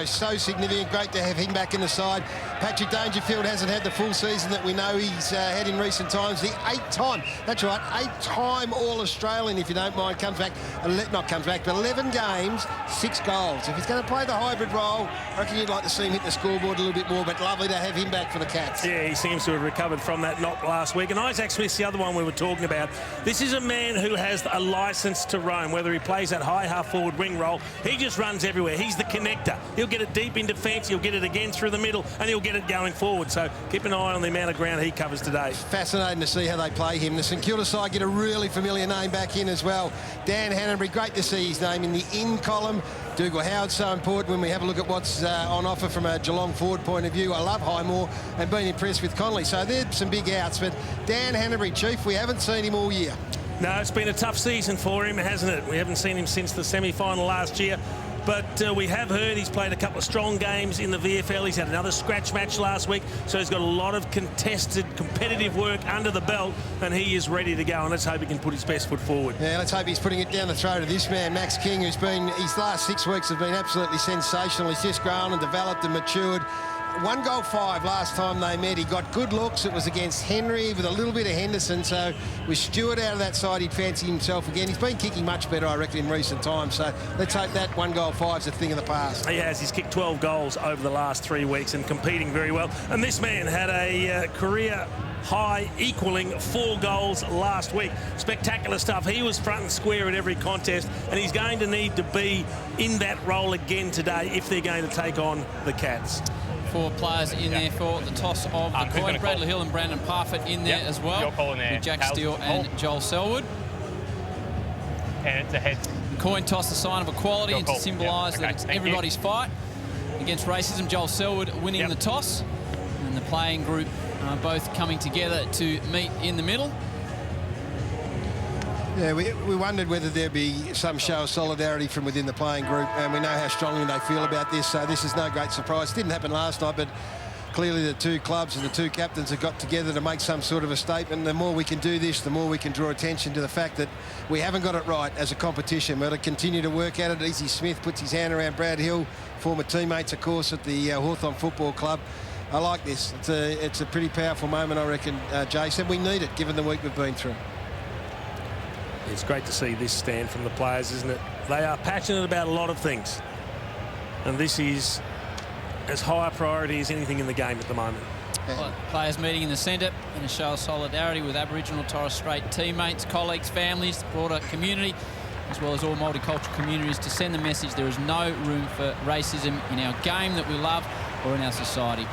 So significant, great to have him back in the side. Patrick Dangerfield hasn't had the full season that we know he's had in recent times. The 8-time, that's right, 8-time All-Australian, if you don't mind, comes back, but 11 games, 6 goals. If he's going to play the hybrid role, I reckon you'd like to see him hit the scoreboard a little bit more, but lovely to have him back for the Cats. Yeah, he seems to have recovered from that knock last week. And Isaac Smith's the other one we were talking about. This is a man who has a licence to roam, whether he plays that high half-forward wing role. He just runs everywhere. He's the connector. He'll get it deep in defence, he'll get it again through the middle, and he'll get it going forward. So keep an eye on the amount of ground he covers today. Fascinating to see how they play him. The St Kilda side get a really familiar name back in as well. Dan Hanbury, great to see his name in the in column. Dougal Howard's so important when we have a look at what's on offer from a Geelong forward point of view. I love Highmore and been impressed with Connolly. So there's some big outs, but Dan Hanbury, Chief, we haven't seen him all year. No, it's been a tough season for him, hasn't it? We haven't seen him since the semi-final last year. But we have heard he's played a couple of strong games in the VFL. He's had another scratch match last week, so he's got a lot of contested, competitive work under the belt, and he is ready to go. And let's hope he can put his best foot forward. Yeah, let's hope he's putting it down the throat of this man, Max King, who's been, his last 6 weeks have been absolutely sensational. He's just grown and developed and matured. 1 goal 5 last time they met. He got good looks. It was against Henry with a little bit of Henderson. So with Stewart out of that side, he'd fancy himself again. He's been kicking much better, I reckon, in recent times. So let's hope that 1 goal 5's a thing of the past. He has. He's kicked 12 goals over the last 3 weeks and competing very well. And this man had a career high, equaling 4 goals last week. Spectacular stuff. He was front and square at every contest, and he's going to need to be in that role again today if they're going to take on the Cats. 4 players in there for the toss of the coin. Bradley Hill and Brandon Parfitt in there as well. With Jack Steele and Joel Selwood. And it's a head. The coin toss, a sign of equality, and to symbolise that it's everybody's fight against racism. Joel Selwood winning the toss, and the playing group both coming together to meet in the middle. Yeah, we wondered whether there'd be some show of solidarity from within the playing group, and we know how strongly they feel about this, so this is no great surprise. It didn't happen last night, but clearly the 2 clubs and the 2 captains have got together to make some sort of a statement. The more we can do this, the more we can draw attention to the fact that we haven't got it right as a competition. We've got to continue to work at it. Easy Smith puts his hand around Brad Hill, former teammates, of course, at the Hawthorn Football Club. I like this. It's a pretty powerful moment, I reckon, Jason. We need it, given the week we've been through. It's great to see this stand from the players, isn't it? They are passionate about a lot of things, and this is as high a priority as anything in the game at the moment. Well, players meeting in the centre in a show of solidarity with Aboriginal Torres Strait teammates, colleagues, families, the broader community, as well as all multicultural communities, to send the message there is no room for racism in our game that we love or in our society.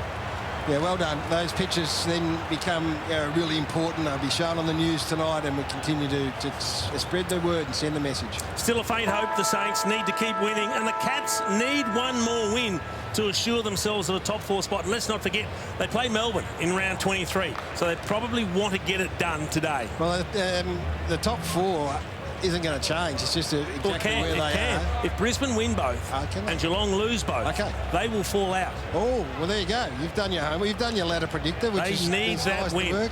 Yeah, well done. Those pictures then become really important. They'll be shown on the news tonight, and we continue to spread the word and send the message. Still a faint hope. The Saints need to keep winning, and the Cats need 1 more win to assure themselves of a top 4 spot. And let's not forget, they play Melbourne in round 23, so they probably want to get it done today. Well, the top 4 isn't going to change. It's just exactly where they are. If Brisbane win both and Geelong lose both, they will fall out. Oh, well, there you go. You've done your homework. You've done your ladder predictor, which is nice to work.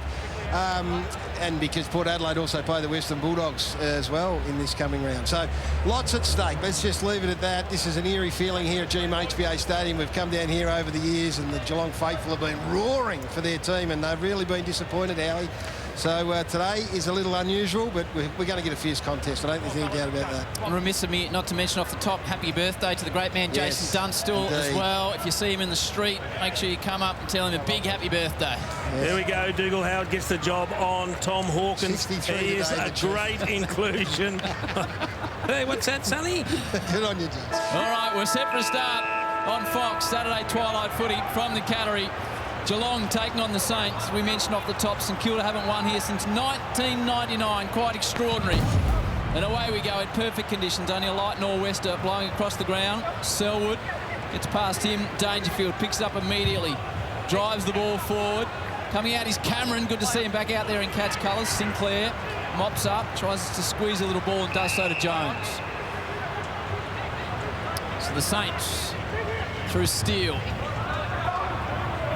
And because Port Adelaide also play the Western Bulldogs as well in this coming round. So lots at stake. Let's just leave it at that. This is an eerie feeling here at GMHBA Stadium. We've come down here over the years, and the Geelong faithful have been roaring for their team, and they've really been disappointed, Howie. So today is a little unusual, but we're going to get a fierce contest. I don't think there's any doubt about that. Remiss of me not to mention off the top, happy birthday to the great man Jason Dunstall as well. If you see him in the street, make sure you come up and tell him a big happy birthday. Yes. There we go. Dougal Howard gets the job on Tom Hawkins. He is a great inclusion. Hey, what's that, Sonny? Good on you, Jason. All right, we're set for a start on Fox. Saturday twilight footy from the Cattery. Geelong taking on the Saints. We mentioned off the top, St Kilda haven't won here since 1999. Quite extraordinary. And away we go in perfect conditions. Only a light nor'wester blowing across the ground. Selwood gets past him. Dangerfield picks it up immediately. Drives the ball forward. Coming out is Cameron. Good to see him back out there in Cats colours. Sinclair mops up, tries to squeeze a little ball and does so to Jones. So the Saints through Steele.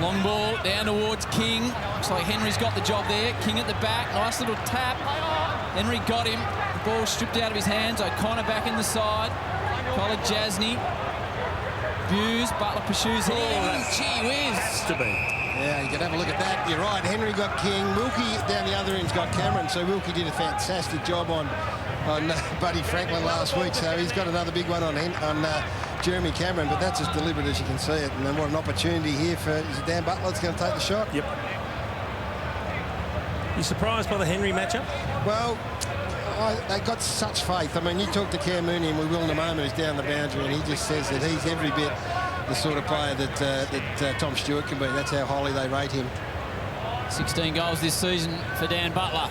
Long ball down towards King. Looks like Henry's got the job there. King at the back. Nice little tap. Henry got him. The ball stripped out of his hands. O'Connor back in the side. Colin Jasny. Buse, Butler pursues him. Gee whiz. Has to be. Yeah, you can have a look at that. You're right. Henry got King. Wilkie down the other end's got Cameron. So Wilkie did a fantastic job on Buddy Franklin last week. So he's got another big one on Jeremy Cameron. But that's as deliberate as you can see it. And then what an opportunity here for is it Dan Butler that's going to take the shot. Yep. You surprised by the Henry matchup? Well, they got such faith. I mean, you talk to Cam Mooney, and we will in a moment, who's down the boundary, and he just says that he's every bit the sort of player that Tom Stewart can be. That's how highly they rate him. 16 goals this season for Dan Butler.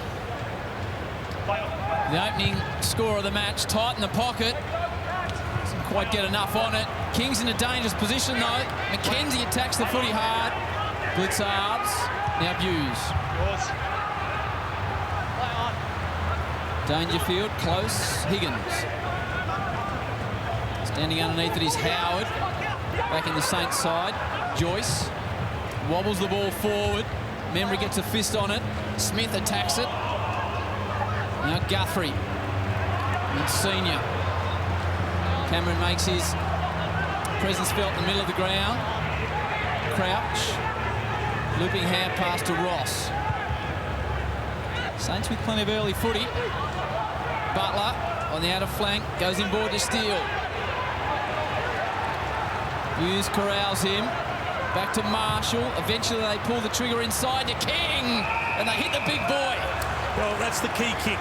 The opening score of the match, tight in the pocket. Doesn't quite get enough on it. King's in a dangerous position, though. McKenzie attacks the footy hard. Blitz halves. Now Buse. Dangerfield, close, Higgins. Standing underneath it is Howard. Back in the Saints side, Joyce. Wobbles the ball forward. Memory gets a fist on it. Smith attacks it. Now Guthrie. And Senior. Cameron makes his presence felt in the middle of the ground. Crouch. Looping hand pass to Ross. Saints with plenty of early footy. Butler on the outer flank, goes inboard to Steele. Hughes corrals him. Back to Marshall. Eventually they pull the trigger inside to King. And they hit the big boy. Well, that's the key kick.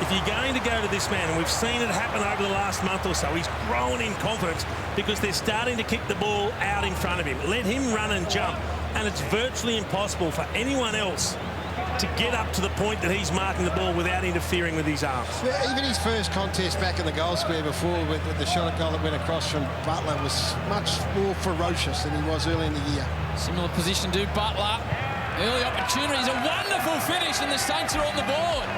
If you're going to go to this man, and we've seen it happen over the last month or so, he's grown in confidence because they're starting to kick the ball out in front of him. Let him run and jump. And it's virtually impossible for anyone else to get up to the point that he's marking the ball without interfering with his arms. Even his first contest back in the goal square before with the shot at goal that went across from Butler was much more ferocious than he was early in the year. Similar position to Butler. Early opportunities, a wonderful finish, and the Saints are on the board.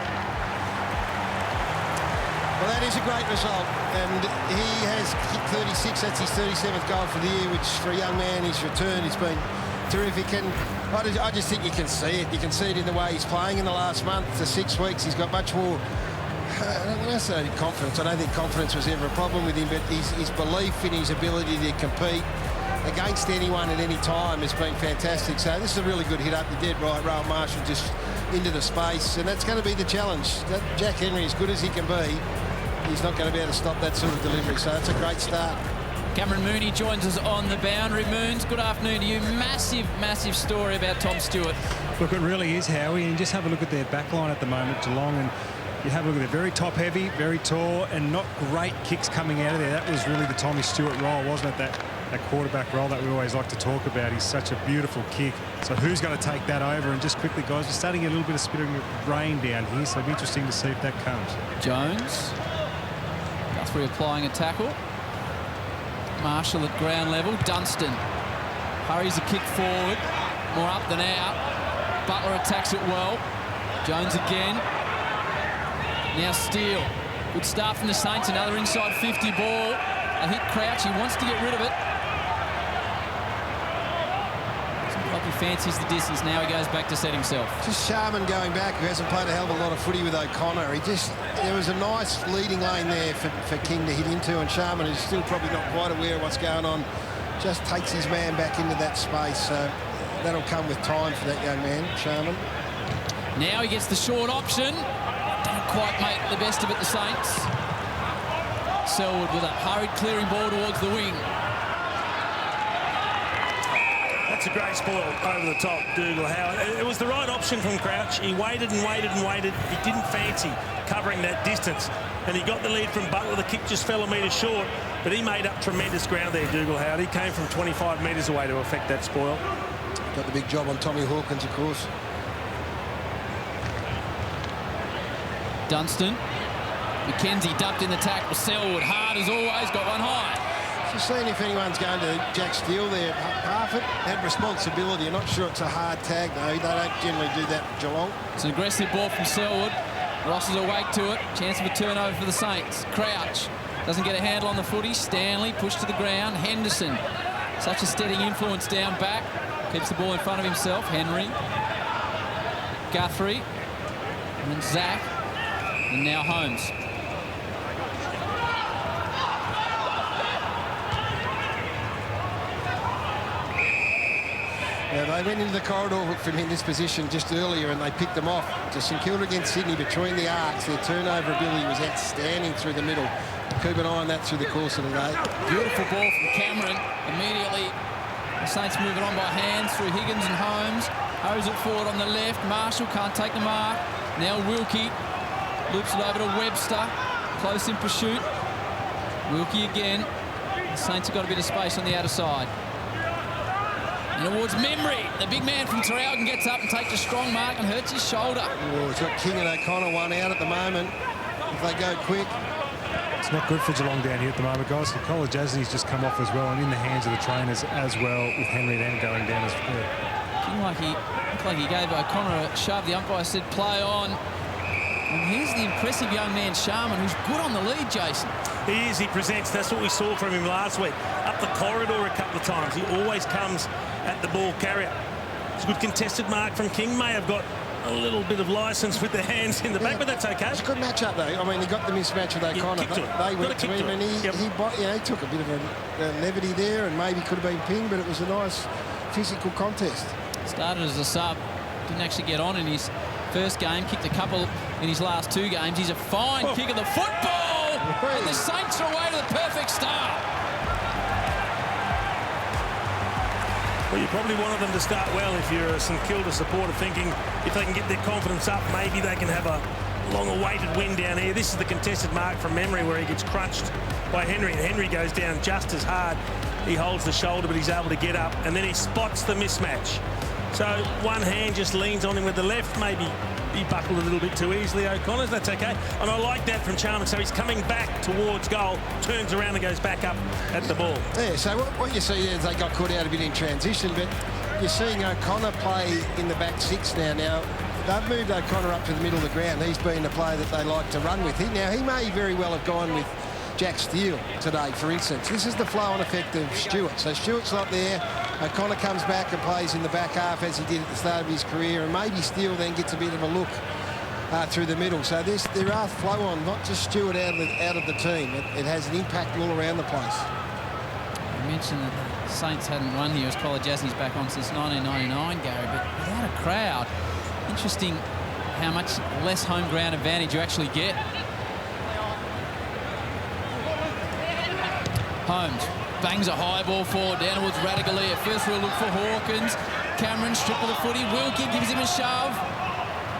Well, that is a great result, and he has kicked 36. That's his 37th goal for the year, which for a young man, his return has been terrific. And I just think you can see it. You can see it in the way he's playing in the last month to 6 weeks. He's got much more, I don't say confidence. I don't think confidence was ever a problem with him, but his belief in his ability to compete against anyone at any time has been fantastic. So this is a really good hit up. You did right, Rowan Marshall just into the space, and that's going to be the challenge. Jack Henry, as good as he can be, he's not going to be able to stop that sort of delivery. So it's a great start. Cameron Mooney joins us on the boundary. Moons, good afternoon to you. Massive, massive story about Tom Stewart. Look, it really is, Howie, and just have a look at their back line at the moment, Geelong, and you have a look at it, very top-heavy, very tall, and not great kicks coming out of there. That was really the Tommy Stewart role, wasn't it? That quarterback role that we always like to talk about. He's such a beautiful kick. So who's going to take that over? And just quickly, guys, we're starting to get a little bit of spitting rain down here, so it'll be interesting to see if that comes. Jones. Guthrie applying a tackle. Marshall at ground level. Dunstan hurries a kick forward. More up than out. Butler attacks it well. Jones again. Now Steele. Good start from the Saints. Another inside 50 ball. A hit Crouch. He wants to get rid of it. Looks like he fancies the distance. Now he goes back to set himself. Just Sharman going back, who hasn't played a hell of a lot of footy with O'Connor. There was a nice leading lane there for King to hit into, and Sharman, who's still probably not quite aware of what's going on, just takes his man back into that space. So that'll come with time for that young man, Sharman. Now he gets the short option. Don't quite make the best of it, the Saints. Selwood with a hurried clearing ball towards the wing. That's a great spoil over the top, Dougal Howard. It was the right option from Crouch. He waited and waited and waited. He didn't fancy covering that distance, and he got the lead from Butler. The kick just fell a metre short, but he made up tremendous ground there, Dougal Howard. He came from 25 metres away to affect that spoil. Got the big job on Tommy Hawkins, of course. Dunstan. McKenzie ducked in the tackle. Selwood, hard as always, got one high. Just seeing if anyone's going to Jack Steele there. Harford had responsibility. I'm not sure it's a hard tag, though. They don't generally do that at Geelong. It's an aggressive ball from Selwood. Ross is awake to it. Chance of a turnover for the Saints. Crouch doesn't get a handle on the footy. Stanley pushed to the ground. Henderson, such a steady influence down back. Keeps the ball in front of himself. Henry. Guthrie. And then Zach. And now Holmes. Yeah, they went into the corridor from in this position just earlier and they picked them off. To St Kilda against Sydney between the arcs. Their turnover ability was outstanding through the middle. Keep an eye on that through the course of the day. Beautiful ball from Cameron. Immediately, the Saints moving on by hands through Higgins and Holmes. Hose it forward on the left. Marshall can't take the mark. Now Wilkie loops it over to Webster. Close in pursuit. Wilkie again. The Saints have got a bit of space on the outer side. And towards Memory. The big man from Traralgon gets up and takes a strong mark and hurts his shoulder. Oh, it's got King and O'Connor one out at the moment. If they go quick. It's not good for Geelong down here at the moment, guys. The College Jasney's just come off as well and in the hands of the trainers as well, with Henry then going down as well. Looked like he gave O'Connor a shove. The umpire said play on. And here's the impressive young man, Sharman, who's good on the lead, Jason. He is. He presents. That's what we saw from him last week. Up the corridor a couple of times. He always comes at the ball carrier. It's a good contested mark from King. May have got a little bit of licence with the hands in the back, but that's okay. It's a good match-up, though. I mean, he got the mismatch with O'Connor. They went to him, and he took a bit of a levity there, and maybe could have been pinged, but it was a nice physical contest. Started as a sub. Didn't actually get on in his first game. Kicked a couple in his last 2 games. He's a fine kick of the football. And the Saints are away to the perfect start. Well, you probably wanted them to start well if you're a St Kilda supporter, thinking if they can get their confidence up, maybe they can have a long-awaited win down here. This is the contested mark from Memory where he gets crunched by Henry, and Henry goes down just as hard. He holds the shoulder, but he's able to get up, and then he spots the mismatch. So one hand just leans on him with the left. Maybe he buckled a little bit too easily, O'Connor. That's okay. And I like that from Charman. So he's coming back towards goal, turns around and goes back up at the ball. Yeah, so what you see is they got caught out a bit in transition, but you're seeing O'Connor play in the back 6 now. Now, they've moved O'Connor up to the middle of the ground. He's been a player that they like to run with. Now, he may very well have gone with Jack Steele today, for instance. This is the flow-on effect of Stewart. So Stewart's not there. O'Connor comes back and plays in the back half as he did at the start of his career, and maybe Steele then gets a bit of a look through the middle. So there are flow-on, not just Stewart out of the team. It has an impact all around the place. You mentioned that the Saints hadn't won here as College Jasney's back on since 1999, Gary, but without a crowd, interesting how much less home ground advantage you actually get. Holmes bangs a high ball forward down towards Radagalia. First we'll look for Hawkins. Cameron stripped of the footy. Wilkie gives him a shove.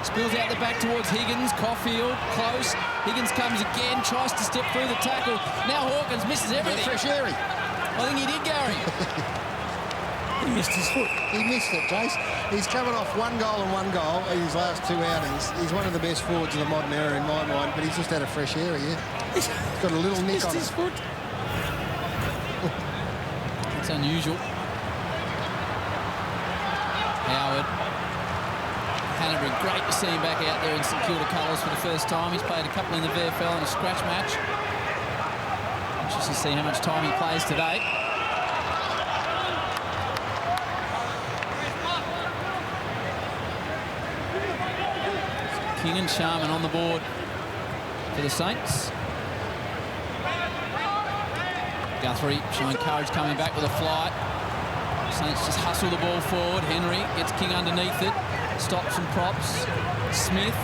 Spills out the back towards Higgins. Caulfield close. Higgins comes again, tries to step through the tackle. Now Hawkins misses everything. Fresh airy. I think he did, Gary. He missed his foot. He missed it, Jace. He's coming off 1 goal and 1 goal in his last 2 outings. He's one of the best forwards of the modern era in my mind, but he's just had a fresh airy, yeah. He's got a little nick on his foot. It's unusual. Howard. Hanbury, great to see him back out there in St Kilda colours for the first time. He's played a couple in the VFL in a scratch match. Interesting to see how much time he plays today. King and Sharman on the board for the Saints. Guthrie showing courage coming back with a flight. Saints just hustle the ball forward. Henry gets King underneath it. Stops and props. Smith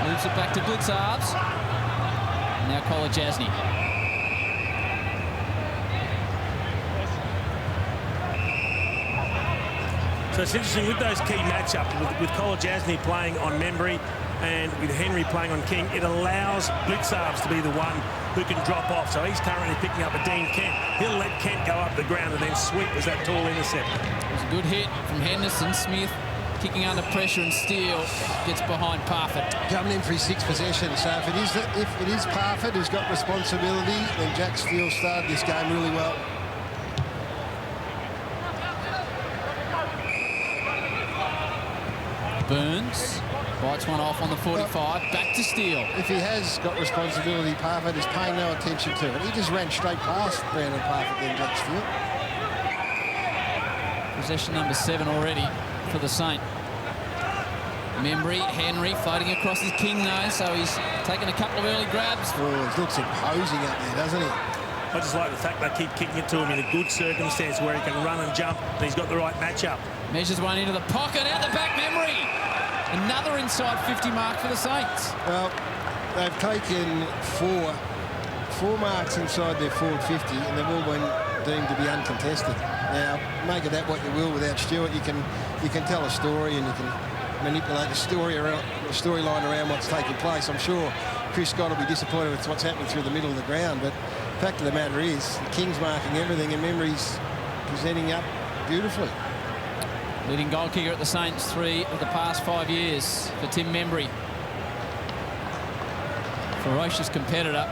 moves it back to Blitzarves. Now College Jasney. So it's interesting with those key matchups, with College Jasney playing on Membry and with Henry playing on King, it allows Blitzarves to be the one who can drop off. So he's currently picking up a Dean Kent. He'll let Kent go up the ground and then sweep as that tall intercept. It was a good hit from Henderson. Smith kicking under pressure, and Steele gets behind Parfitt. Coming in for his 6th possession. So if it is Parfitt who's got responsibility, then Jack Steele started this game really well. Burns bites one off on the 45. Back to Steele. If he has got responsibility, Parfitt is paying no attention to it. He just ran straight past Brandon Parfitt then Jack Steele. Possession number 7 already for the Saint. Membry, Henry floating across his King now, so he's taken a couple of early grabs. Oh, he looks imposing up there, doesn't he? I just like the fact they keep kicking it to him in a good circumstance where he can run and jump, and he's got the right matchup. Measures one into the pocket, out the back, Memory. Another inside 50 mark for the Saints. Well, they've taken four marks inside their forward 50, and they've all been deemed to be uncontested. Now, make of that what you will without Stewart. You can tell a story and you can manipulate the storyline around what's taking place. I'm sure Chris Scott will be disappointed with what's happening through the middle of the ground, but the fact of the matter is the Kings marking everything and Memory's presenting up beautifully. Leading goal kicker at the Saints 3 of the past 5 years for Tim Membry. Ferocious competitor.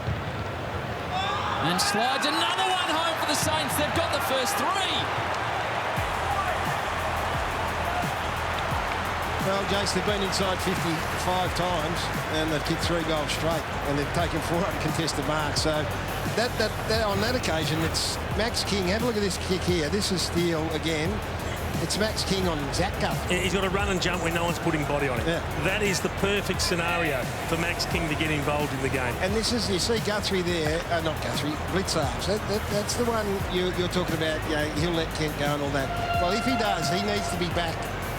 And slides another one home for the Saints. They've got the first 3. Well, Jace, they've been inside 55 times and they've kicked 3 goals straight and they've taken 4 uncontested marks. So that on that occasion, it's Max King. Have a look at this kick here. This is Steele again. It's Max King on Zach Guthrie. He's got to run and jump when no one's putting body on him. Yeah. That is the perfect scenario for Max King to get involved in the game. And this is, you see Guthrie there, not Guthrie, Blitzarves. That's the one you're talking about. You know, he'll let Kent go and all that. Well, if he does, he needs to be back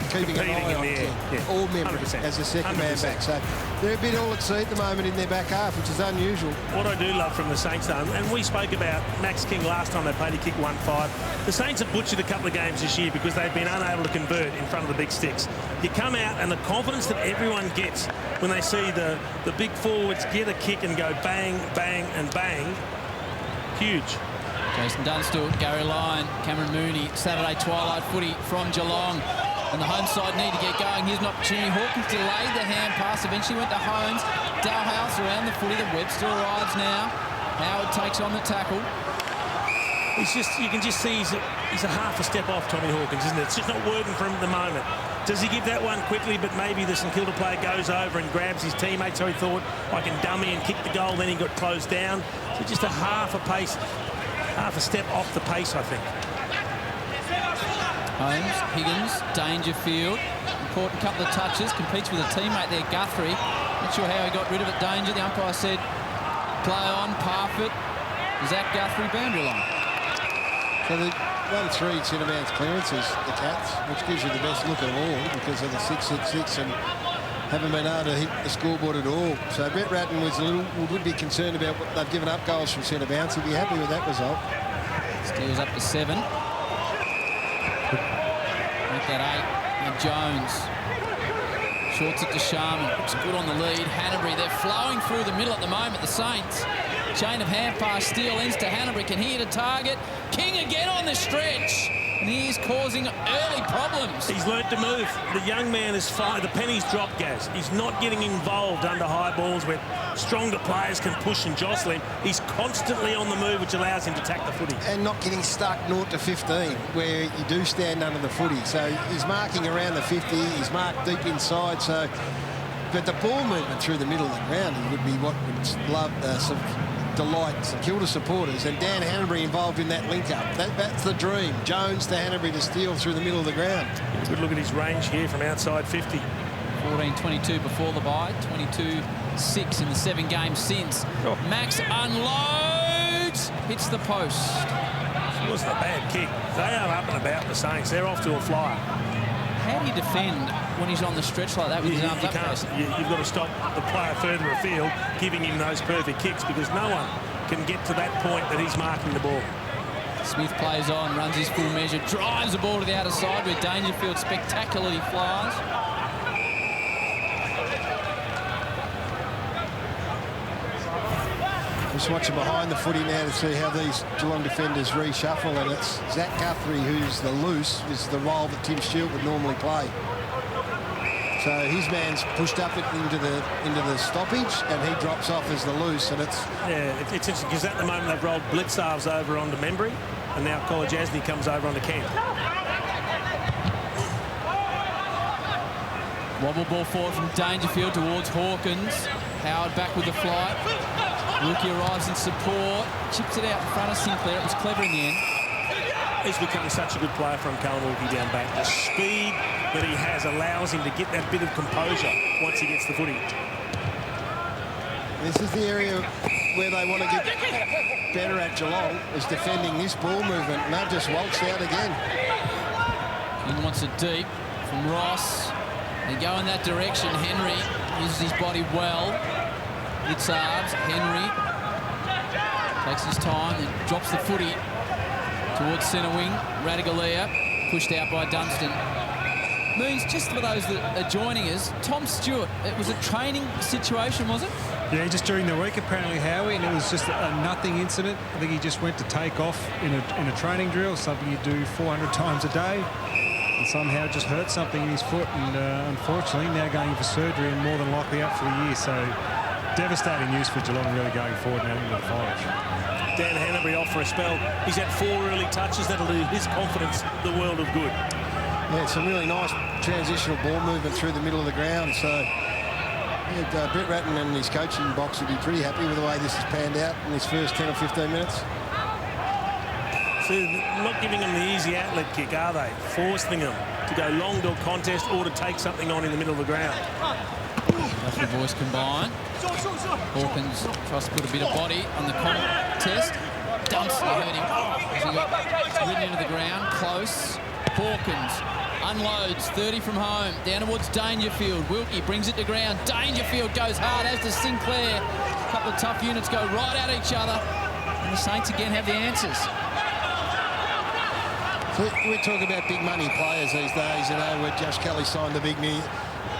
keeping an eye on Kent. Yeah. All members as a second 100%. Man back. So they're a bit all at sea at the moment in their back half, which is unusual. What I do love from the Saints, though, and we spoke about Max King last time they played, he kicked 1-5. The Saints have butchered a couple of games this year because they've been unable to convert in front of the big sticks. You come out and the confidence that everyone gets when they see the big forwards get a kick and go bang, bang and bang, huge. Jason Dunstall, Gary Lyon, Cameron Mooney, Saturday twilight footy from Geelong. And the home side need to get going. Here's an opportunity. Hawkins delayed the hand pass. Eventually went to Holmes. Dalhouse around the footy. The Webster arrives now. Howard takes on the tackle. You can just see he's a half a step off Tommy Hawkins, isn't it? It's just not working for him at the moment. Does he give that one quickly, but maybe the St Kilda player goes over and grabs his teammate, so he thought, I can dummy and kick the goal, then he got closed down. So just a half a step off the pace, I think. Holmes, Higgins, Dangerfield. Important couple of touches. Competes with a teammate there, Guthrie. Not sure how he got rid of it, Danger. The umpire said, play on, Parfitt. Zach Guthrie, boundary line. So the 1-3 centre-bounce clearances, the Cats, which gives you the best look of all because of the 6-6-6 and haven't been able to hit the scoreboard at all. So Brett Ratton would be concerned about what they've given up goals from centre-bounce. He'd be happy with that result. Steals up to 7. Make that 8. And Jones. Shorts it to Sharman. Looks good on the lead. Hanbury, they're flowing through the middle at the moment, the Saints. Chain of hand pass, Steele ends to Hanbury. Can he hit a target? King again on the stretch. And he is causing early problems. He's learnt to move. The young man is fine. The penny's dropped, Gaz. He's not getting involved under high balls where stronger players can push and jostle him. He's constantly on the move, which allows him to tack the footy. And not getting stuck 0-15, where you do stand under the footy. So he's marking around the 50. He's marked deep inside. So, but the ball movement through the middle of the ground would be what would love delight St Kilda supporters, and Dan Hanbury involved in that link-up. That's the dream. Jones to Hanbury to Steele through the middle of the ground. Good look at his range here from outside 50. 14-22 before the bye, 22-6 in the 7 games since. Oh. Max unloads, hits the post. It wasn't a bad kick. They are up and about, the Saints. They're off to a flyer. How do you defend when he's on the stretch like that with his arms up? You've got to stop the player further afield, giving him those perfect kicks, because no one can get to that point that he's marking the ball. Smith plays on, runs his full measure, drives the ball to the outer side where Dangerfield spectacularly flies. Just watching behind the footy now to see how these Geelong defenders reshuffle, and it's Zach Guthrie who's the loose, is the role that Tom Stewart would normally play. So his man's pushed up into the stoppage, and he drops off as the loose, and it's... Yeah, it's interesting, because at the moment they've rolled Blitzarves over onto Membry, and now College Asney comes over onto Kent. Wobble ball forward from Dangerfield towards Hawkins. Howard back with the flight. Rookie arrives in support. Chips it out in front of Sinclair. It was clever in the end. He's become such a good player from Kalamurki down back. The speed that he has allows him to get that bit of composure once he gets the footy. This is the area where they want to get better at Geelong is defending this ball movement, and they've just waltzed out again. He wants it deep from Ross. They go in that direction. Henry uses his body well. Hits arms. Henry takes his time, then drops the footy towards centre wing. Radigalia pushed out by Dunstan. Means, just for those that are joining us, Tom Stewart, it was a training situation, was it? Yeah, just during the week, apparently, Howie, and it was just a nothing incident. I think he just went to take off in a training drill, something you do 400 times a day, and somehow just hurt something in his foot, and unfortunately now going in for surgery and more than likely out for the year. So devastating news for Geelong really going forward now into the finals. Dan Hanbury off for a spell. He's had 4 early touches. That'll do his confidence the world of good. Yeah, some really nice transitional ball movement through the middle of the ground. So yeah, Brett Ratton and his coaching box would be pretty happy with the way this has panned out in his first 10 or 15 minutes. So not giving them the easy outlet kick, are they? Forcing them to go long to a contest or to take something on in the middle of the ground. Lovely boys combine. Hawkins tries to put a bit of body on the contest. Dunstan hurt him. He got ridden into the ground, close. Hawkins unloads, 30 from home, down towards Dangerfield. Wilkie brings it to ground. Dangerfield goes hard, as does Sinclair. A couple of tough units go right at each other. And the Saints again have the answers. So we're talking about big money players these days, you know, where Josh Kelly signed the big knee.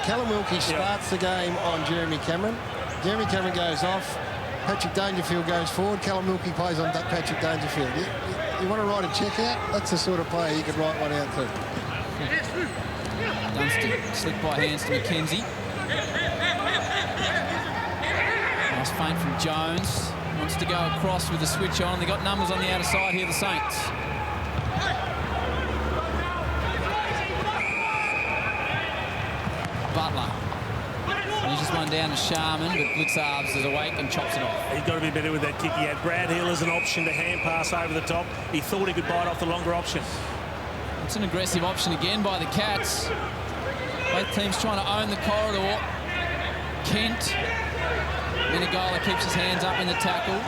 Callum Wilkie starts the game on Jeremy Cameron. Jeremy Cameron goes off. Patrick Dangerfield goes forward. Callum Wilkie plays on Patrick Dangerfield. You want to write a check out? That's the sort of player you could write one out to. Dunstan slipped by hands to McKenzie. Nice feint from Jones. Wants to go across with the switch on. They got numbers on the outer side here, the Saints. Butler. He's just one down to Sharman, but Blitzarves is awake and chops it off. He's got to be better with that kick. He had Brad Hill as an option to hand pass over the top. He thought he could bite off the longer option. It's an aggressive option again by the Cats. Both teams trying to own the corridor. Kent. Menegola keeps his hands up in the tackle.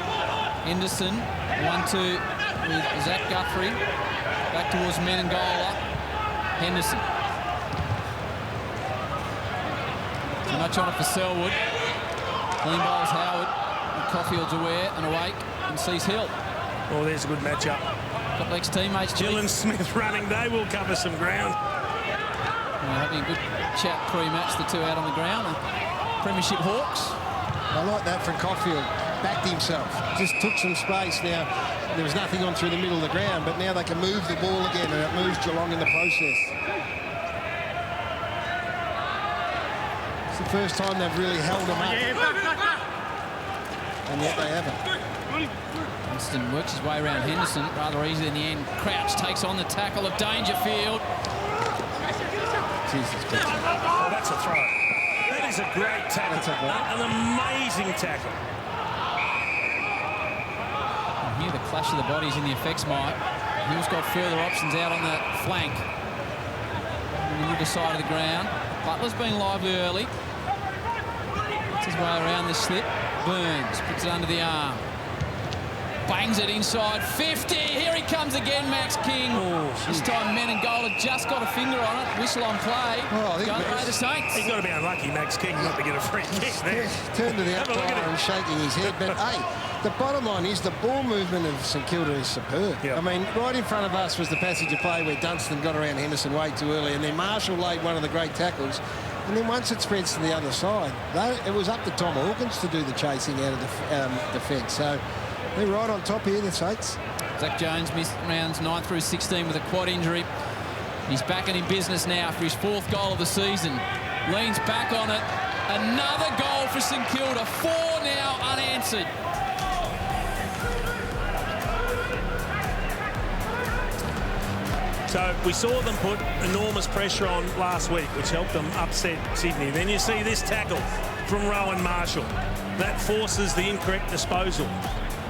Henderson, 1-2 with Zach Guthrie. Back towards Menegola. Henderson. Too much on it for Selwood. Clean bowls Howard. And Caulfield's aware and awake and sees Hill. Oh, there's a good matchup. Got ex-teammates. Jill and Smith running. They will cover some ground. Having a good chat pre-match, the two out on the ground. The Premiership Hawks. I like that from Caulfield. Backed himself. Just took some space now. There was nothing on through the middle of the ground, but now they can move the ball again, and it moves Geelong in the process. It's the first time they've really held them up. And yet they haven't. Dunstan works his way around Henderson rather easy in the end. Crouch takes on the tackle of Dangerfield. Jesus Christ. Oh, that's a throw. That is a great tackle. An amazing tackle. You hear the clash of the bodies in the effects, Mike. Hill's got further options out on the flank. On the other side of the ground. Butler's been lively early. Gets his way around this slip. Burns puts it under the arm. Bangs it inside. 50. Here he comes again, Max King. Oh, this time Menegola just got a finger on it. Whistle on play. Oh, Going to play the Saints. He's got to be unlucky, Max King, not to get a free kick there. Turned to the Have a look at umpire him. and shaking his head. But, hey, the bottom line is the ball movement of St Kilda is superb. Yep. I mean, right in front of us was the passage of play where Dunstan got around Henderson way too early, and then Marshall laid one of the great tackles. And then once it spreads to the other side, it was up to Tom Hawkins to do the chasing out of the defence. So they're right on top here, the Saints. Zach Jones missed rounds 9 through 16 with a quad injury. He's back in business now for his 4th goal of the season. Leans back on it. Another goal for St Kilda. 4 now unanswered. So we saw them put enormous pressure on last week, which helped them upset Sydney. Then you see this tackle from Rowan Marshall. That forces the incorrect disposal.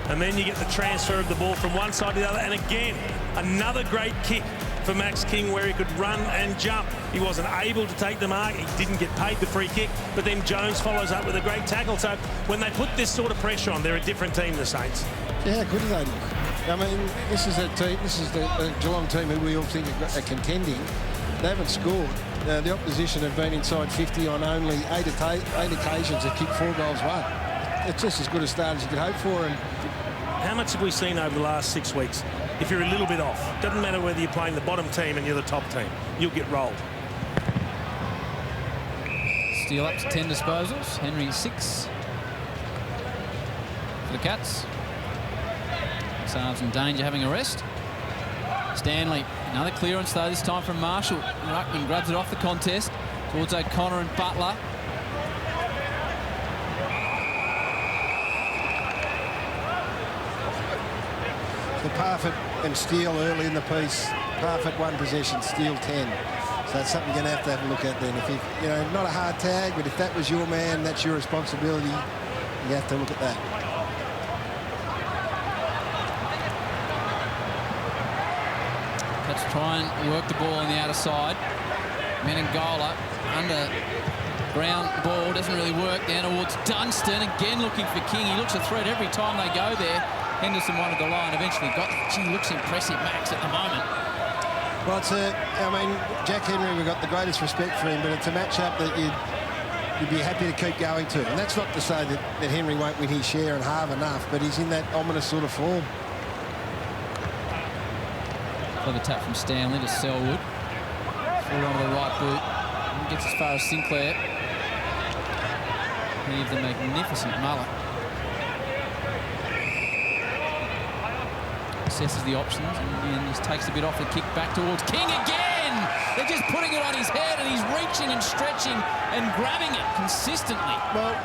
And then you get the transfer of the ball from one side to the other. And again, another great kick for Max King where he could run and jump. He wasn't able to take the mark. He didn't get paid the free kick, but then Jones follows up with a great tackle. So when they put this sort of pressure on, they're a different team, the Saints. Yeah, how good are they look? I mean, this is a team, this is the Geelong team who we all think are contending. They haven't scored. The opposition have been inside 50 on only eight occasions and kicked 4 goals won. It's just as good a start as you could hope for. And how much have we seen over the last 6 weeks? If you're a little bit off, doesn't matter whether you're playing the bottom team and you're the top team, you'll get rolled. Steele up to 10 disposals. Henry 6 for the Cats. Sarves in danger, having a rest. Stanley, another clearance though, this time from Marshall. Ruckman grabs it off the contest towards O'Connor and Butler. the Parfitt and Steele early in the piece. Parfitt 1 possession, Steele 10. So that's something you're going to have a look at then. If you know, not a hard tag, but if that was your man, that's your responsibility. You have to look at that. Let's try and work the ball on the outer side. Menengola under ground ball, doesn't really work. Down towards Dunstan, again looking for King. He looks a threat every time they go there. Henderson wanted the line, eventually got it. Gee, looks impressive, Max, at the moment. Well, it's I mean, Jack Henry, we've got the greatest respect for him, but it's a matchup that you'd be happy to keep going to. And that's not to say that Henry won't win his share and halve enough, but he's in that ominous sort of form. Clever tap from Stanley to Selwood. Full onto the right boot. And gets as far as Sinclair. Heave the magnificent mullet. Assesses the options and just takes a bit off the kick back towards King again. They're just putting it on his head and he's reaching and stretching and grabbing it consistently. Well,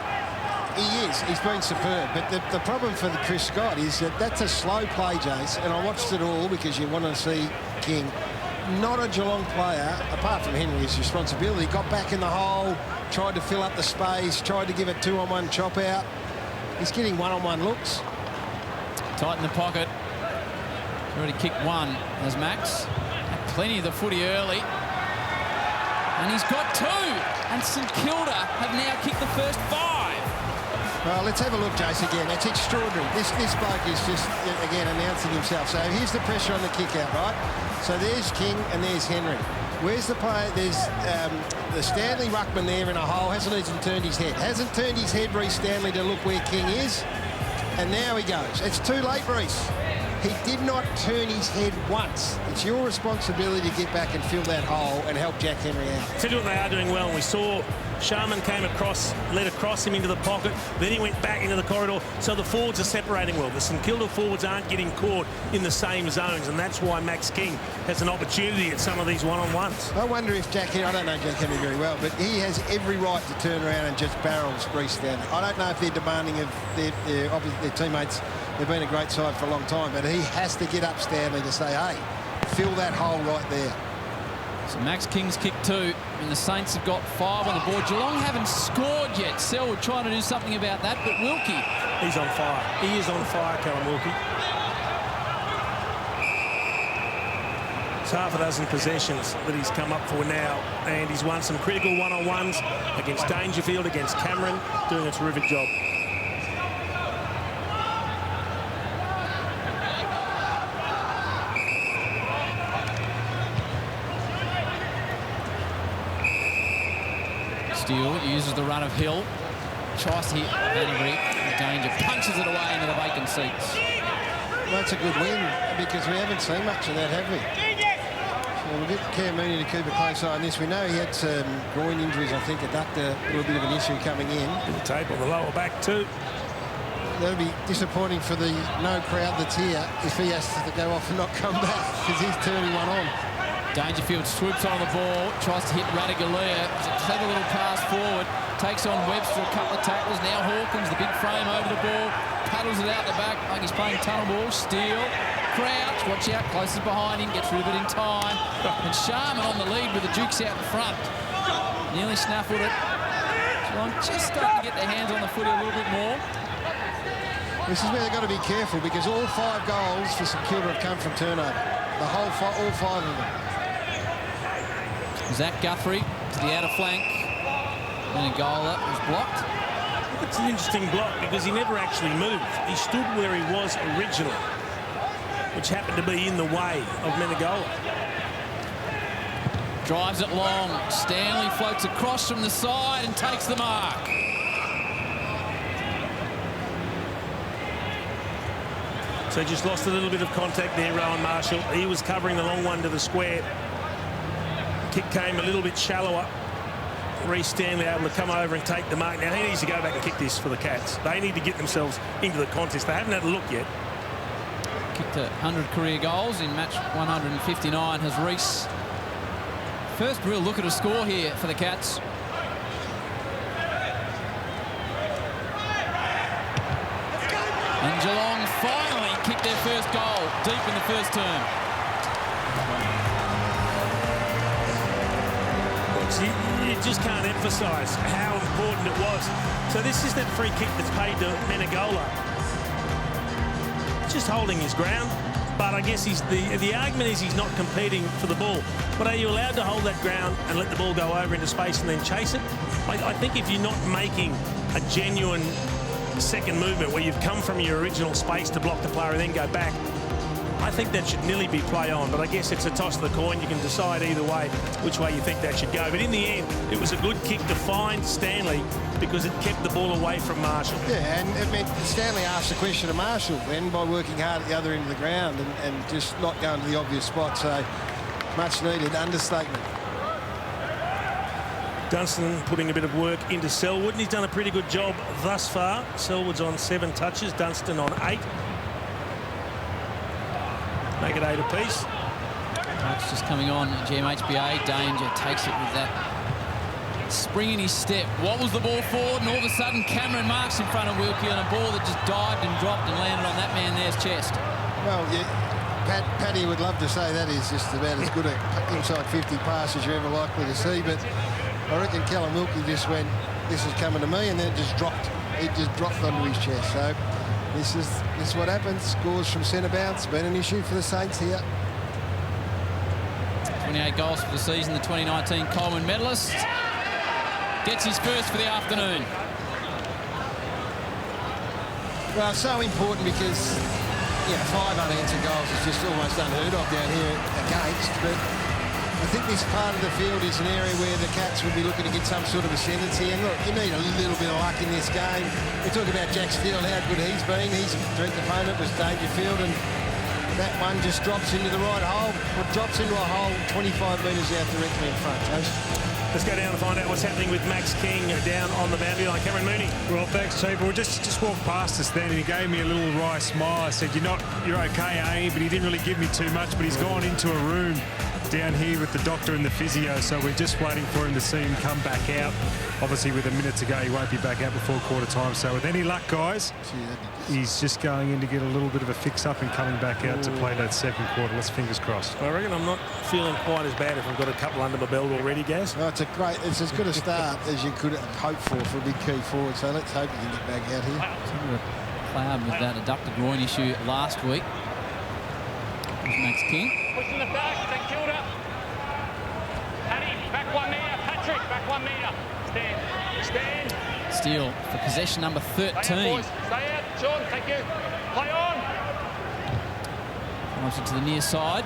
he is. He's been superb. But the problem for Chris Scott is that that's a slow play, Jace, and I watched it all because you want to see King. Not a Geelong player, apart from Henry's responsibility, got back in the hole, tried to fill up the space, tried to give a 2-on-1 chop out. He's getting 1-on-1 looks. Tight in the pocket. Already kicked 1 as Max. Had plenty of the footy early. And he's got 2. And St.Kilda have now kicked the first 5. Well, let's have a look, Jace, again. It's extraordinary. This bloke is just, again, announcing himself. So here's the pressure on the kick out, right? So there's King and there's Henry. Where's the player? There's the Stanley ruckman there in a hole. Hasn't even turned his head. Hasn't turned his head, Reece Stanley, to look where King is. And now he goes. It's too late, Reece. He did not turn his head once. It's your responsibility to get back and fill that hole and help Jack Henry out. Tell you what they are doing well. We saw Sharman came across, let across him into the pocket, then he went back into the corridor. So the forwards are separating well. The St Kilda forwards aren't getting caught in the same zones, and that's why Max King has an opportunity at some of these one-on-ones. I wonder if Jack Henry, I don't know Jack Henry very well, but he has every right to turn around and just barrel Reece Stanley. I don't know if they're demanding of their teammates. They've been a great side for a long time, but he has to get up Stanley to say, hey, fill that hole right there. So Max King's kick 2, and the Saints have got 5 on the board. Geelong haven't scored yet. Selwood trying to do something about that, but Wilkie. He's on fire. He is on fire, Callum Wilkie. It's half a dozen possessions that he's come up for now, and he's won some critical one-on-ones against Dangerfield, against Cameron, doing a terrific job. Steele uses the run of Hill, tries to hit Vannebury in danger, punches it away into the vacant seats. Well, that's a good win because we haven't seen much of that, have we? So we'll get Cam Mooney to keep a close eye on this. We know he had some groin injuries, I think, adductor, a little bit of an issue coming in. The tape on the lower back too. That'll be disappointing for the no crowd that's here if he has to go off and not come back because he's turning one on. Dangerfield swoops on the ball, tries to hit Radigalia. It's a clever little pass forward. Takes on Webster a couple of tackles. Now Hawkins, the big frame over the ball. Paddles it out the back like he's playing tunnel ball. Steele, Crouch, watch out, closest behind him, gets rid of it in time. And Sharman on the lead with the Dukes out in front. Nearly snaffled it. Geelong just starting to get their hands on the footy a little bit more. This is where they've got to be careful because all 5 goals for St Kilda have come from turnover. All 5 of them. Zach Guthrie to the outer flank. Menegola was blocked. It's an interesting block because he never actually moved. He stood where he was originally, which happened to be in the way of Menegola. Drives it long. Stanley floats across from the side and takes the mark. So just lost a little bit of contact there, Rowan Marshall. He was covering the long one to the square. Kick came a little bit shallower. Reece Stanley able to come over and take the mark. Now he needs to go back and kick this for the Cats. They need to get themselves into the contest. They haven't had a look yet. Kicked 100 career goals in match 159 has Reece. First real look at a score here for the Cats. And Geelong finally kicked their first goal deep in the first term. You just can't emphasise how important it was. So this is that free kick that's paid to Menegola. Just holding his ground. But I guess the argument is he's not competing for the ball. But are you allowed to hold that ground and let the ball go over into space and then chase it? I think if you're not making a genuine second movement where you've come from your original space to block the player and then go back, I think that should nearly be play on. But I guess it's a toss of the coin. You can decide either way which way you think that should go. But in the end, it was a good kick to find Stanley because it kept the ball away from Marshall. Yeah, and it meant Stanley asked the question of Marshall then by working hard at the other end of the ground and just not going to the obvious spot. So much needed understatement. Dunstan putting a bit of work into Selwood, and he's done a pretty good job thus far. Selwood's on 7 touches, Dunstan on 8. Make it 8 apiece. Mark's just coming on. GMHBA danger takes it with that spring in his step. Wobbles the ball forward, and all of a sudden Cameron Marks in front of Wilkie on a ball that just dived and dropped and landed on that man there's chest. Well, yeah, Paddy would love to say that is just about as good a inside 50 pass as you're ever likely to see, but I reckon Callum Wilkie just went, this is coming to me, and then it just dropped. It just dropped onto his chest. So this is what happens. Scores from centre bounce. Been an issue for the Saints here. 28 goals for the season. The 2019 Coleman medalist gets his first for the afternoon. Well, so important because 5 unanswered goals is just almost unheard of down here against. But I think this part of the field is an area where the Cats would be looking to get some sort of ascendancy. And look, you need a little bit of luck in this game. We talk about Jack Steele, how good he's been. His direct opponent was Dangerfield, and that one just drops into the right hole. It drops into a hole 25 metres out directly in front, Toast. Let's go down and find out what's happening with Max King down on the boundary line. Cameron Mooney. Well, thanks, Chief. We just walked past us then, and he gave me a little wry smile. I said, you're okay, eh? But he didn't really give me too much, but he's gone into a room down here with the doctor and the physio, so we're just waiting for him to see him come back out. Obviously, with a minute to go, he won't be back out before quarter time. So with any luck, guys, he's just going in to get a little bit of a fix-up and coming back out to play that second quarter. Let's fingers crossed. I reckon I'm not feeling quite as bad if I've got a couple under my belt already, Gaz. Oh, it's as good a start as you could hope for a big key forward, so let's hope he can get back out here. Cloud with that adductor groin issue last week. There's Max King. Pushing the back, St.Kilda. Paddy, back 1 metre. Patrick, back 1 metre. Stand. Steele for possession number 13. Stay out, Sean, thank you. Play on. Comes into the near side.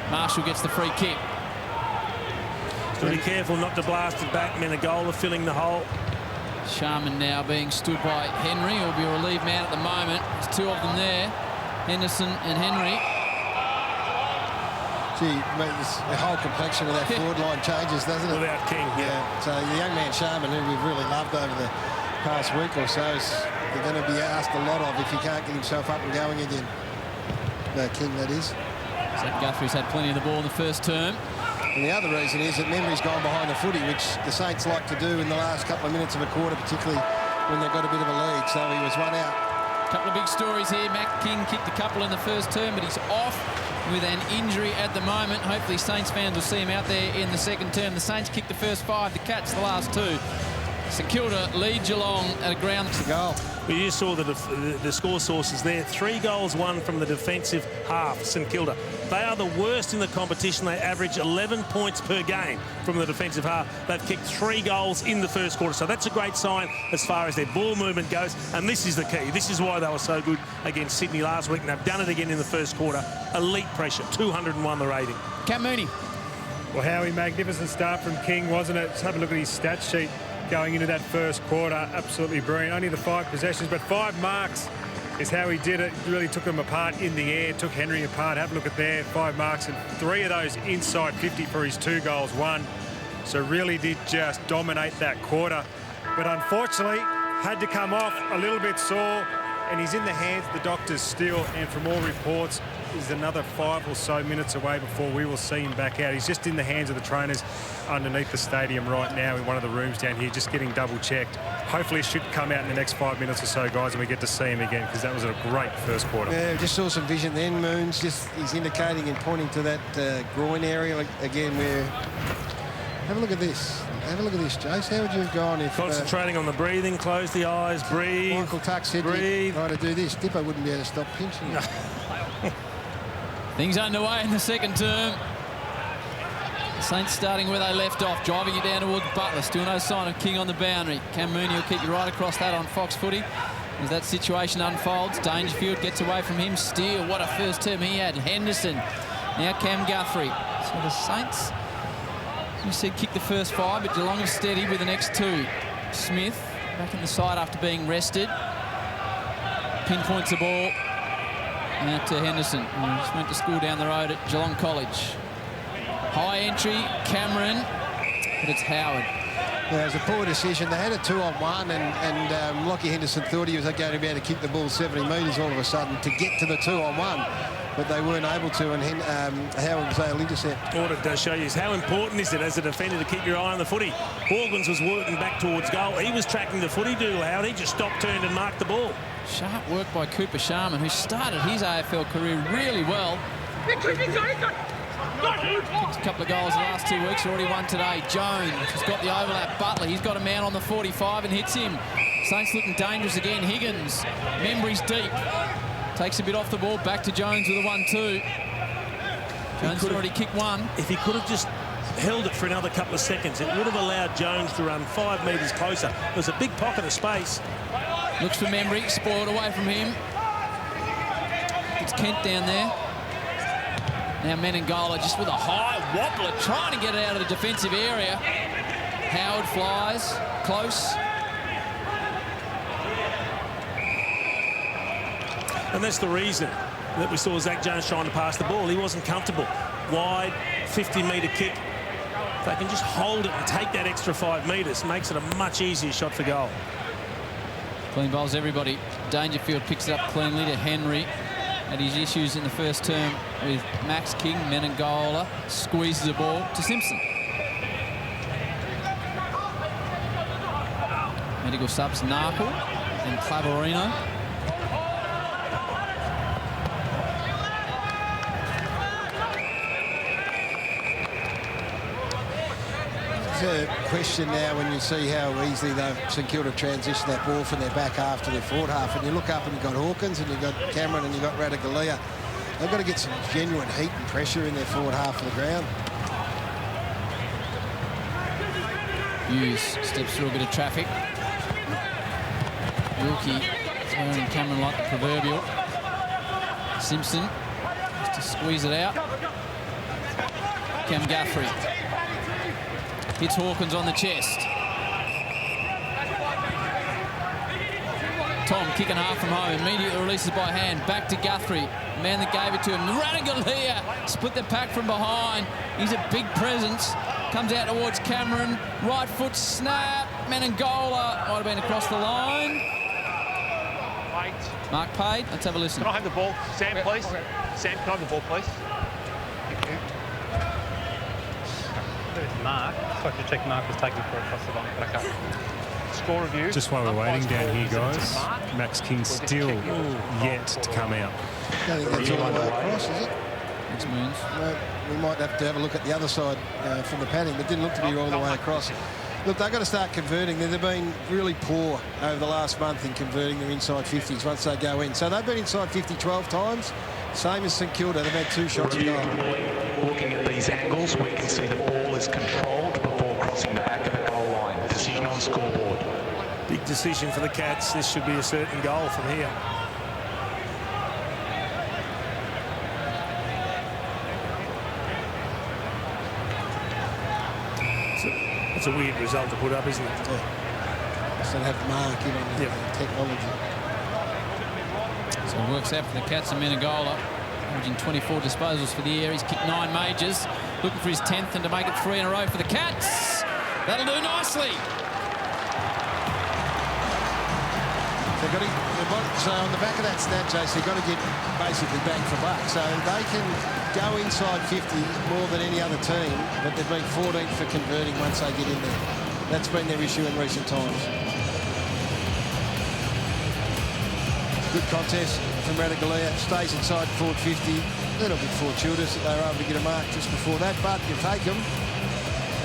Marshall gets the free kick. Got to be careful not to blast it back. Menegola filling the hole. Sharman now being stood by Henry, who will be a relieved man at the moment. There's 2 of them there, Henderson and Henry. Gee, mate, the whole complexion of that forward line changes, doesn't it? Without King, yeah. So the young man Sharman, who we've really loved over the past week or so, they're going to be asked a lot of if he can't get himself up and going again. King, that is. Zach Guthrie's had plenty of the ball in the first term. And the other reason is that memory's gone behind the footy, which the Saints like to do in the last couple of minutes of a quarter, particularly when they've got a bit of a lead. So he was one out. A couple of big stories here. Mac King kicked a couple in the first term, but he's off with an injury at the moment. Hopefully Saints fans will see him out there in the second term. The Saints kicked the first 5, the Cats the last 2. St Kilda lead Geelong at a ground. It's a goal. We just saw the score sources there. 3 goals won from the defensive half, St Kilda. They are the worst in the competition. They average 11 points per game from the defensive half. They've kicked 3 goals in the first quarter. So that's a great sign as far as their ball movement goes. And this is the key. This is why they were so good against Sydney last week. And they've done it again in the first quarter. Elite pressure, 201 the rating. Cam Mooney. Well, Howie, magnificent start from King, wasn't it? Just have a look at his stat sheet going into that first quarter. Absolutely brilliant. Only the 5 possessions, but 5 marks is how he did it. Really took them apart in the air, took Henry apart. Have a look at there, 5 marks, and 3 of those inside 50 for his 2 goals won. So really did just dominate that quarter. But unfortunately, had to come off a little bit sore, and he's in the hands of the doctors still, and from all reports, is another 5 or so minutes away before we will see him back out. He's just in the hands of the trainers underneath the stadium right now in one of the rooms down here, just getting double checked. Hopefully it should come out in the next 5 minutes or so, guys, and we get to see him again, because that was a great first quarter. Yeah, just saw some vision then, Moons. Just he's indicating and pointing to that groin area again where... Have a look at this. Have a look at this, Jace. How would you have gone if... Concentrating on the breathing, close the eyes, breathe. Michael Tuck said breathe. Try to do this. Dippo wouldn't be able to stop pinching it. Things underway in the second term. The Saints starting where they left off, driving it down towards Butler. Still no sign of King on the boundary. Cam Mooney will keep you right across that on Fox Footy. As that situation unfolds, Dangerfield gets away from him. Steele, what a first term he had. Henderson. Now Cam Guthrie. So the Saints, you said, kick the first 5, but Geelong is steady with the next 2. Smith back in the side after being rested. Pinpoints the ball. Out to Henderson, who just went to school down the road at Geelong College. High entry, Cameron, but it's Howard. Yeah, it was a poor decision. They had a 2-on-1, and Lockie Henderson thought he was going to be able to kick the ball 70 metres all of a sudden to get to the 2-on-1, but they weren't able to, and Howard was able to intercept. What it does show you is how important is it as a defender to keep your eye on the footy. Hawkins was working back towards goal. He was tracking the footy, Doodle Howard. He just stopped, turned and marked the ball. Sharp work by Cooper Sharman, who started his AFL career really well. Kicked a couple of goals the last 2 weeks, already won today. Jones has got the overlap. Butler, he's got a man on the 45 and hits him. Saints looking dangerous again. Higgins, Membry's deep. Takes a bit off the ball, back to Jones with a 1-2. Jones has already kicked 1. If he could have just held it for another couple of seconds, it would have allowed Jones to run 5 metres closer. There was a big pocket of space. Looks for Membry, spoiled away from him. It's Kent down there. Now Menengola just with a high wobbler, trying to get it out of the defensive area. Howard flies, close. And that's the reason that we saw Zach Jones trying to pass the ball. He wasn't comfortable. Wide, 50-metre kick. If they can just hold it and take that extra 5 metres, makes it a much easier shot for goal. Clean bowls everybody. Dangerfield picks it up cleanly to Henry. Had his issues in the first term with Max King. Menengola squeezes the ball to Simpson. Medical subs Narple and Clavarino. It's a question now when you see how easily St Kilda transition that ball from their back half to their forward half, and you look up and you've got Hawkins and you've got Cameron and you've got Radicalea. They've got to get some genuine heat and pressure in their forward half of the ground. Hughes steps through a bit of traffic. Wilkie throwing Cameron like the proverbial. Simpson has to squeeze it out. Cam Guthrie hits Hawkins on the chest. Tom kicking half from home, immediately releases by hand, back to Guthrie. The man that gave it to him, Radicalea, split the pack from behind. He's a big presence. Comes out towards Cameron, right foot snap. Menengola might have been across the line. Mark Pade, let's have a listen. Can I have the ball, Sam, please? Okay. Sam, can I have the ball, please? Thank you. There's Mark. So I could check Mark was taking for across the line, but I can't. Score review. Just while we're waiting down here, guys, Max King's still yet to come out. I don't think that's all the way across, is it? Thanks, Moons. We might have to have a look at the other side from the padding, but didn't look to be all the way across. Look, they've got to start converting. They've been really poor over the last month in converting their inside 50s once they go in. So they've been inside 50 12 times, same as St Kilda. They've had 2 shots a goal. Looking at these angles, we can see the ball is controlled before crossing the back of the goal line. Decision on scoreboard. Big decision for the Cats. This should be a certain goal from here. It's a weird result to put up, isn't it? Yeah. Just don't have the mark in on the technology. So it works out for the Cats and Menegola, averaging 24 disposals for the year. He's kicked 9 majors, looking for his 10th and to make it 3 in a row for the Cats. That'll do nicely. They've got to, so on the back of that stat, Jason, they've got to get basically bang for buck. So they can go inside 50 more than any other team, but they've been 14th for converting once they get in there. That's been their issue in recent times. Good contest from Ratugolea. Stays inside forward 50. A little bit fortuitous that they were able to get a mark just before that, but you take them.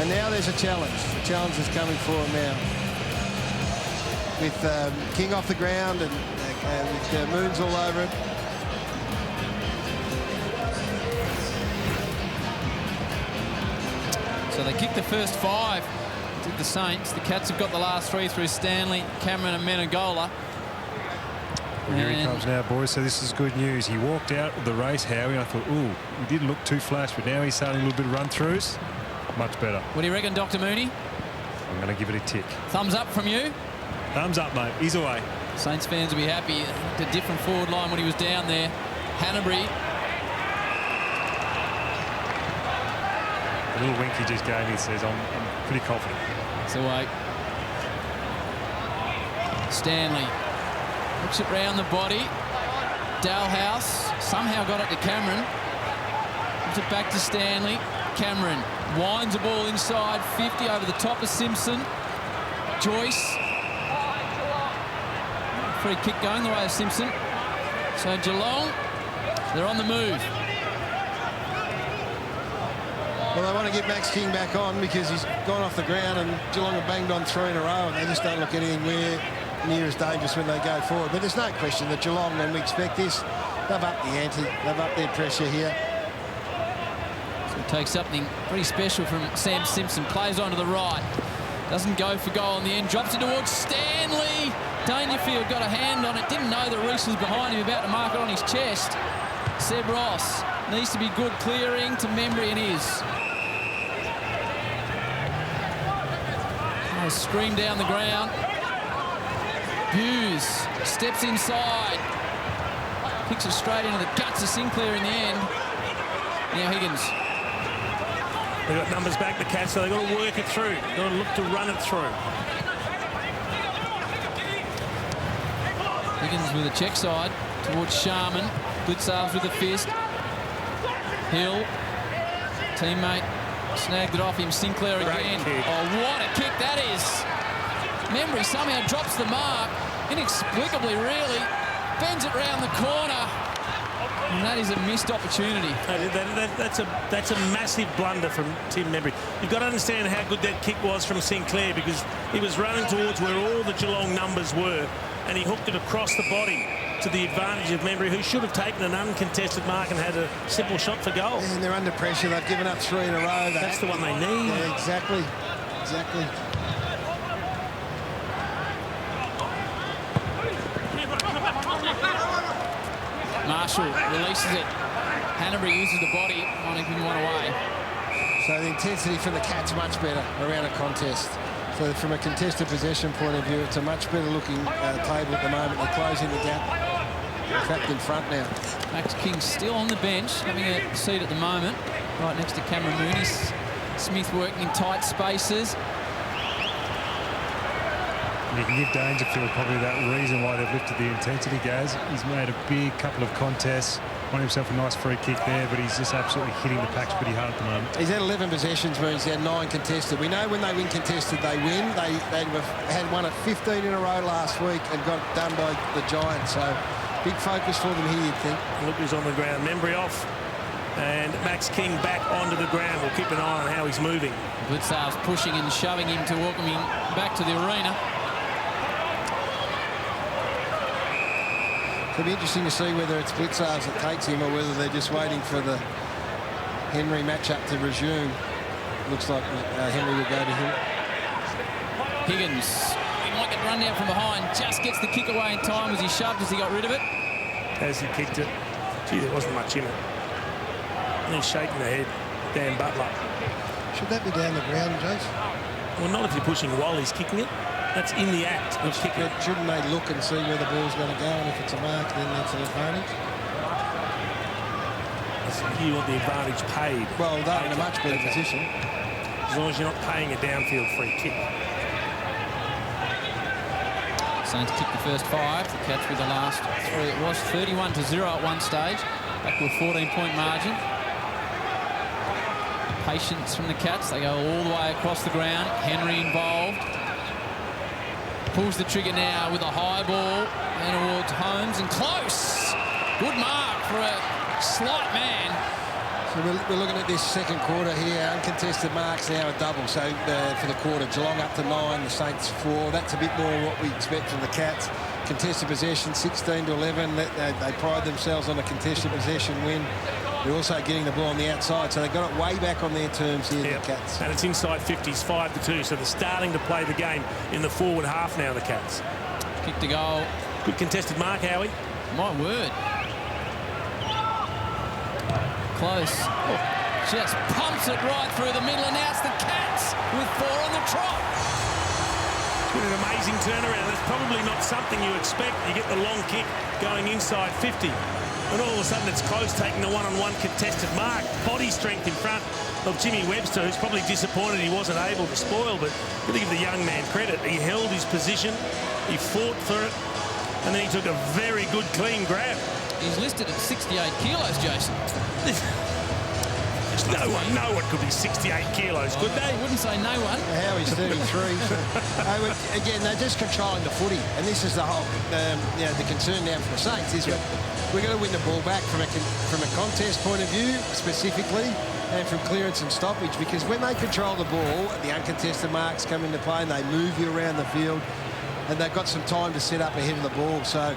And now there's a challenge. The challenge is coming for them now. With King off the ground and with Moons all over it. So they kicked the first 5, did the Saints. The Cats have got the last 3 through Stanley, Cameron and Menegola. Well, here he comes now, boys. So this is good news. He walked out of the race, Howie. I thought, ooh, he didn't look too flash, but now he's starting a little bit of run-throughs. Much better. What do you reckon, Dr. Mooney? I'm going to give it a tick. Thumbs up from you? Thumbs up, mate. He's away. Saints fans will be happy. A different forward line when he was down there. Hanbury. The little wink he just gave me says I'm pretty confident. It's away. Stanley. Looks it round the body. Dalhouse somehow got it to Cameron. Puts it back to Stanley. Cameron winds the ball inside 50 over the top of Simpson. Joyce. Free kick going the way of Simpson. So Geelong, they're on the move. Well, they want to get Max King back on because he's gone off the ground and Geelong have banged on 3 in a row and they just don't look anywhere near as dangerous when they go forward. But there's no question that Geelong, when we expect this, they've upped the ante, they've upped their pressure here. So it takes something pretty special from Sam Simpson. Plays onto the right. Doesn't go for goal in the end. Drops it towards Stanley. Dangerfield got a hand on it. Didn't know that Reese was behind him, about to mark it on his chest. Seb Ross needs to be good clearing to Membry and is. Oh, scream down the ground. Hughes steps inside. Kicks it straight into the guts of Sinclair in the end. Now Higgins. They've got numbers back, the Cats, so they've got to work it through. They've got to look to run it through. Higgins with a check side towards Sharman. Good saves with a fist. Hill. Teammate snagged it off him. Sinclair again. Oh, what a kick that is. Membry somehow drops the mark. Inexplicably, really. Bends it round the corner. And that is a missed opportunity. That's a massive blunder from Tim Membry. You've got to understand how good that kick was from Sinclair because he was running towards where all the Geelong numbers were and he hooked it across the body to the advantage of Membry, who should have taken an uncontested mark and had a simple shot for goal. Yeah, and they're under pressure. They've given up 3 in a row. That's the one they need. Yeah, exactly. Exactly. Marshall releases it. Hanbury uses the body. Not even one away. So the intensity from the Cats much better around a contest. So from a contested possession point of view, it's a much better looking table at the moment. They're closing the gap. They're trapped in front now. Max King still on the bench, having a seat at the moment, right next to Cameron Mooney. Smith working in tight spaces. You can give Dangerfield probably that reason why they've lifted the intensity, Gaz. He's made a big couple of contests, won himself a nice free kick there, but he's just absolutely hitting the packs pretty hard at the moment. He's had 11 possessions, means he had 9 contested. We know when they win contested, they win. They had won at 15 in a row last week and got done by the Giants. So big focus for them here, you'd think. Look who's on the ground. Membry off. And Max King back onto the ground. We'll keep an eye on how he's moving. Blitzar's pushing and shoving him to welcome him back to the arena. It'll be interesting to see whether it's Blitzar's that takes him or whether they're just waiting for the Henry matchup to resume. Looks like Henry will go to him. Higgins, he might get run down from behind, just gets the kick away in time. Was he shoved as he got rid of it? As he kicked it, gee, there wasn't much in it. And he's shaking the head, Dan Butler. Should that be down the ground, Jace? Well, not if you're pushing while he's kicking it. That's in the act of kicking it. Shouldn't they look and see where the ball's going to go, and if it's a mark, then that's an advantage? You want the advantage paid. Well, they're in a much better position. As long as you're not paying a downfield free kick. Saints kicked the first 5. The Cats with the last 3. It was 31-0 at one stage. Back to a 14-point margin. Patience from the Cats. They go all the way across the ground. Henry involved. Pulls the trigger now with a high ball and towards Holmes and close. Good mark for a slight man. So we're looking at this second quarter here. Uncontested marks now a double. So for the quarter, Geelong up to 9, the Saints 4. That's a bit more what we expect from the Cats. Contested possession 16-11. They pride themselves on a contested possession win. They're also getting the ball on the outside, so they've got it way back on their terms here, the Cats. And it's inside 50s, 5-2, so they're starting to play the game in the forward half now, the Cats. Kick to goal. Good contested mark, Howie. My word. Close. Oh, just pumps it right through the middle, and now it's the Cats with 4 on the trot. It's been an amazing turnaround. That's probably not something you expect. You get the long kick going inside 50. And all of a sudden it's close, taking the one-on-one contested mark. Body strength in front of Jimmy Webster, who's probably disappointed he wasn't able to spoil, but you give the young man credit. He held his position, he fought for it, and then he took a very good, clean grab. He's listed at 68 kilos, Jason. No one could be 68 kilos, could they? I wouldn't say no one. Howie's 33. Again, they're just controlling the footy, and this is the whole, the concern now for the Saints is we're going to win the ball back from a contest point of view, specifically, and from clearance and stoppage, because when they control the ball, the uncontested marks come into play and they move you around the field, and they've got some time to set up ahead of the ball. So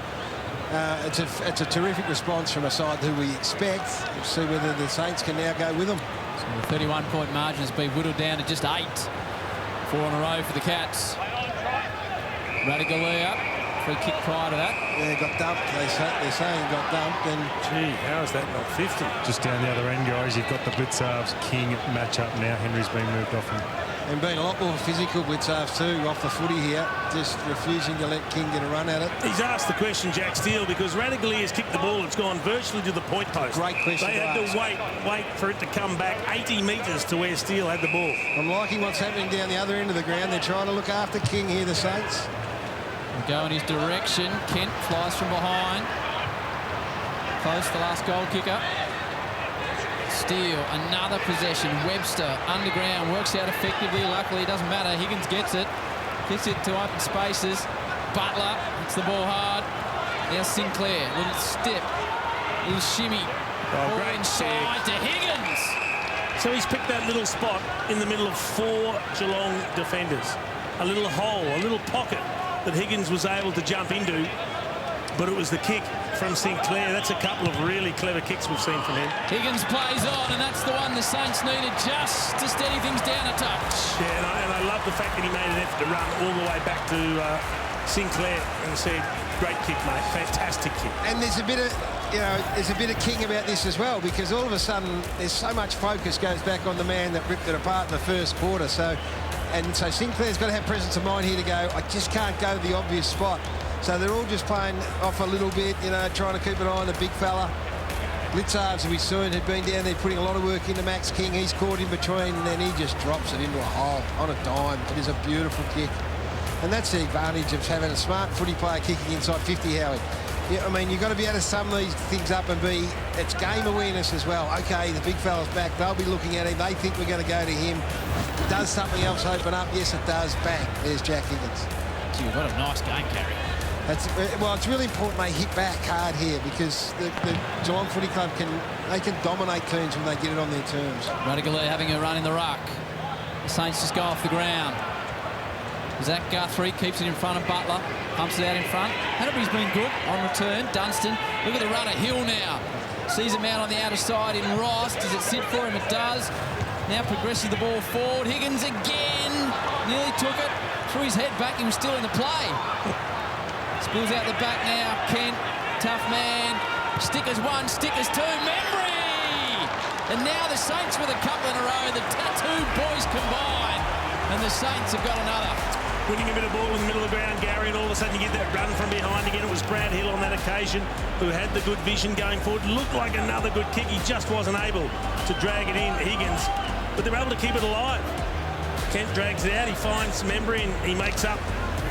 it's a terrific response from a side who we expect. We'll see whether the Saints can now go with them. So the 31-point margin has been whittled down to just 8. 4 in a row for the Cats. Radigalia. Free kick prior to that. Yeah, got dumped. They're saying got dumped. And gee, how is that not 50? Just down the other end, guys. You've got the Blitzarves King matchup now. Henry's been moved off him. And being a lot more physical, Blitzarves too, off the footy here. Just refusing to let King get a run at it. He's asked the question, Jack Steele, because Radagalia's kicked the ball. It's gone virtually to the point post. Great question. They had to wait for it to come back 80 metres to where Steele had the ball. I'm liking what's happening down the other end of the ground. They're trying to look after King here, the Saints. Go in his direction. Kent flies from behind. Close, the last goal kicker. Steele, another possession. Webster underground, works out effectively. Luckily, it doesn't matter. Higgins gets it. Gets it to open spaces. Butler hits the ball hard. Now Sinclair, little step, little shimmy. Great inside to Higgins. So he's picked that little spot in the middle of 4 Geelong defenders. A little hole, a little pocket that Higgins was able to jump into, but it was the kick from Sinclair. That's a couple of really clever kicks we've seen from him. Higgins plays on, and that's the one the Saints needed just to steady things down a touch. Yeah, and I love the fact that he made an effort to run all the way back to Sinclair and said, great kick, mate, fantastic kick. And there's a bit of, there's a bit of King about this as well, because all of a sudden there's so much focus goes back on the man that ripped it apart in the first quarter. So Sinclair's got to have presence of mind here to go, I just can't go to the obvious spot. So they're all just playing off a little bit, trying to keep an eye on the big fella. Blitzarves, as we saw, had been down there putting a lot of work into Max King. He's caught in between, and then he just drops it into a hole on a dime. It is a beautiful kick. And that's the advantage of having a smart footy player kicking inside 50, Howie. Yeah, I mean, you've got to be able to sum these things up and it's game awareness as well. OK, the big fella's back. They'll be looking at him. They think we're going to go to him. Does something else open up? Yes, it does. Bang. There's Jack Higgins. Gee, what a nice game, Carey. It's really important they hit back hard here because the Geelong Footy Club can dominate teams when they get it on their terms. Radigalee having a run in the ruck. The Saints just go off the ground. Zach Guthrie keeps it in front of Butler. Pumps it out in front. Hanbury's been good on return. Dunstan, look at the runner. Hill now. Sees him out on the outer side in Ross. Does it sit for him? It does. Now progresses the ball forward. Higgins again. Nearly took it. Threw his head back. He was still in the play. Spills out the back now. Kent, tough man. Stickers one, stickers two. Membry! And now the Saints with a couple in a row. The tattooed boys combine. And the Saints have got another. Winning a bit of ball in the middle of the ground, Gary, and all of a sudden you get that run from behind again. It was Brad Hill on that occasion who had the good vision going forward. Looked like another good kick. He just wasn't able to drag it in, Higgins. But they're able to keep it alive. Kent drags it out. He finds Membry and he makes up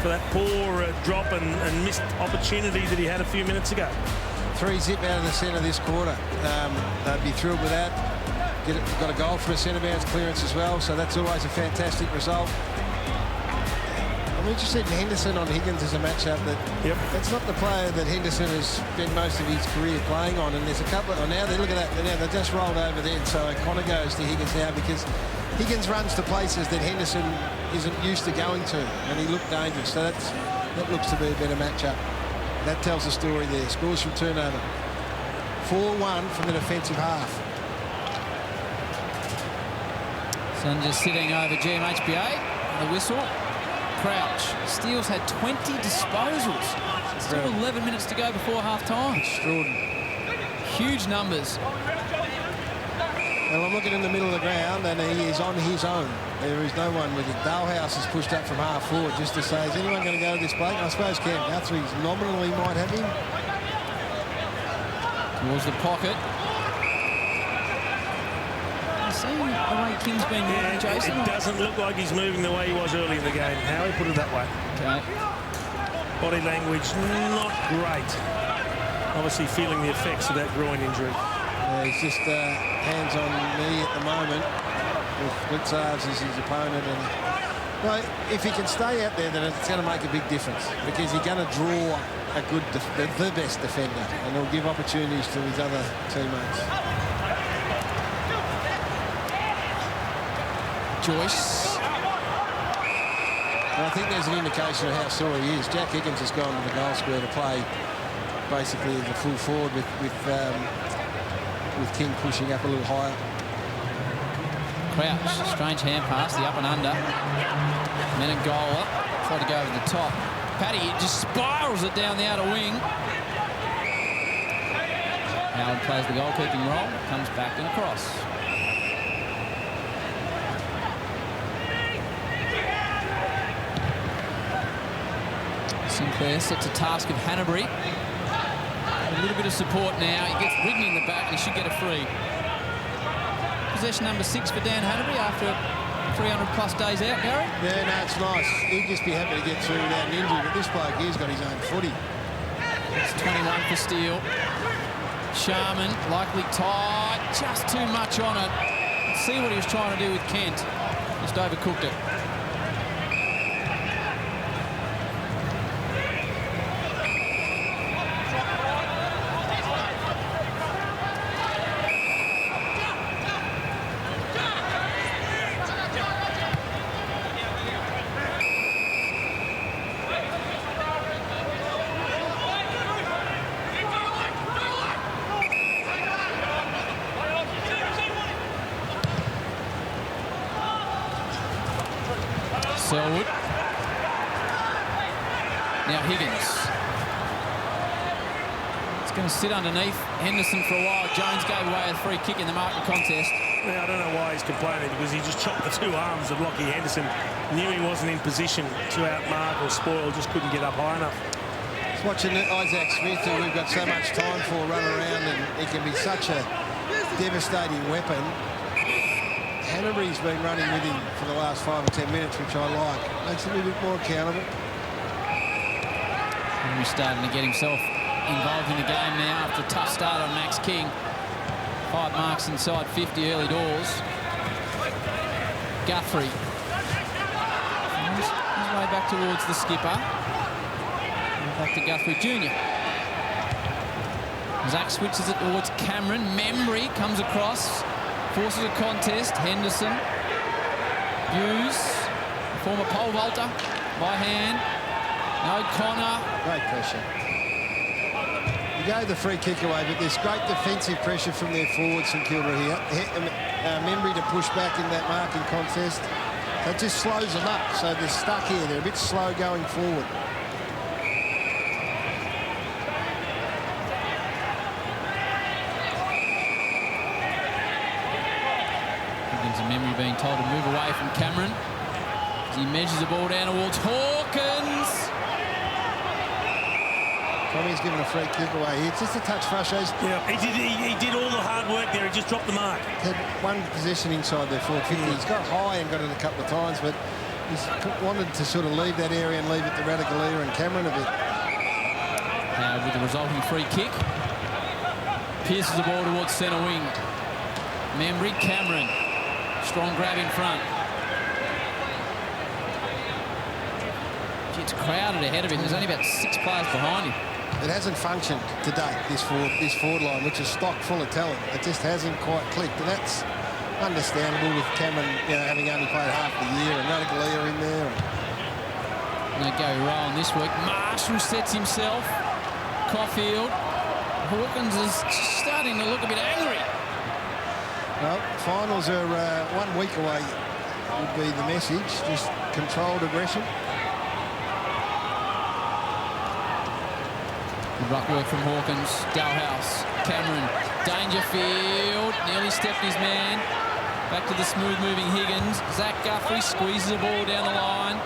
for that poor drop and missed opportunity that he had a few minutes ago. 3-zip out of the centre this quarter. They'd be thrilled with that. Got a goal for a centre bounce clearance as well, so that's always a fantastic result. I'm interested in Henderson on Higgins as a matchup. That's not the player that Henderson has spent most of his career playing on, and there's a couple of, now they look at that, now they just rolled over there, so O'Connor goes to Higgins now because Higgins runs to places that Henderson isn't used to going to, and he looked dangerous, so that looks to be a better matchup. That tells the story there. Scores from turnover. 4-1 from the defensive half. Sun just sitting over GMHBA on the whistle. Crouch. Steele's had 20 disposals. Still 11 minutes to go before half-time. Extraordinary. Huge numbers. Well, I'm looking in the middle of the ground, and he is on his own. There is no one with him. Dalehouse is pushed up from half forward just to say, is anyone going to go to this break? I suppose Cam Guthrie's nominally might have him. Towards the pocket. See the way King's been moving, Jason? It doesn't look like he's moving the way he was early in the game. How he put it that way. Okay. Body language not great. Obviously feeling the effects of that groin injury. He's just hands on knee at the moment with Blitzards as his opponent. And well, if he can stay out there, then it's going to make a big difference because he's going to draw a good, the best defender, and he'll give opportunities to his other teammates. Joyce. And I think there's an indication of how sore he is. Jack Higgins has gone to the goal square to play basically as a full forward with King pushing up a little higher. Crouch, strange hand pass, the up and under. Menengola tried to go over the top. Paddy just spirals it down the outer wing. Howard plays the goalkeeping role, comes back and across. Sinclair sets a task of Hanbury. A little bit of support now. He gets Ridney in the back and he should get a free. Possession number 6 for Dan Hanbury after 300+ days out, Gary. Yeah, no, it's nice. He'd just be happy to get through without an injury, but this bloke here's got his own footy. It's 21 for Steele. Sharman, likely tight, just too much on it. Let's see what he was trying to do with Kent. Just overcooked it. Selwood. Now Higgins. It's going to sit underneath Henderson for a while. Jones gave away a free kick in the Martin contest. Yeah, I don't know why he's complaining because he just chopped the two arms of Lockie Henderson. Knew he wasn't in position to outmark or spoil, just couldn't get up high enough. Just watching Isaac Smith, who we've got so much time for, run around, and he can be such a devastating weapon. Hanbury's been running with him for the last 5 or 10 minutes, which I like. Makes him a little bit more accountable. Henry's starting to get himself involved in the game now after a tough start on Max King. 5 marks inside 50 early doors. Guthrie. His way back towards the skipper. Back to Guthrie Jr. Zach switches it towards Cameron. Membry comes across, forces a contest. Henderson. Hughes, former pole vaulter, by hand. O'Connor. Great pressure. You gave the free kick away, but there's great defensive pressure from their forwards, St Kilda here. Membry to push back in that marking contest. That just slows them up, so they're stuck here. They're a bit slow going forward. Membry being told to move away from Cameron. He measures the ball down towards Hawkins. Tommy's given a free kick away here. It's just a touch frustrated. Yeah, he did all the hard work there. He just dropped the mark. Had one possession inside their 450. He's got high and got it a couple of times, but he's wanted to sort of leave that area and leave it to Radicalea and Cameron a bit. Now with the resulting free kick. Pierces the ball towards centre wing. Membry, Cameron. Strong grab in front. It's crowded ahead of him. There's only about 6 players behind him. It hasn't functioned to date, this forward line, which is stock full of talent. It just hasn't quite clicked, and that's understandable with Cameron, having only played half the year, and Radicalea in there. No Gary Rowan this week. Marshall sets himself. Caulfield. Hawkins is starting to look a bit angry. Well, finals are 1 week away, would be the message. Just controlled aggression. Good ruck work from Hawkins. Dalhouse. Cameron. Dangerfield. Nearly stepped his man. Back to the smooth-moving Higgins. Zach Guthrie squeezes the ball down the line.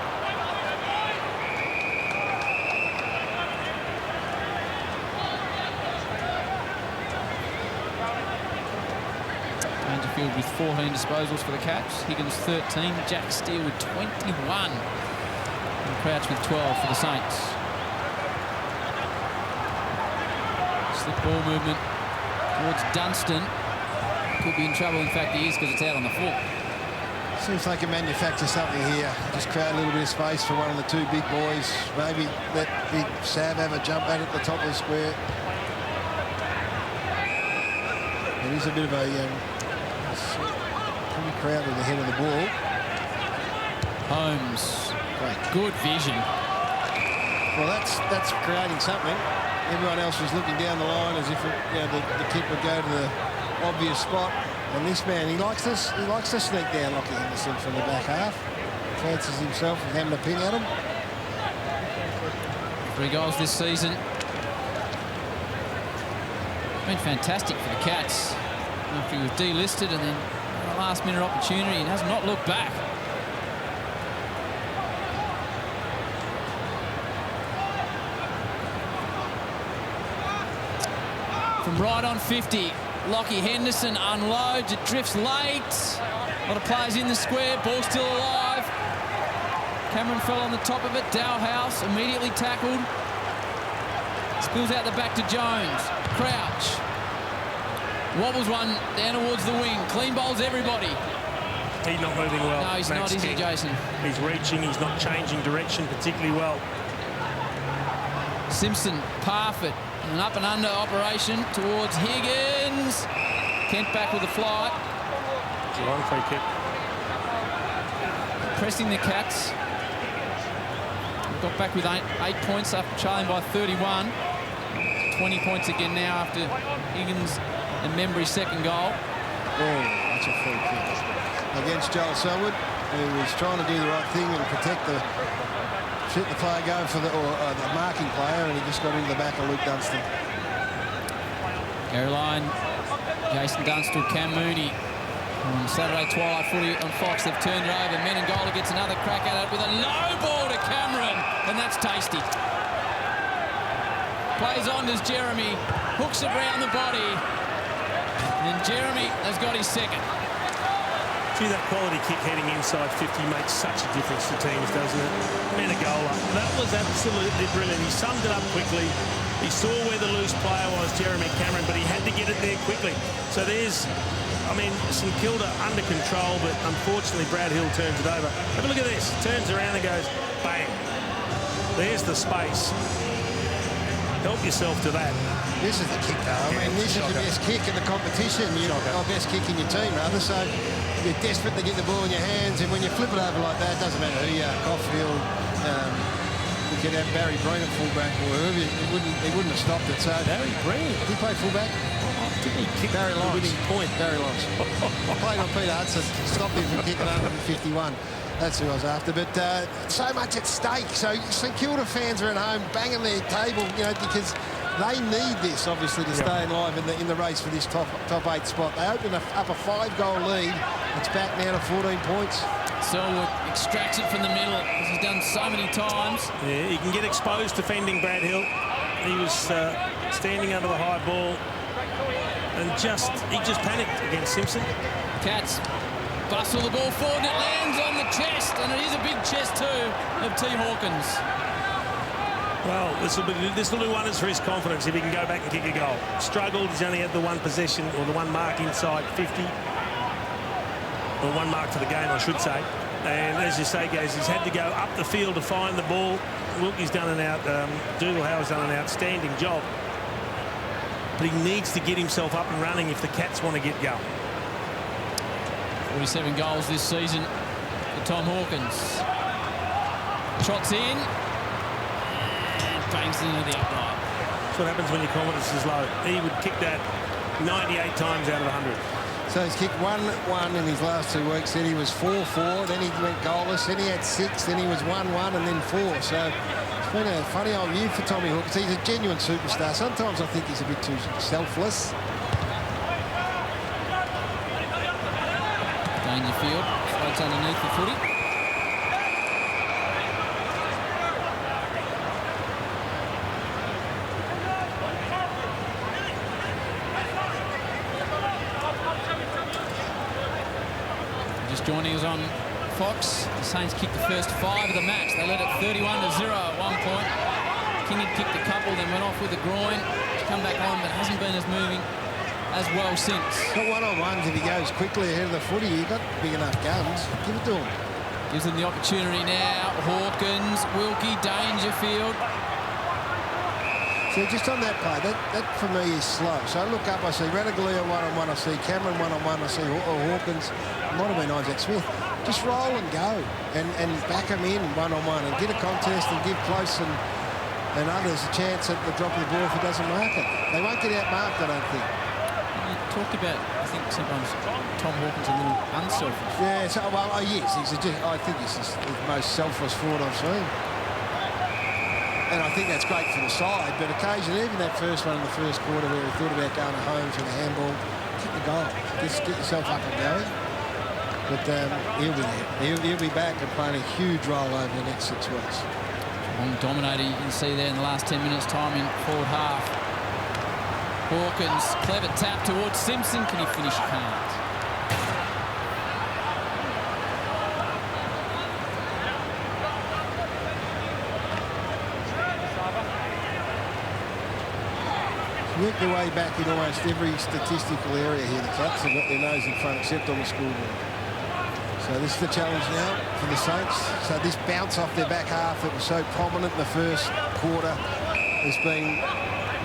Dangerfield with 14 disposals for the Cats. Higgins 13. Jack Steele with 21. And Crouch with 12 for the Saints. Slip ball movement towards Dunstan. Could be in trouble. In fact, he is, because it's out on the floor. Seems like they can manufacture something here. Just create a little bit of space for one of the two big boys. Maybe let big Sav have a jump at it at the top of the square. It is a bit of a pretty crowded ahead of the ball. Holmes. Great. Good vision. Well, that's creating something. Everyone else was looking down the line as if the kick would go to the obvious spot. And this man, he likes to sneak down Lockie Henderson from the back half. Fancies himself with having a ping at him. 3 goals this season. Been fantastic for the Cats. After he was delisted and then a last-minute opportunity and has not looked back. From right on 50, Lockie Henderson unloads. It drifts late. A lot of players in the square. Ball still alive. Cameron fell on the top of it. Dalhouse immediately tackled. Spills out the back to Jones. Crouch. Wobbles one down towards the wing. Clean bowls everybody. He's not moving well. No, he's not, is he, Jason? He's reaching. He's not changing direction particularly well. Simpson, Parfitt. An up and under operation towards Higgins. Kent back with a fly. Geelong free kick. Pressing the Cats. Got back with 8 points after trailing by 31. 20 points again now after Higgins and Membry's second goal. Oh, that's a free kick. Against Joel Selwood, who was trying to do the right thing and protect the player going for the marking player, and he just got into the back of Luke Dunstan. Gary Lyon, Jason Dunstall, Cam Mooney. On Saturday Twilight Footy on Fox, they've turned it over. Menengola gets another crack at it with a low ball to Cameron, and that's tasty. Plays on as Jeremy, hooks it round the body, and Jeremy has got his second. See, that quality kick heading inside 50 makes such a difference to teams, doesn't it? Menengola, that was absolutely brilliant. He summed it up quickly. He saw where the loose player was, Jeremy Cameron, but he had to get it there quickly. So there's, St Kilda under control, but unfortunately Brad Hill turns it over. Have a look at this. Turns around and goes, bang. There's the space. Help yourself to that. This is the kick, though. I mean, this is your best kick in the competition. Or best kick in your team, rather. So you're desperate to get the ball in your hands, and when you flip it over like that, it doesn't matter who you are, Caulfield, you could have Barry Breen at fullback, or whoever. He wouldn't have stopped it. So Barry Breen. Did he play fullback? Didn't he kick Barry the Lawrence. winning point? Barry Lawrence. Played on Peter Hudson. Stopped him from kicking 151. That's who I was after. But so much at stake. So St Kilda fans are at home banging their table, because they need this, obviously, to stay alive in the race for this top 8 spot. They open up a 5-goal lead. It's back now to 14 points. Selwood extracts it from the middle, as he's done so many times. Yeah, he can get exposed defending Brad Hill. He was standing under the high ball, and he just panicked against Simpson. Cats bustle the ball forward, and it lands on the chest, and it is a big chest too of T. Hawkins. Well, this will do wonders for his confidence if he can go back and kick a goal. Struggled, he's only had the one possession, or the one mark inside 50. Or one mark for the game, I should say. And as you say, guys, he's had to go up the field to find the ball. Wilkie's done Dougal Howard's done an outstanding job. But he needs to get himself up and running if the Cats want to get going. 47 goals this season for Tom Hawkins. Trots in. And bangs into the upright. That's what happens when your confidence is low. He would kick that 98 times out of 100. So he's kicked 1-1 in his last 2 weeks. Then he was 4-4. Then he went goalless. Then he had 6. Then he was 1-1 and then 4. So it's been a funny old year for Tommy Hawkins. He's a genuine superstar. Sometimes I think he's a bit too selfless. Dangerfield floats underneath the footy. Joining us on Fox, the Saints kicked the first 5 of the match. They led it 31-0 at one point. King had kicked a couple, then went off with a groin. He's come back on, but hasn't been as moving as well since. Got one-on-ones if he goes quickly ahead of the footy. He got big enough guns. Give it to him. Gives them the opportunity now. Hawkins, Wilkie, Dangerfield. So just on that play, that for me is slow. So I look up, I see Radaglia one-on-one, I see Cameron one-on-one, I see Hawkins. Might have been Isaac Smith. Just roll and go and back them in one-on-one and get a contest and give Close and others a chance at the drop of the ball if it doesn't mark it. They won't get out-marked, I don't think. You talked about, I think sometimes Tom Hawkins a little unselfish. Yeah, so, well, yes, I think he's the most selfless forward I've seen. And I think that's great for the side, but occasionally, even that first one in the first quarter where he thought about going home for the handball, kick the goal. Just get yourself up and going. But he'll be there. He'll be back and playing a huge role over the next 6 weeks. Dominator, you can see there in the last 10 minutes time in forward half. Hawkins, clever tap towards Simpson. Can he finish? He can't. Work their way back in almost every statistical area here. The Cats have got their nose in front except on the scoreboard. So this is the challenge now for the Saints. So this bounce off their back half that was so prominent in the first quarter has been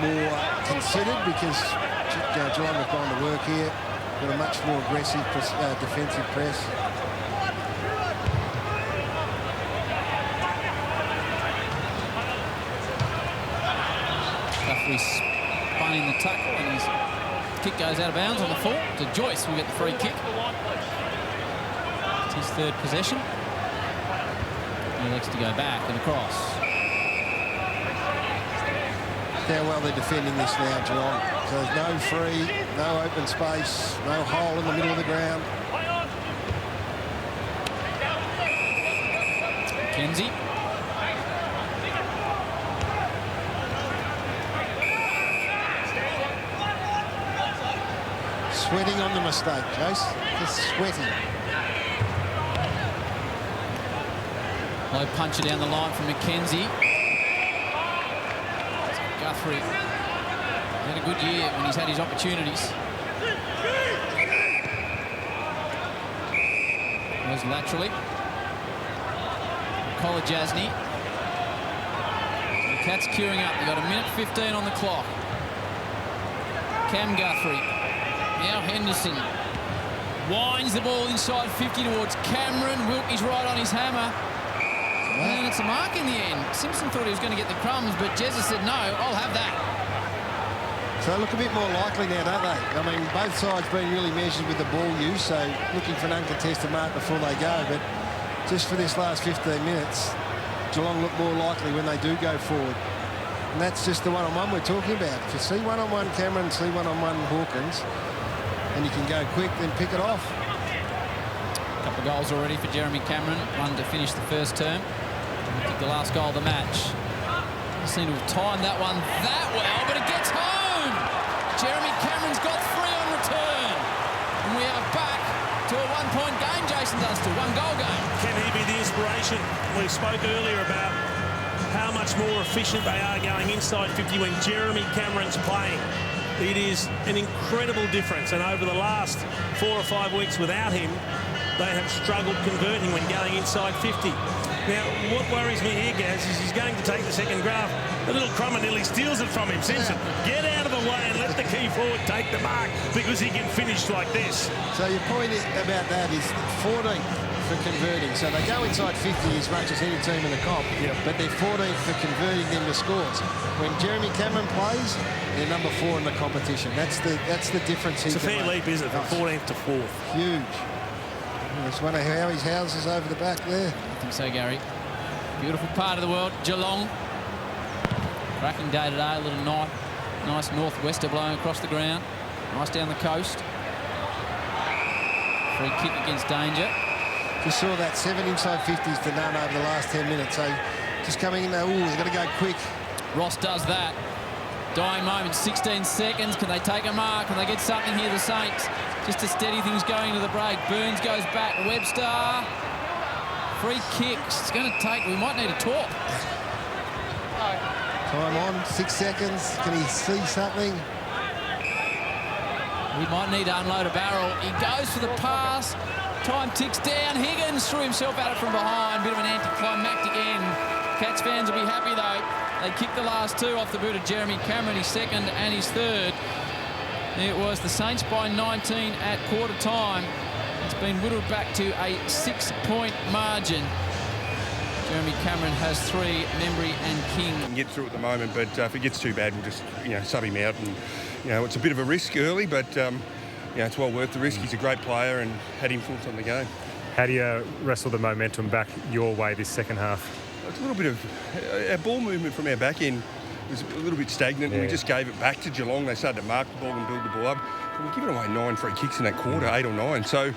more considered because Geelong have gone to work here. Got a much more aggressive defensive press. Guthrie spun in the tackle and his kick goes out of bounds on the full to Joyce. We get the free kick. It's his 3rd possession. He elects to go back and across. How well they're defending this now, Geelong. So there's no free, no open space, no hole in the middle of the ground. Kenzie. Sweating on the mistake, Chase. Just sweating. Low puncher down the line from McKenzie. Guthrie had a good year when he's had his opportunities. Goes laterally. Kolajasny. Cats queuing up. They've got a minute 15 on the clock. Cam Guthrie. Now Henderson. Winds the ball inside 50 towards Cameron. Wilkie's right on his hammer. And it's a mark in the end. Simpson thought he was going to get the crumbs, but Jezza said, no, I'll have that. So they look a bit more likely now, don't they? I mean, both sides being really measured with the ball use, so looking for an uncontested mark before they go. But just for this last 15 minutes, Geelong look more likely when they do go forward. And that's just the one-on-one we're talking about. If you see one-on-one Cameron, see one-on-one Hawkins, and you can go quick, then pick it off. A couple of goals already for Jeremy Cameron. One to finish the first term. Kicked the last goal of the match. Seem to have timed that one that well, but it gets home. Jeremy Cameron's got 3 on return. And we are back to a one-point game, Jason does, to one-goal game. Can he be the inspiration? We spoke earlier about how much more efficient they are going inside 50 when Jeremy Cameron's playing. It is an incredible difference, and over the last 4 or 5 weeks without him, they have struggled converting when going inside 50. Now, what worries me here, Gaz, is he's going to take the second graph. The little crummer nearly steals it from him. Simpson, get out of the way and let the key forward take the mark, because he can finish like this. So your point about that is 14th for converting. So they go inside 50 as much as any team in the comp, but they're 14th for converting them to scores. When Jeremy Cameron plays, they're number 4 in the competition. That's the difference. It's a fair leap, isn't it, from 14th to 4th? Huge. It's one of Howie's houses over the back there. I think so, Gary. Beautiful part of the world, Geelong. Cracking day today, a little nice northwester blowing across the ground. Nice down the coast. Free kick against danger. Just saw that 7 inside 50s to none over the last 10 minutes. So just coming in there, they've got to go quick. Ross does that. Dying moment, 16 seconds. Can they take a mark? Can they get something here, the Saints? Just to steady things going to the break. Burns goes back. Webster. Free kicks. It's going to take... We might need a talk. Time on, 6 seconds. Can he see something? We might need to unload a barrel. He goes for the pass. Time ticks down. Higgins threw himself at it from behind. Bit of an anticlimactic end. Cats fans will be happy, though. They kicked the last 2 off the boot of Jeremy Cameron, his second and his third. It was the Saints by 19 at quarter time. It's been whittled back to a 6-point margin. Jeremy Cameron has 3, Membry and King. Can get through at the moment, but if it gets too bad, we'll just sub him out. And it's a bit of a risk early, but it's well worth the risk. He's a great player and had influence on the game. How do you wrestle the momentum back your way this second half? It's a little bit of our ball movement from our back end was a little bit stagnant, and we just gave it back to Geelong. They started to mark the ball and build the ball up. But we're giving away 9 free kicks in that quarter, 8 or 9. So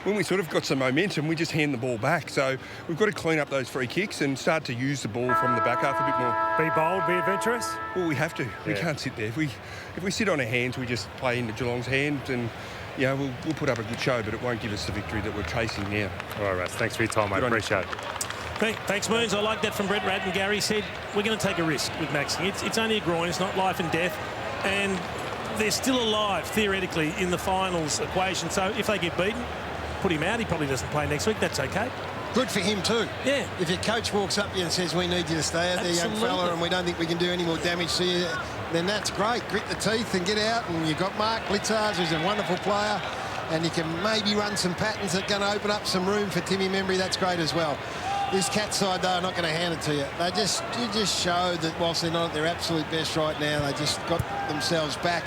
when we sort of got some momentum, we just hand the ball back. So we've got to clean up those free kicks and start to use the ball from the back half a bit more. Be bold, be adventurous? Well, we have to. We can't sit there. If we sit on our hands, we just play into Geelong's hands, and we'll put up a good show, but it won't give us the victory that we're chasing now. All right, Russ. Thanks for your time, mate. Appreciate it. Thanks, Moons. I like that from Brett Ratton. Gary said we're going to take a risk with Maxi. It's only a groin. It's not life and death. And they're still alive, theoretically, in the finals equation. So if they get beaten, put him out. He probably doesn't play next week. That's okay. Good for him too. Yeah. If your coach walks up to you and says, we need you to stay out there, young fella, and we don't think we can do any more damage to you, then that's great. Grit the teeth and get out. And you've got Mark Blitzars, who's a wonderful player, and you can maybe run some patterns that are going to open up some room for Timmy Membry. That's great as well. This Cat side, though, are not going to hand it to you. You just show that whilst they're not at their absolute best right now, they just got themselves back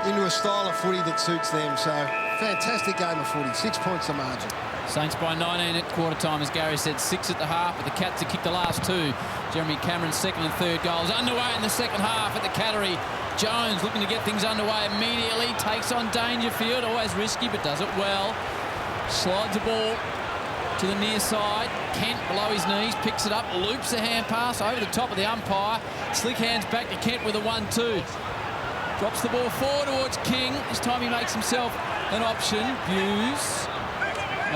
into a style of footy that suits them. So, fantastic game of footy. 6 points the margin. Saints by 19 at quarter time, as Gary said, 6 at the half, but the Cats have kicked the last 2. Jeremy Cameron's second and third goals underway in the second half at the Cattery. Jones looking to get things underway immediately, takes on Dangerfield, always risky, but does it well. Slides the ball to the near side. Kent below his knees, picks it up, loops a hand pass over the top of the umpire. Slick hands back to Kent with a 1-2. Drops the ball forward towards King. This time he makes himself an option. Hughes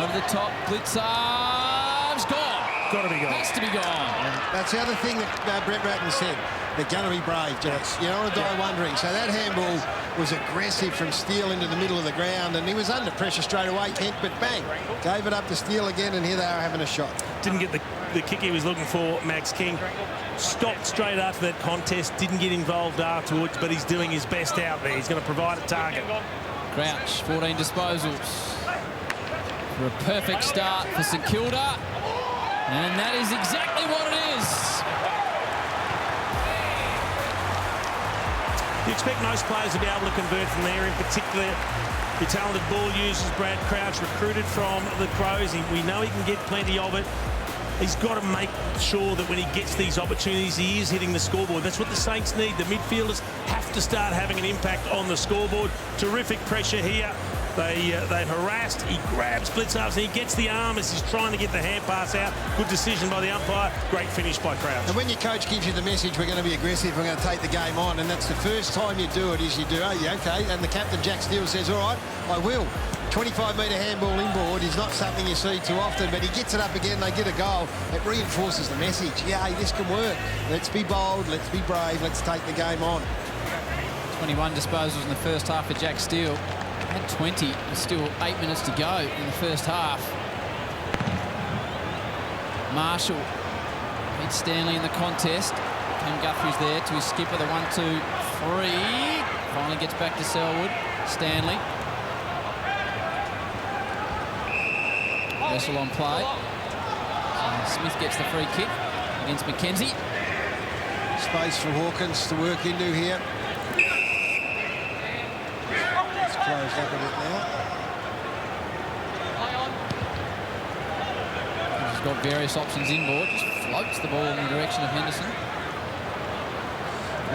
over the top. Blitzar's gone. Got to be gone. Has to be gone. That's the other thing that Brett Ratton said. They're going to be brave, Jess. You don't want to die wondering. So that handball was aggressive from Steele into the middle of the ground, and he was under pressure straight away, Kent, but bang, gave it up to Steele again, and here they are having a shot. Didn't get the kick he was looking for, Max King. Stopped straight after that contest, didn't get involved afterwards, but he's doing his best out there. He's going to provide a target. Crouch, 14 disposals. For a perfect start for St Kilda. And that is exactly what it is. You expect most players to be able to convert from there, in particular the talented ball users. Brad Crouch, recruited from the Crows. We know he can get plenty of it. He's got to make sure that when he gets these opportunities, he is hitting the scoreboard. That's what the Saints need. The midfielders have to start having an impact on the scoreboard. Terrific pressure here. They've harassed. He grabs Blitzarves and he gets the arm as he's trying to get the hand pass out. Good decision by the umpire. Great finish by Crouch. And when your coach gives you the message, we're going to be aggressive, we're going to take the game on, and that's the first time you do it, is you do, oh, yeah, okay. And the captain, Jack Steele, says, all right, I will. 25-metre handball inboard is not something you see too often, but he gets it up again, they get a goal. It reinforces the message. Yeah, hey, this can work. Let's be bold, let's be brave, let's take the game on. 21 disposals in the first half for Jack Steele. Had 20, there's still 8 minutes to go in the first half. Marshall beats Stanley in the contest. Tim Guthrie's there to his skipper, the 1-2-3. Finally gets back to Selwood. Stanley. Wrestle on play. Smith gets the free kick against McKenzie. Space for Hawkins to work into here. Closed up a bit now. He's got various options inboard. Just floats the ball in the direction of Henderson.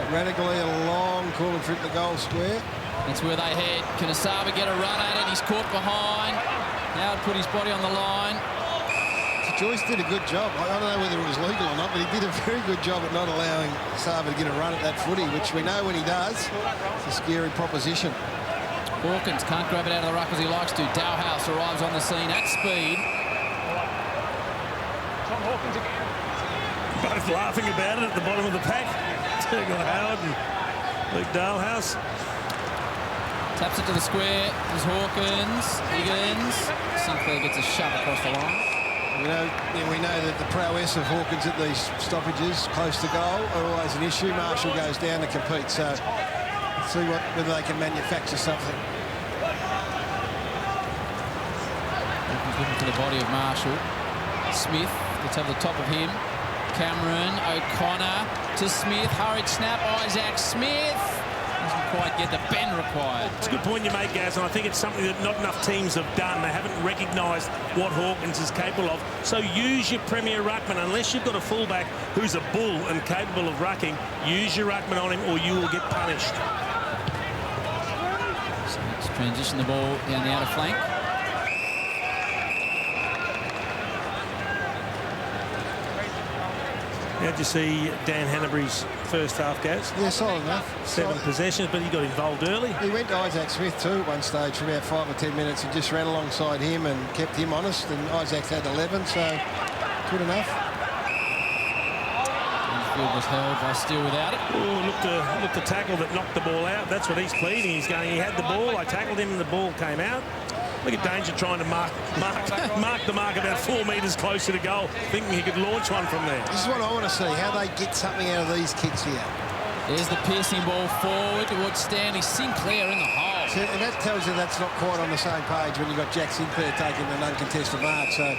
Radically along, calling for it in the goal square. That's where they head. Can Asaba get a run at it? He's caught behind. Howard put his body on the line. Joyce did a good job. I don't know whether it was legal or not, but he did a very good job at not allowing Asaba to get a run at that footy, which we know when he does, it's a scary proposition. Hawkins can't grab it out of the ruck as he likes to. Dowhouse arrives on the scene at speed. Tom Hawkins again. Both laughing about it at the bottom of the pack. Turgle Howard and Luke Dowhouse. Taps it to the square. There's Hawkins. Higgins. Sinclair gets a shove across the line. You know, we know that the prowess of Hawkins at these stoppages close to goal are always an issue. Marshall goes down to compete, so let's see whether they can manufacture something. He's looking to the body of Marshall. Smith, let's have the top of him. Cameron, O'Connor to Smith. Hurried snap, Isaac Smith. Doesn't quite get the bend required. It's a good point you make, Gaz, and I think it's something that not enough teams have done. They haven't recognised what Hawkins is capable of. So use your premier ruckman. Unless you've got a fullback who's a bull and capable of rucking, use your ruckman on him or you will get punished. So let's transition the ball down the outer flank. How'd you see Dan Hanbury's first half, Gaz? Yeah, solid enough. 7 possessions, but he got involved early. He went to Isaac Smith too at one stage for about 5 or 10 minutes and just ran alongside him and kept him honest, and Isaac's had 11, so good enough. Field was held by Steele without it. Oh, look to tackle that knocked the ball out. That's what he's pleading. He's going, he had the ball, I tackled him and the ball came out. Look at Danger trying to mark the mark about 4 metres closer to goal, thinking he could launch one from there. This is what I want to see, how they get something out of these kicks here. There's the piercing ball forward towards Stanley. Sinclair in the hole. So, and that tells you that's not quite on the same page when you've got Jack Sinclair taking an uncontested mark, so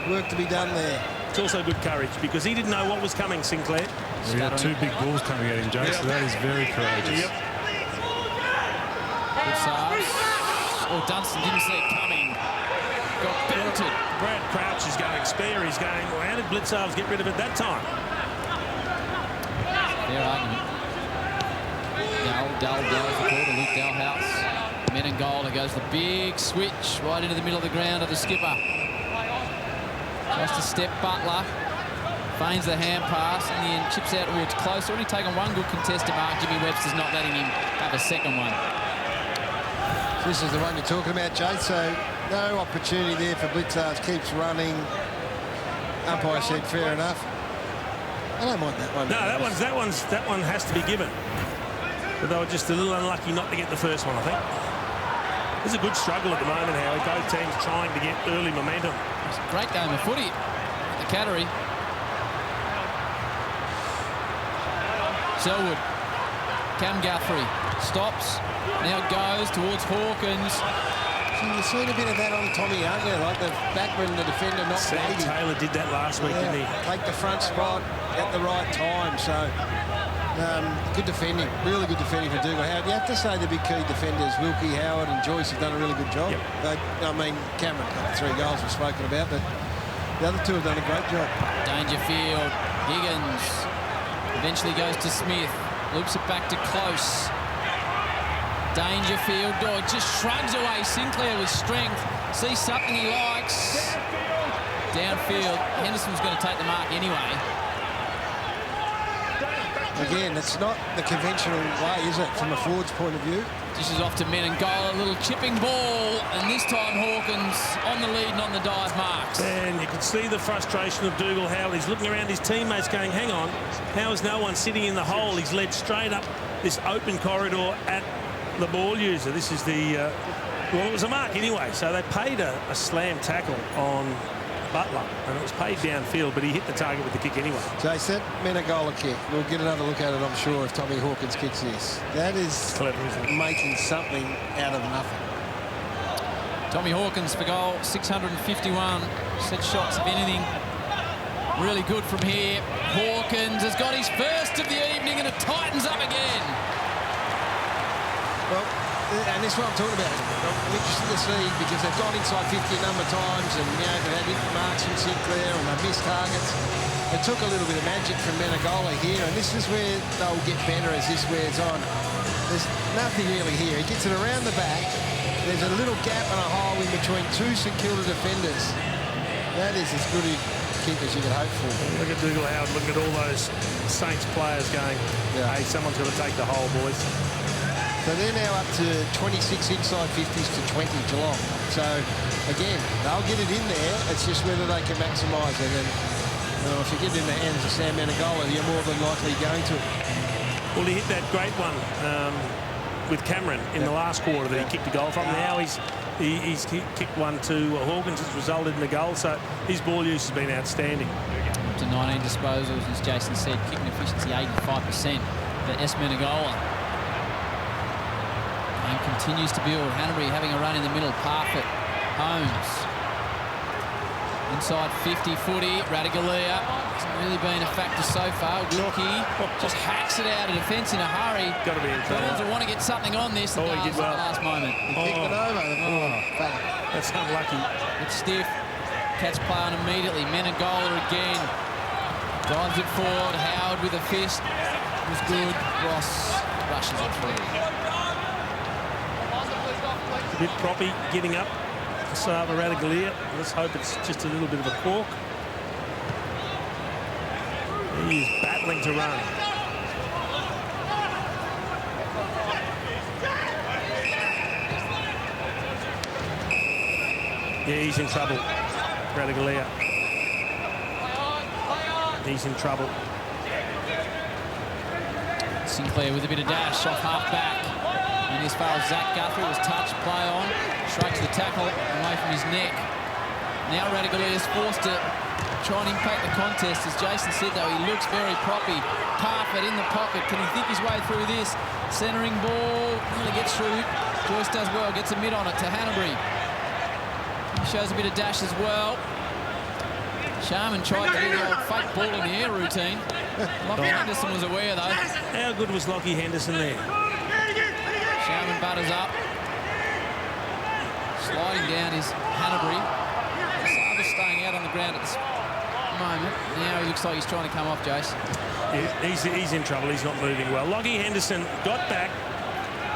work to be done there. It's also good courage because he didn't know what was coming, Sinclair. He had 2 big balls coming at him, Jake, so that is very courageous. Yep. Good serves. Oh, Dunstan didn't see it coming. Got belted. Brad Crouch is going spare. He's going, well, how did Blitzarves get rid of it that time? Fair argument. Dull blows the ball to Luke Dowhouse. Men and goal. There goes the big switch right into the middle of the ground of the skipper. Tries to step Butler. Feigns the hand pass and then chips out towards close. Already taken 1 good contested mark. Jimmy Webster's not letting him have a second one. This is the one you're talking about, Jay, so no opportunity there for Blitzarves. Keeps running. Umpire said fair enough. I don't mind that one. No, that one has to be given. But they were just a little unlucky not to get the first one, I think. There's a good struggle at the moment, Howie. Both teams trying to get early momentum. It's a great game of footy at the Cattery. Selwood. Cam Guthrie stops. Now goes towards Hawkins. You've seen a bit of that on Tommy Young there, like the backman, the defender not waiting. Taylor did that last week, didn't he? Take the front spot at the right time. So good defending, really good defending for Dougal Howard. You have to say the big key defenders, Wilkie, Howard and Joyce, have done a really good job. Yep. I mean, Cameron got 3 goals we've spoken about, but the other 2 have done a great job. Dangerfield. Higgins eventually goes to Smith. Loops it back to Close. Dangerfield, just shrugs away Sinclair with strength. Sees something he likes. Downfield. Henderson's going to take the mark anyway. Again, it's not the conventional way, is it, from a forward's point of view? Dishes off to Menengola, a little chipping ball, and this time Hawkins on the lead and on the dive marks. And you can see the frustration of Dougal Howard. He's looking around his teammates going, hang on, how is no one sitting in the hole? He's led straight up this open corridor at the ball user. This is the, well, it was a mark anyway, so they paid a slam tackle on Butler, and it was paid downfield, but he hit the target with the kick anyway. Jason, Menengola kick. We'll get another look at it, I'm sure, if Tommy Hawkins kicks this. That is clever, isn't it? Making something out of nothing. Tommy Hawkins for goal, 651. Set shots, if anything, really good from here. Hawkins has got his first of the evening, and it tightens up again. Well, and this is what I'm talking about. I'm interested to see, because they've gone inside 50 a number of times, and they've had hit marks from Sinclair and they've missed targets. It took a little bit of magic from Menengola here, and this is where they'll get better as this wears on. There's nothing really here. He gets it around the back. There's a little gap and a hole in between 2 St.Kilda defenders. That is as good a kick as you could hope for. Look at Dougal Howard looking at all those Saints players going, hey, someone's got to take the hole, boys. So they're now up to 26 inside 50s to 20 Geelong. So, again, they'll get it in there. It's just whether they can maximise it. And if you get it in the hands of Sam Menengola, you're more than likely going to. Well, he hit that great one with Cameron in the last quarter that he kicked a goal from. Now he's kicked one to Hawkins, has resulted in the goal. So his ball use has been outstanding. Up to 19 disposals, as Jason said, kicking efficiency 85% for S. Menengola. And continues to build. Hanbury having a run in the middle. Parfitt, Holmes. Inside 50-footy. Radigalia hasn't really been a factor so far. Wilkie just hacks it out of defence in a hurry. Got to be in trouble. Burns will want to get something on this. And He did well. At the last moment. He kicked it over. That's unlucky. It's stiff. Cats play on immediately. Menengola again. Drives it forward. Howard with a fist. It was good. Ross rushes it through. A bit proppy getting up for Sava Radigalia. Let's hope it's just a little bit of a cork. He is battling to run. Yeah, he's in trouble, Radigalia. He's in trouble. Sinclair with a bit of dash off half back. And as far as Zach Guthrie was touched, play on, shrugs the tackle away from his neck. Now Radigalia is forced to try and impact the contest. As Jason said, though, he looks very proppy. Parfitt in the pocket. Can he think his way through this? Centering ball. Nearly gets through. Joyce does well. Gets a mid on it to Hanbury. He shows a bit of dash as well. Sharman tried to do the old fake ball in the air routine. Lockie Henderson was aware, though. How good was Lockie Henderson there? Sharman butters up. Sliding down is Hanbury. Sava's staying out on the ground at this moment. Now he looks like he's trying to come off, Jace. Yeah, he's in trouble. He's not moving well. Lockie Henderson got back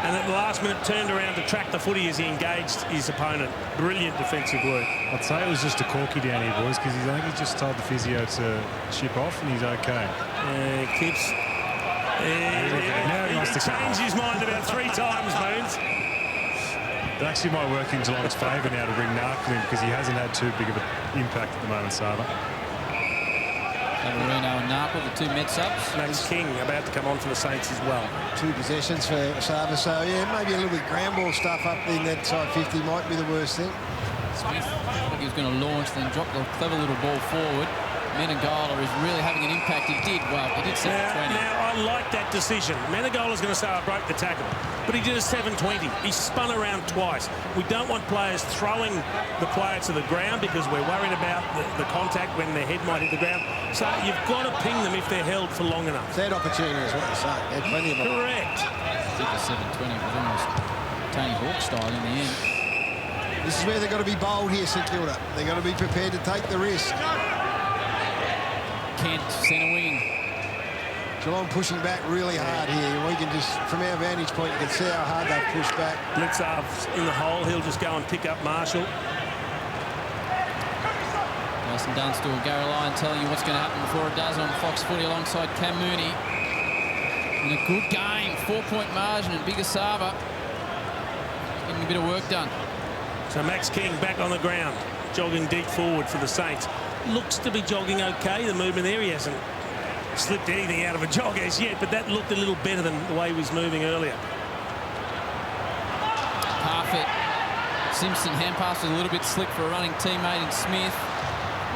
and at the last minute turned around to track the footy as he engaged his opponent. Brilliant defensive work. I'd say it was just a corky down here, boys, because I think he just told the physio to ship off and he's okay. Keeps... he changed his mind about 3 times, Moons. It actually might work in Geelong's favour now to bring Narkle in because he hasn't had too big of an impact at the moment, Sava. Marino and Narkle, the 2 med subs. Max King about to come on for the Saints as well. 2 possessions for Sava, so yeah, maybe a little bit ground ball stuff up in that side 50 might be the worst thing. Smith looked like he was going to launch, then drop the clever little ball forward. Menegola is really having an impact. He did set the 20. Now, I like that decision. Menegola's going to say, I broke the tackle. But he did a 720. He spun around twice. We don't want players throwing the player to the ground because we're worried about the contact when their head might hit the ground. So you've got to ping them if they're held for long enough. Third opportunity is what you're saying. There's plenty of them. Correct. I think the 720 was almost Tony Hawk style in the end. This is where they've got to be bold here, St Kilda. They've got to be prepared to take the risk. Kent, centre wing. Geelong pushing back really hard here. We can just, from our vantage point, you can see how hard they've pushed back. Blitzar's in the hole. He'll just go and pick up Marshall. Nelson Dunstall, Gary Lyon telling you what's going to happen before it does on Fox Footy alongside Cam Mooney. In a good game, 4-point margin, and Bigasava getting a bit of work done. So Max King back on the ground, jogging deep forward for the Saints. Looks to be jogging okay. The movement there, he hasn't slipped anything out of a jog as yet, but that looked a little better than the way he was moving earlier. Parfit. Simpson hand pass was a little bit slick for a running teammate in Smith.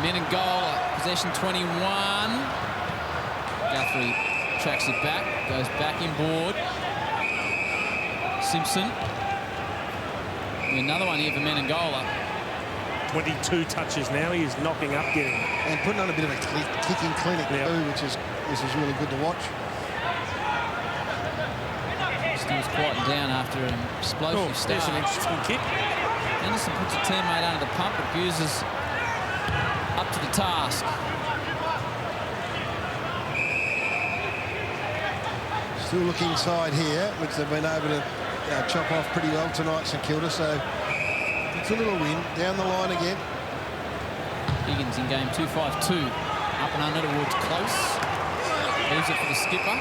Menegola, possession 21. Guthrie tracks it back, goes back inboard. Simpson. Another one here for Menegola. 22 touches now. He is knocking up, getting and putting on a bit of a kicking clinic too, which is really good to watch. Still quieting down after an explosive start. There's an interesting kick. Anderson puts a teammate under the pump, but Buser's up to the task. Still looking inside here, which they've been able to chop off pretty well tonight, St Kilda. So it's a little win down the line again. Higgins in game 2-5-2. Up and under towards close. Leaves it for the skipper.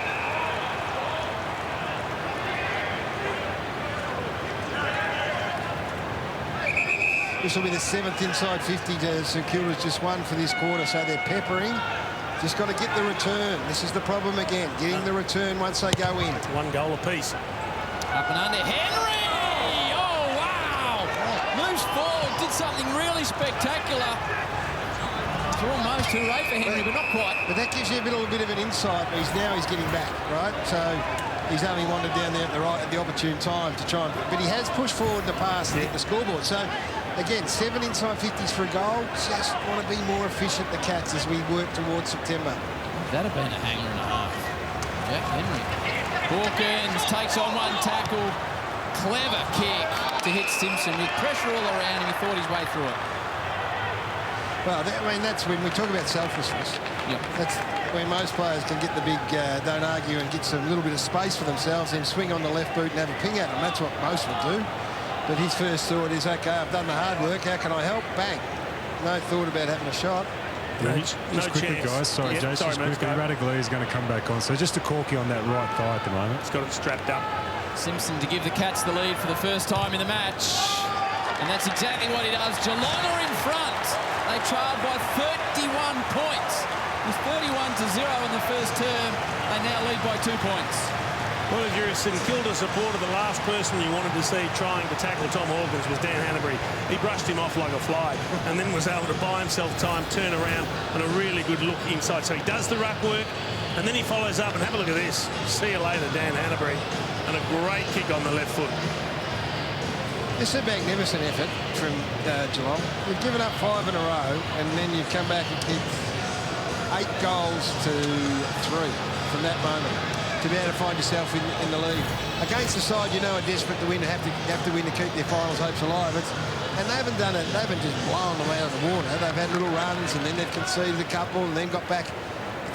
This will be the 7th inside 50 to St Kilda's just won for this quarter, so they're peppering. Just got to get the return. This is the problem again, getting the return once they go in. 1 goal apiece. Up and under. Henry! Oh, wow! Moves forward, did something really spectacular. It's almost hooray for Henry, but not quite. But that gives you a little bit of an insight. Now he's getting back, right? So he's only wandered down there at the opportune time to try and... But he has pushed forward in the pass and hit the scoreboard. So, again, 7 inside 50s for a goal. Just want to be more efficient, the Cats, as we work towards September. That'd have been a hanger and a half. Yeah, Henry. Hawkins takes on one tackle. Clever kick to hit Simpson with pressure all around him. He thought his way through it. Well, that's when we talk about selflessness. Yep. That's when most players can get the big, don't argue, and get some little bit of space for themselves, then swing on the left boot and have a ping at them. That's what most will do. But his first thought is, OK, I've done the hard work. How can I help? Bang. No thought about having a shot. Just quickly, guys. Sorry, Jason. Just quickly. Radaglia is going to come back on. So just a corky on that right thigh at the moment. He's got it strapped up. Simpson to give the Cats the lead for the first time in the match. And that's exactly what he does. Geelong are in front. They trailed by 31 points. It was 31-0 in the first term. They now lead by 2 points. Well, if you're a St Kilda supporter, the last person you wanted to see trying to tackle Tom Hawkins was Dan Hanbury. He brushed him off like a fly and then was able to buy himself time, turn around, and a really good look inside. So he does the ruck work, and then he follows up, and have a look at this. See you later, Dan Hanbury. And a great kick on the left foot. It's a magnificent effort from Geelong. You've given up 5 in a row, and then you've come back and kicked 8 goals to 3 from that moment to be able to find yourself in the lead. Against the side you know are desperate to win, have to win to keep their finals hopes alive. And they haven't done it. They haven't just blown them out of the water. They've had little runs, and then they've conceded a couple, and then got back.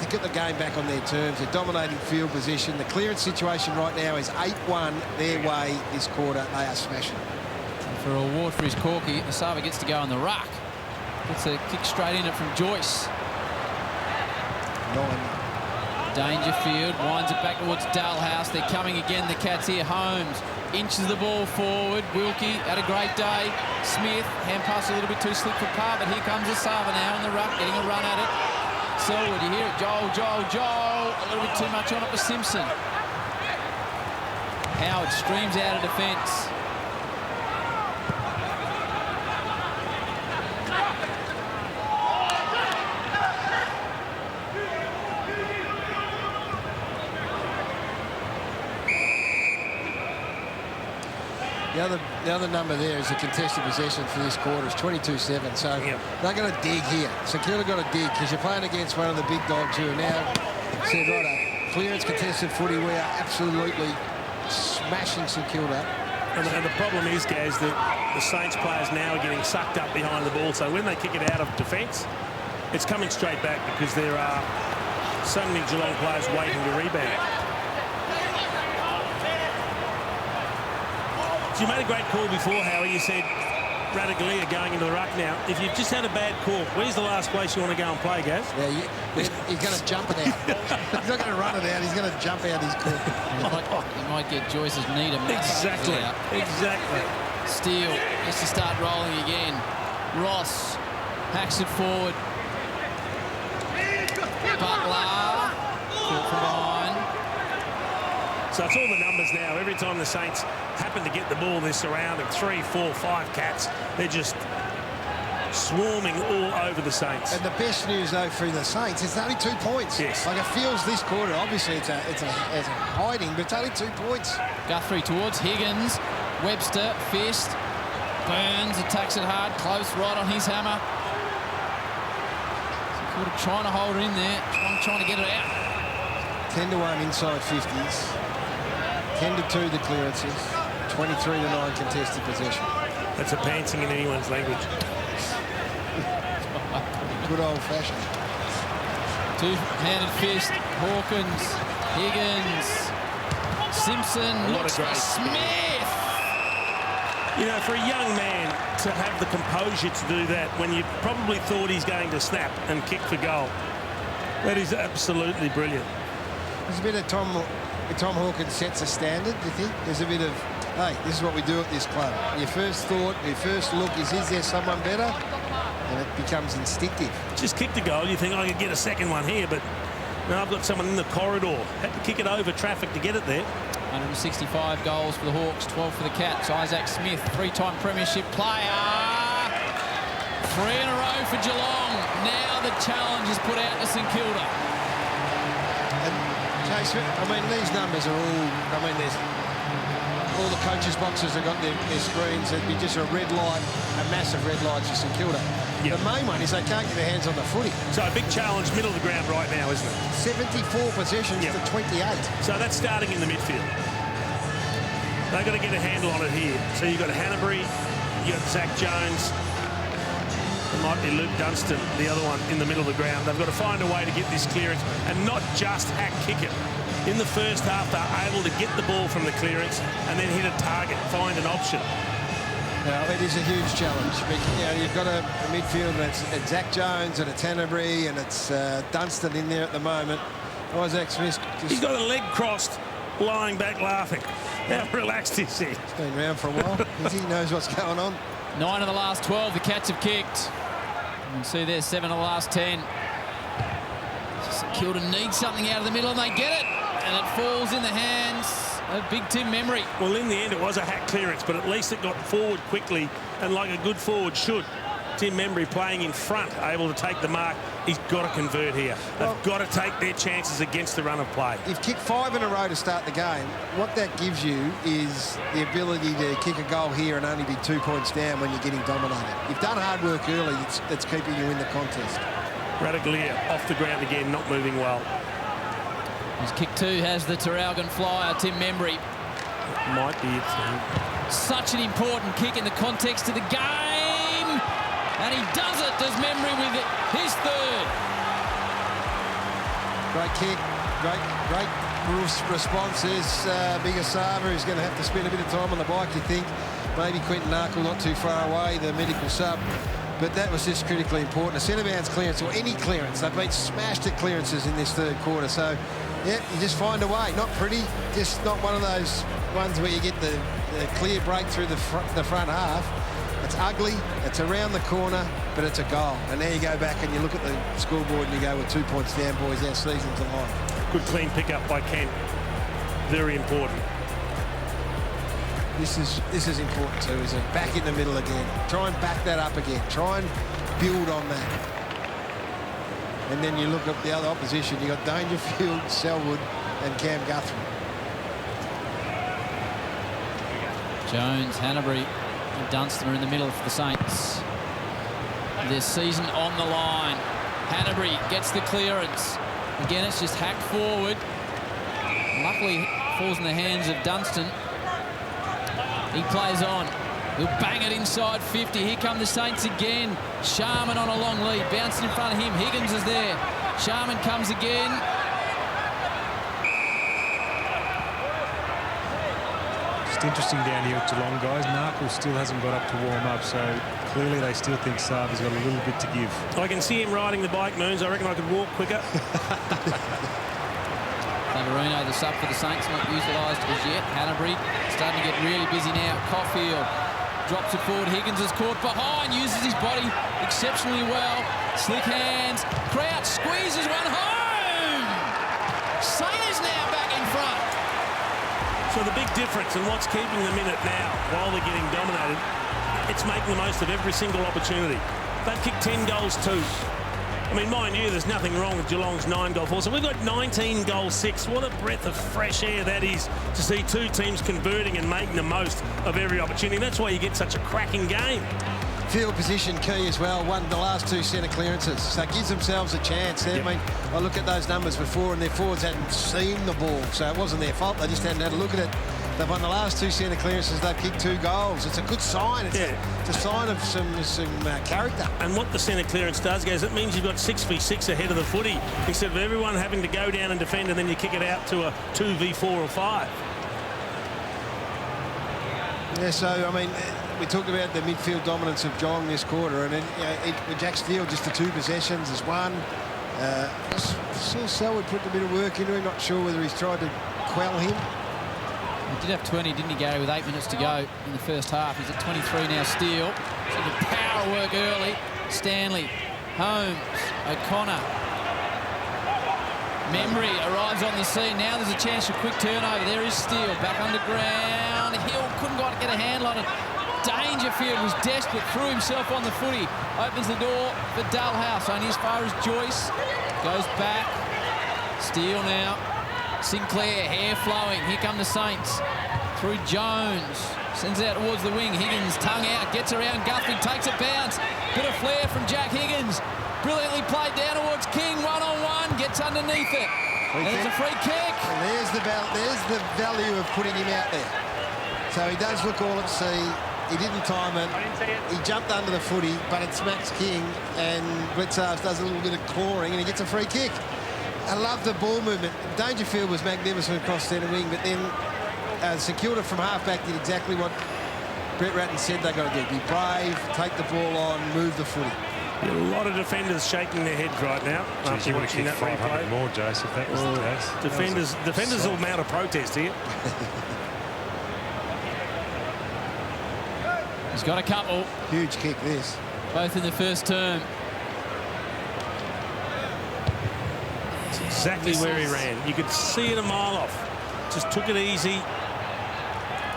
They've got the game back on their terms. They're dominating field position. The clearance situation right now is 8-1 their way this quarter. They are smashing. For a award for his corky, Asava gets to go on the ruck. Gets a kick straight in it from Joyce. 9. Dangerfield winds it back towards Dalhouse. They're coming again, the Cats here. Holmes inches the ball forward. Wilkie had a great day. Smith, hand pass a little bit too slick for Parr, but here comes Asava now in the ruck, getting a run at it. Selwood, you hear it. Joel. A little bit too much on it for Simpson. Howard streams out of defence. the other number there is the contested possession for this quarter is 22-7. So they're going to dig here. St Kilda got to dig because you're playing against one of the big dogs who are now said, right, clearance contested footy. We are absolutely smashing St Kilda. And the problem is, Gaz, that the Saints players now are getting sucked up behind the ball. So when they kick it out of defence, it's coming straight back because there are so many Geelong players waiting to rebound. So you made a great call before, Howie. You said Radaglia going into the ruck now. If you've just had a bad call, where's the last place you want to go and play, Gaz? Yeah, he's going to jump it out. He's not going to run it out. He's going to jump out his court. He might get Joyce's knee to Exactly. Exactly. Steele has to start rolling again. Ross hacks it forward. Butler caught from behind. So it's all the numbers now. Every time the Saints happen to get the ball, they're surrounded 3, 4, 5 cats. They're just swarming all over the Saints. And the best news, though, for the Saints, it's only 2 points. Yes. Like, it feels this quarter, obviously, it's a hiding, but it's only 2 points. Guthrie towards Higgins. Webster, fist. Burns attacks it hard, close, right on his hammer. Trying to hold it in there, trying to get it out. 10-1 inside 50s. 10-2 the clearances. 23-9 contested possession. That's a pantsing in anyone's language. Good old-fashioned. Two-handed fist. Hawkins, Higgins, Simpson, looks for Smith. You know, for a young man to have the composure to do that when you probably thought he's going to snap and kick for goal, that is absolutely brilliant. There's a bit of Tom Hawkins sets a standard, do you think? There's a bit of, hey, this is what we do at this club. Your first thought, your first look is there someone better? And it becomes instinctive. Just kick the goal. You think I could get a second one here, but no, I've got someone in the corridor. Had to kick it over traffic to get it there. 165 goals for the Hawks, 12 for the Cats. Isaac Smith, 3-time premiership player. 3 in a row for Geelong. Now the challenge is put out to St Kilda. And Jason, I mean, these numbers are all, I mean, there's all the coaches' boxes have got their screens. It'd be just a red light, a massive red light for St Kilda. Yep. The main one is they can't get their hands on the footy. So a big challenge, middle of the ground right now, isn't it? 74 possessions to 28. So that's starting in the midfield. They've got to get a handle on it here. So you've got Hanbury, you've got Zach Jones. It might be Luke Dunstan, the other one, in the middle of the ground. They've got to find a way to get this clearance and not just hack kick it. In the first half, they're able to get the ball from the clearance and then hit a target, find an option. Now, it is a huge challenge. But, you know, you've got a midfield that's Zach Jones and it's Hanbury and it's Dunstan in there at the moment. Isaac Smith He's got a leg crossed, lying back laughing. How relaxed is he? He's been around for a while. He knows what's going on. 9 of the last 12 the Cats have kicked. You can see there's 7 of the last 10. St Kilda needs something out of the middle and they get it. And it falls in the hands of big Tim Membry. Well, in the end, it was a hack clearance, but at least it got forward quickly and like a good forward should. Tim Membry playing in front, able to take the mark. He's got to convert here. They've got to take their chances against the run of play. You've kicked 5 in a row to start the game. What that gives you is the ability to kick a goal here and only be 2 points down when you're getting dominated. You've done hard work early. It's keeping you in the contest. Radaglia off the ground again, not moving well. His kick 2 has the Terralgan flyer, Tim Membry. Might be it. Such an important kick in the context of the game. And he does it, does Membry with it. His third. Great kick, great response. There's Bigasava, who's going to have to spend a bit of time on the bike, you think. Maybe Quinton Narkle not too far away, the medical sub. But that was just critically important. A centre-bounce clearance or any clearance. They've been smashed at clearances in this third quarter. So, yeah, you just find a way. Not pretty, just not one of those ones where you get the clear break through the front half. It's ugly, it's around the corner, but it's a goal. And now you go back and you look at the scoreboard and you go, well, 2 points down, boys, our season's alive. Good clean pick-up by Kent. Very important. This is important too, isn't it? Back in the middle again. Try and back that up again. Try and build on that. And then you look at the other opposition. You've got Dangerfield, Selwood and Cam Guthrie. Jones, Hanbury and Dunstan are in the middle for the Saints. Their season on the line. Hanbury gets the clearance. Again, it's just hacked forward. Luckily, falls in the hands of Dunstan. He plays on. He'll bang it inside 50. Here come the Saints again. Sharman on a long lead. Bouncing in front of him. Higgins is there. Sharman comes again. Just interesting down here at Geelong, guys. Narkle still hasn't got up to warm up, so clearly they still think Saab has got a little bit to give. I can see him riding the bike, Moons. I reckon I could walk quicker. Lavarino, the sub for the Saints, not utilised as yet. Hanbury starting to get really busy now. Caulfield drops it forward. Higgins is caught behind, uses his body exceptionally well. Slick hands. Crouch squeezes one home. Saint is now back in front. So the big difference and what's keeping them in it now while they're getting dominated, it's making the most of every single opportunity. They've kicked 10 goals too. I mean, mind you, there's nothing wrong with Geelong's 9-goal force. So we've got 19 goals 6. What a breath of fresh air that is to see two teams converting and making the most of every opportunity. That's why you get such a cracking game. Field position key as well. Won the last 2 centre clearances. So it gives themselves a chance. I mean, I look at those numbers before and their forwards hadn't seen the ball. So it wasn't their fault. They just hadn't had a look at it. They've won the last 2 centre clearances. They've kicked 2 goals. It's a good sign. It's a sign of some character. And what the centre clearance does, guys, it means you've got 6v6 ahead of the footy instead of everyone having to go down and defend and then you kick it out to a 2v4 or 5. Yeah, so, I mean, we talked about the midfield dominance of Geelong this quarter, and then with Jack Steele, just the 2 possessions is one. Saw Selwood put a bit of work into him. Not sure whether he's tried to quell him. He did have 20, didn't he, Gary, with 8 minutes to go in the first half. He's at 23 now, Steele. So the power work early. Stanley, Holmes, O'Connor. Membry arrives on the scene. Now there's a chance for a quick turnover. There is Steele back underground. Hill couldn't quite get a handle on it. Dangerfield was desperate, threw himself on the footy. Opens the door for Dalhouse, only as far as Joyce. Goes back. Steele now. Sinclair, hair flowing. Here come the Saints. Through Jones. Sends it out towards the wing. Higgins, tongue out. Gets around Guthrie. Takes a bounce. Bit of flair from Jack Higgins. Brilliantly played down towards King. 1-on-1. Gets underneath it. There's a free kick. And there's the value of putting him out there. So he does look all at sea. He didn't time it. He jumped under the footy, but it's Max King, and Blitzarves does a little bit of clawing, and he gets a free kick. I love the ball movement. Dangerfield was magnificent across centre wing, but then St Kilda from half-back did exactly what Brett Ratton said they've got to do. Be brave, take the ball on, move the footy. A lot of defenders shaking their heads right now after watching that replay. More, Joseph, that was the case. Defenders will mount a protest here. He's got a couple. Huge kick, this. Both in the first term. It's exactly where he ran. You could see it a mile off. Just took it easy.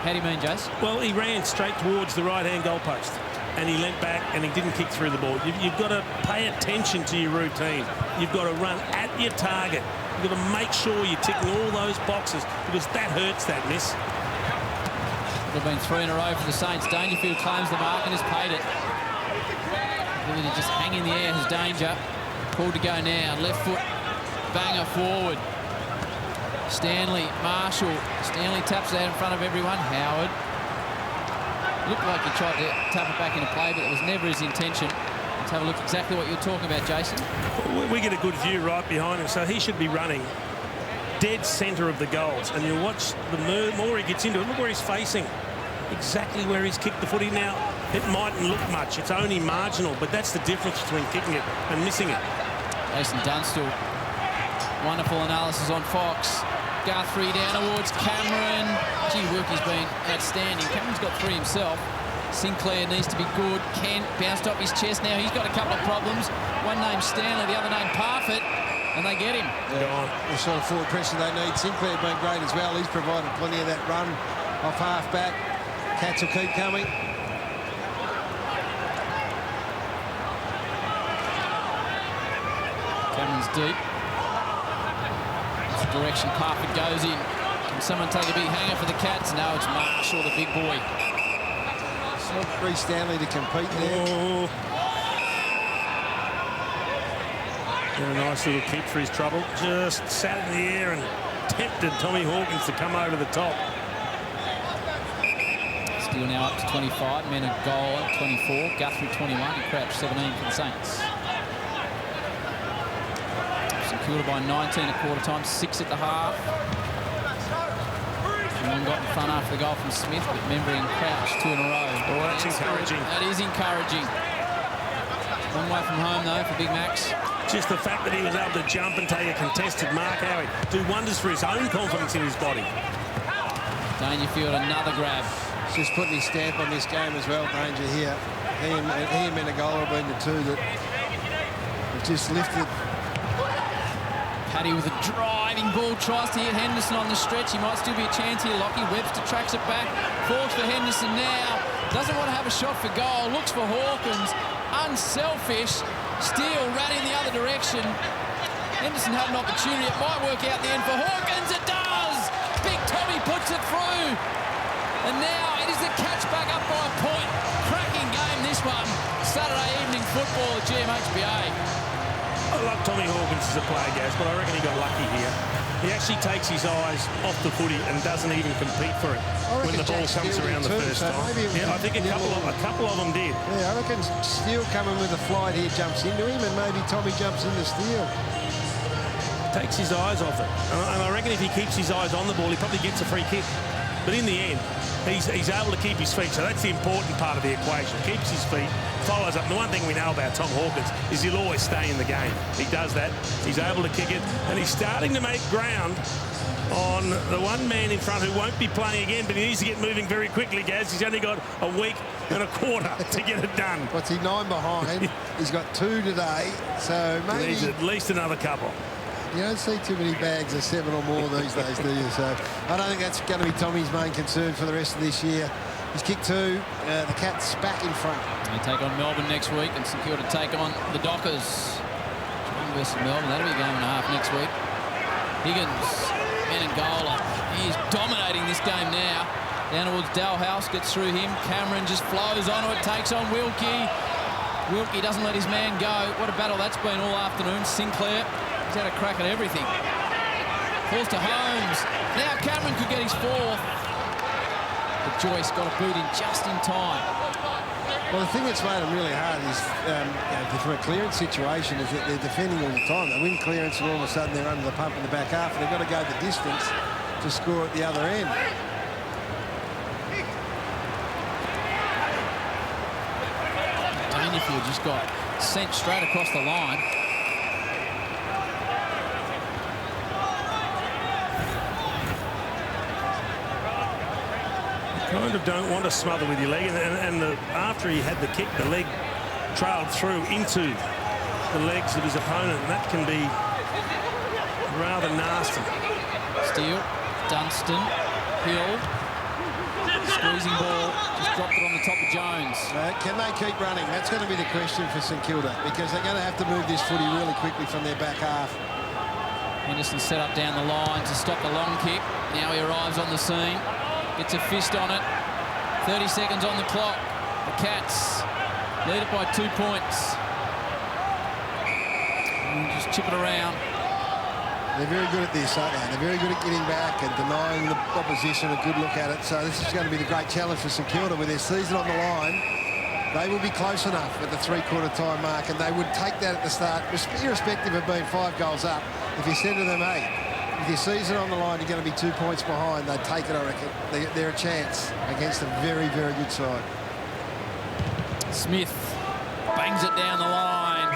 How do you mean, Jace? Well, he ran straight towards the right-hand goalpost. And he leant back and he didn't kick through the ball. You've got to pay attention to your routine. You've got to run at your target. You've got to make sure you're ticking all those boxes because that hurts, that miss. There have been 3 in a row for the Saints. Dangerfield claims the mark and has paid it. Ability to just hang in the air has danger. Called to go now. Left foot banger forward. Stanley, Marshall. Stanley taps it out in front of everyone. Howard. Looked like he tried to tap it back into play, but it was never his intention. Let's have a look exactly what you're talking about, Jason. We get a good view right behind him, so he should be running dead centre of the goals. And you watch the more he gets into it, look where he's facing. Exactly where he's kicked the footy now. It mightn't look much, it's only marginal, but that's the difference between kicking it and missing it. Jason Dunstall. Wonderful analysis on Fox. Guthrie down towards Cameron. Gee, Wilkie's been outstanding. Cameron's got 3 himself. Sinclair needs to be good. Kent bounced off his chest now. He's got a couple of problems. One named Stanley, the other named Parfitt, and they get him. The sort of forward pressure they need. Sinclair been great as well. He's provided plenty of that run off half-back. Cats will keep coming. Cameron's deep. That's the direction Parfitt goes in. Can someone take a big hanger for the Cats? No, it's Marshall, the big boy. It's not Bree Stanley to compete there. Oh. And a nice little kick for his trouble. Just sat in the air and tempted Tommy Hawkins to come over the top. Still now up to 25. Menegola 24. Guthrie 21. And Crouch 17 for the Saints. St Kilda by 19 at quarter time. 6 at the half. Geelong got in front after the goal from Smith, but Membry and Crouch 2 in a row. Oh, that's encouraging. That is encouraging. Long way from home, though, for Big Max. Just the fact that he was able to jump and take a contested mark, Howie, do wonders for his own confidence in his body. Dangerfield, another grab. He's just putting his stamp on this game as well, Danger here. He and Menegola have been the two that have just lifted. Paddy with a driving ball, tries to hit Henderson on the stretch. He might still be a chance here. Lockie Webster tracks it back, falls for Henderson now. Doesn't want to have a shot for goal, looks for Hawkins. Unselfish. Steele ran in the other direction. Henderson had an opportunity. It might work out in the end for Hawkins. It does! Big Tommy puts it through. And now it is the catch back up by a point. Cracking game, this one. Saturday evening football at GMHBA. I love Tommy Hawkins as a player, Gaz, but I reckon he got lucky here. He actually takes his eyes off the footy and doesn't even compete for it when the ball comes around the first time. Yeah, I think a couple of them did. Yeah, I reckon Steele coming with a flight here jumps into him, and maybe Tommy jumps into Steele. Takes his eyes off it. And I reckon if he keeps his eyes on the ball, he probably gets a free kick. But in the end, he's able to keep his feet. So that's the important part of the equation. Keeps his feet, follows up. And the one thing we know about Tom Hawkins is he'll always stay in the game. He does that. He's able to kick it. And he's starting to make ground on the one man in front who won't be playing again, but he needs to get moving very quickly, Gaz. He's only got a week and a quarter to get it done. What's he, 9 behind? He's got 2 today, so maybe... He needs at least another couple. You don't see too many bags of 7 or more these days, do you? So I don't think that's going to be Tommy's main concern for the rest of this year. He's kicked 2. The Cats back in front. They take on Melbourne next week, and St Kilda take on the Dockers. Geelong versus Melbourne. That'll be a game and a half next week. Higgins, Menegola. He's dominating this game now. Down towards Dalhouse, gets through him. Cameron just flows onto it, takes on Wilkie. Wilkie doesn't let his man go. What a battle that's been all afternoon. Sinclair. He's had a crack at everything. Falls to Holmes. Now Cameron could get his 4th. But Joyce got a boot in just in time. Well, the thing that's made them really hard is, from a clearance situation, is that they're defending all the time. They win clearance and all of a sudden they're under the pump in the back half, and they've got to go the distance to score at the other end. Dangerfield just got sent straight across the line. Kind of don't want to smother with your leg, and after he had the kick, the leg trailed through into the legs of his opponent, and that can be rather nasty. Steele, Dunstan, Hill, squeezing ball, just dropped it on the top of Jones. Can they keep running? That's going to be the question for St Kilda, because they're going to have to move this footy really quickly from their back half. Henderson set up down the line to stop the long kick. Now he arrives on the scene. Gets a fist on it. 30 seconds on the clock. The Cats lead it by 2 points. And just chip it around. They're very good at this, aren't they? They're very good at getting back and denying the opposition a good look at it. So this is going to be the great challenge for St Kilda with their season on the line. They will be close enough at the 3/4 time mark, and they would take that at the start, irrespective of being 5 goals up. If you said to them, hey, with your season on the line, you're going to be 2 points behind, they'd take it, I reckon. They're a chance against a very, very good side. Smith bangs it down the line.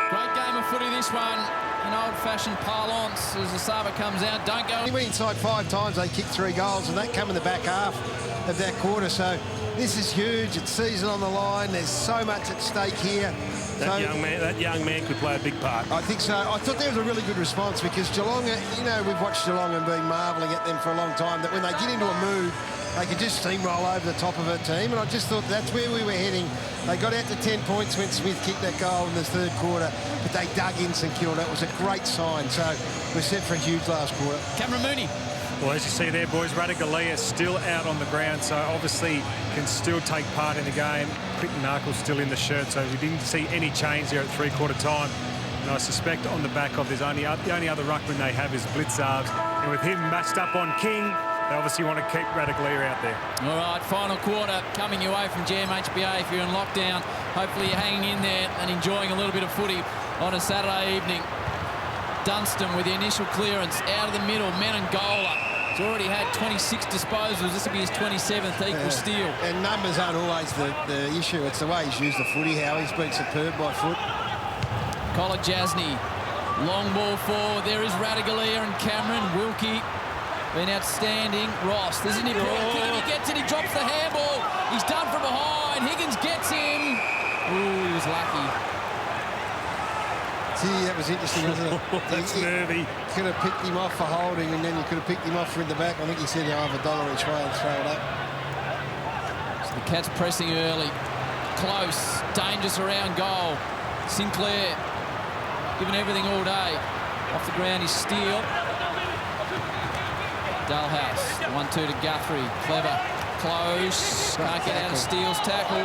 Great game of footy, this one. In old-fashioned parlance as the Saba comes out. Don't go. He went inside 5 times, they kicked 3 goals, and that come in the back half of that quarter. So this is huge. It's season on the line. There's so much at stake here. That young man could play a big part. I think so. I thought there was a really good response, because Geelong, we've watched Geelong and been marvelling at them for a long time, that when they get into a mood, they could just steamroll over the top of a team, and I just thought that's where we were heading. They got out to 10 points when Smith kicked that goal in the 3rd quarter, but they dug in St Kilda. It was a great sign, so we're set for a huge last quarter. Cameron Mooney. Well, as you see there, boys, Radaglia still out on the ground, so obviously can still take part in the game. Quinton Narkle's still in the shirt, so we didn't see any change there at three-quarter time. And I suspect on the back of the only other ruckman they have is Blitzarves. And with him matched up on King, they obviously want to keep Radaglia out there. All right, final quarter coming your way from GMHBA if you're in lockdown. Hopefully you're hanging in there and enjoying a little bit of footy on a Saturday evening. Dunstan with the initial clearance out of the middle. Menangola has already had 26 disposals. This will be his 27th equal steal. And numbers aren't always the issue. It's the way he's used the footy, how he's been superb by foot. Colin Jasny, long ball forward. There is Radaglia and Cameron. Wilkie been outstanding. Ross, this is an important kick. He gets it, he drops the handball. He's done from behind. Higgins gets him. Ooh, he was lucky. See, that was interesting, wasn't it? That's nervy. Could have picked him off for holding, and then you could have picked him off for in the back. I think he said he'll have $1 each way and throw it up. So the Cats pressing early. Close, dangerous around goal. Sinclair giving everything all day. Off the ground is Steele. Dalhouse, 1-2 to Guthrie. Clever, close. Can't get out of Steele's tackle.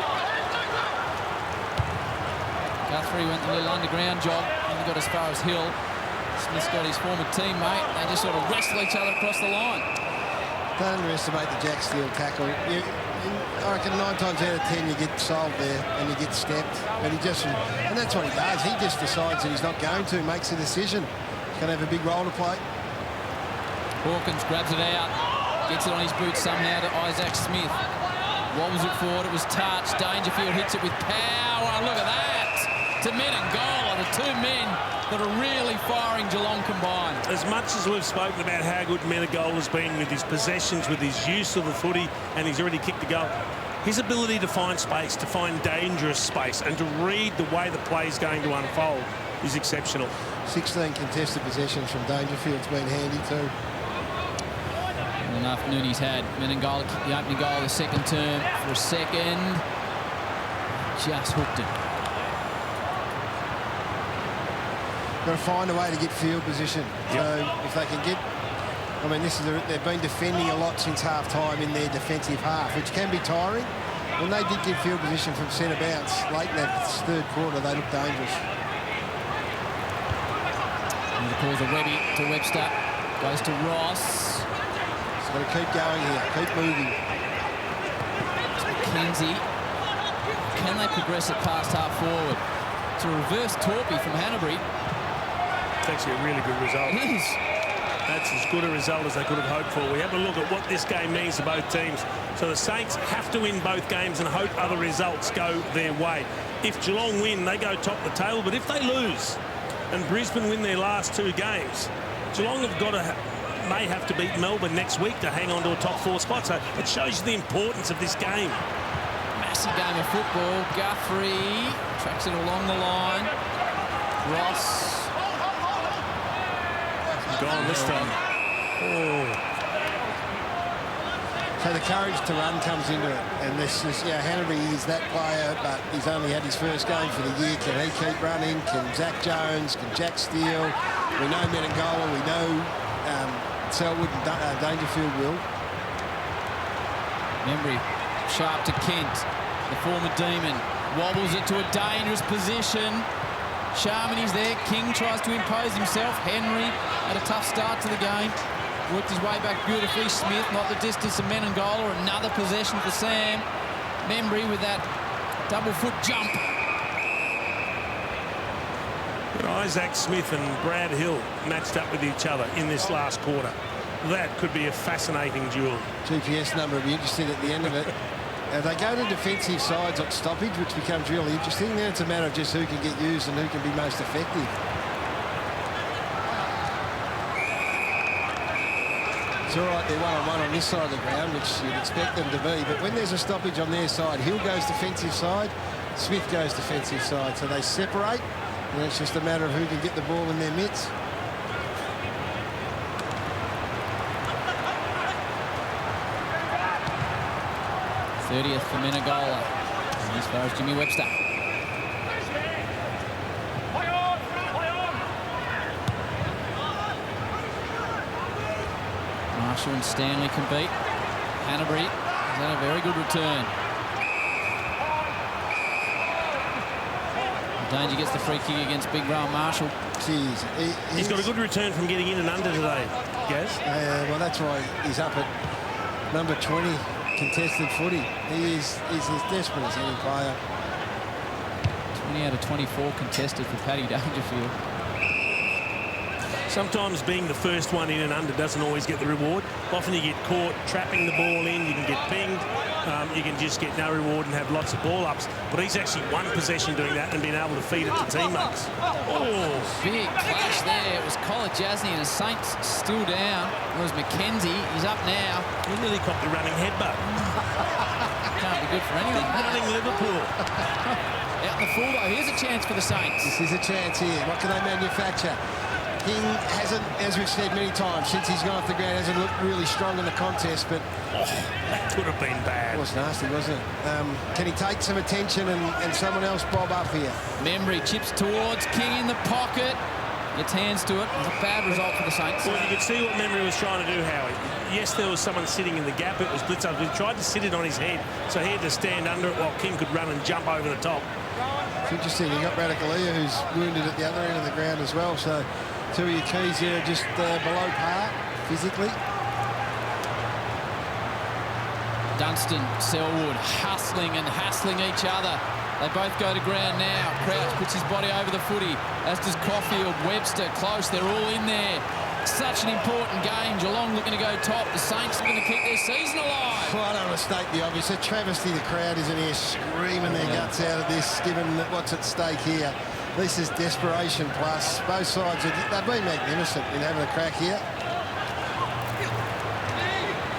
Guthrie went a little underground job. Only got as far as Hill. Smith's got his former teammate. They just sort of wrestle each other across the line. Don't underestimate the Jack Steele tackle. I reckon 9 times out of 10 you get sold there and you get stepped. But and that's what he does. He just decides that he's not going to, makes a decision. He's going to have a big role to play. Hawkins grabs it out, gets it on his boot somehow to Isaac Smith. Wobbles it forward, it was touched. Dangerfield hits it with power. Look at that. To Menangola, the two men that are really firing Geelong combined. As much as we've spoken about how good Menangola's been with his possessions, with his use of the footy, and he's already kicked a goal, his ability to find space, to find dangerous space, and to read the way the play is going to unfold is exceptional. 16 contested possessions from Dangerfield's been handy too. What an afternoon he's had. Menangola kicked the opening goal of the second term for a second. Just hooked it. Got to find a way to get field position. Yep. So if they can get, I mean, they've been defending a lot since half-time in their defensive half, which can be tiring. When they did get field position from centre bounce late in that third quarter, they looked dangerous. And the calls are Webby to Webster. Goes to Ross. So got to keep going here, keep moving. McKenzie. Can they progress it past half forward? It's a reverse torpy from Hanbury. It's actually a really good result. It is. That's as good a result as they could have hoped for. We have a look at what this game means to both teams. So the Saints have to win both games and hope other results go their way. If Geelong win, they go top the table. But if they lose and Brisbane win their last 2 games, Geelong have got to may have to beat Melbourne next week to hang on to a top 4 spot. So it shows you the importance of this game. Massive game of football. Guthrie tracks it along the line. Ross. Gone this time. Oh. So the courage to run comes into it. And this is, Hanbury is that player, but he's only had his first game for the year. Can he keep running? Can Zach Jones? Can Jack Steele? We know Menangola. We know Selwood and Dangerfield will. Membry sharp to Kent. The former Demon wobbles it to a dangerous position. Sharmany's there. King tries to impose himself. Henry had a tough start to the game. Worked his way back beautifully. Smith, not the distance of Menangola. Another possession for Sam. Membry with that double foot jump. But Isaac Smith and Brad Hill matched up with each other in this last quarter. That could be a fascinating duel. GPS number will be interesting at the end of it. They go to defensive sides on stoppage, which becomes really interesting. Then it's a matter of just who can get used and who can be most effective. It's all right, they're one-on-one on this side of the ground, which you'd expect them to be. But when there's a stoppage on their side, Hill goes defensive side, Smith goes defensive side. So they separate, and it's just a matter of who can get the ball in their mitts. '30th for Menangola. And as far as Jimmy Webster. Marshall and Stanley can beat. Hanbury has had a very good return. Danger gets the free kick against Big Graham Marshall. Jeez, he's got a good return from getting in and under today, Gaz. Well, that's why he's up at number 20, contested footy. He's as desperate as any player. 20 out of 24 contested for Paddy Dangerfield. Sometimes being the first one in and under doesn't always get the reward. Often you get caught trapping the ball in, you can get pinged, you can just get no reward and have lots of ball ups. But he's actually won possession doing that and been able to feed it to teammates. Oh, big clash there. It was Collar Jasny and the Saints still down. It was McKenzie. He's up now. He nearly copped a running headbutt. Can't be good for anyone. Running Liverpool. Out in the full though. Here's a chance for the Saints. This is a chance here. What can they manufacture? King hasn't, as we've said many times, since he's gone off the ground, hasn't looked really strong in the contest, but that could have been bad. It was nasty, wasn't it? Can he take some attention and someone else bob up here? Membry chips towards King in the pocket. Gets hands to it. It was a bad result for the Saints. Well, you could see what Membry was trying to do, Howie. Yes, there was someone sitting in the gap. It was blitz up. He tried to sit it on his head, so he had to stand under it while King could run and jump over the top. It's interesting. You got Radicalea, who's wounded at the other end of the ground as well, so two of your keys here are just below par physically. Dunstan, Selwood hustling and hassling each other. They both go to ground now. Crouch puts his body over the footy, as does Caulfield. Webster close. They're all in there. Such an important game. Geelong looking to go top. The Saints are going to keep their season alive. Well, I don't want to state the obvious. A travesty the crowd is in here screaming their guts out of this, given what's at stake here. This is desperation plus. Both sides, they've been magnificent in having a crack here.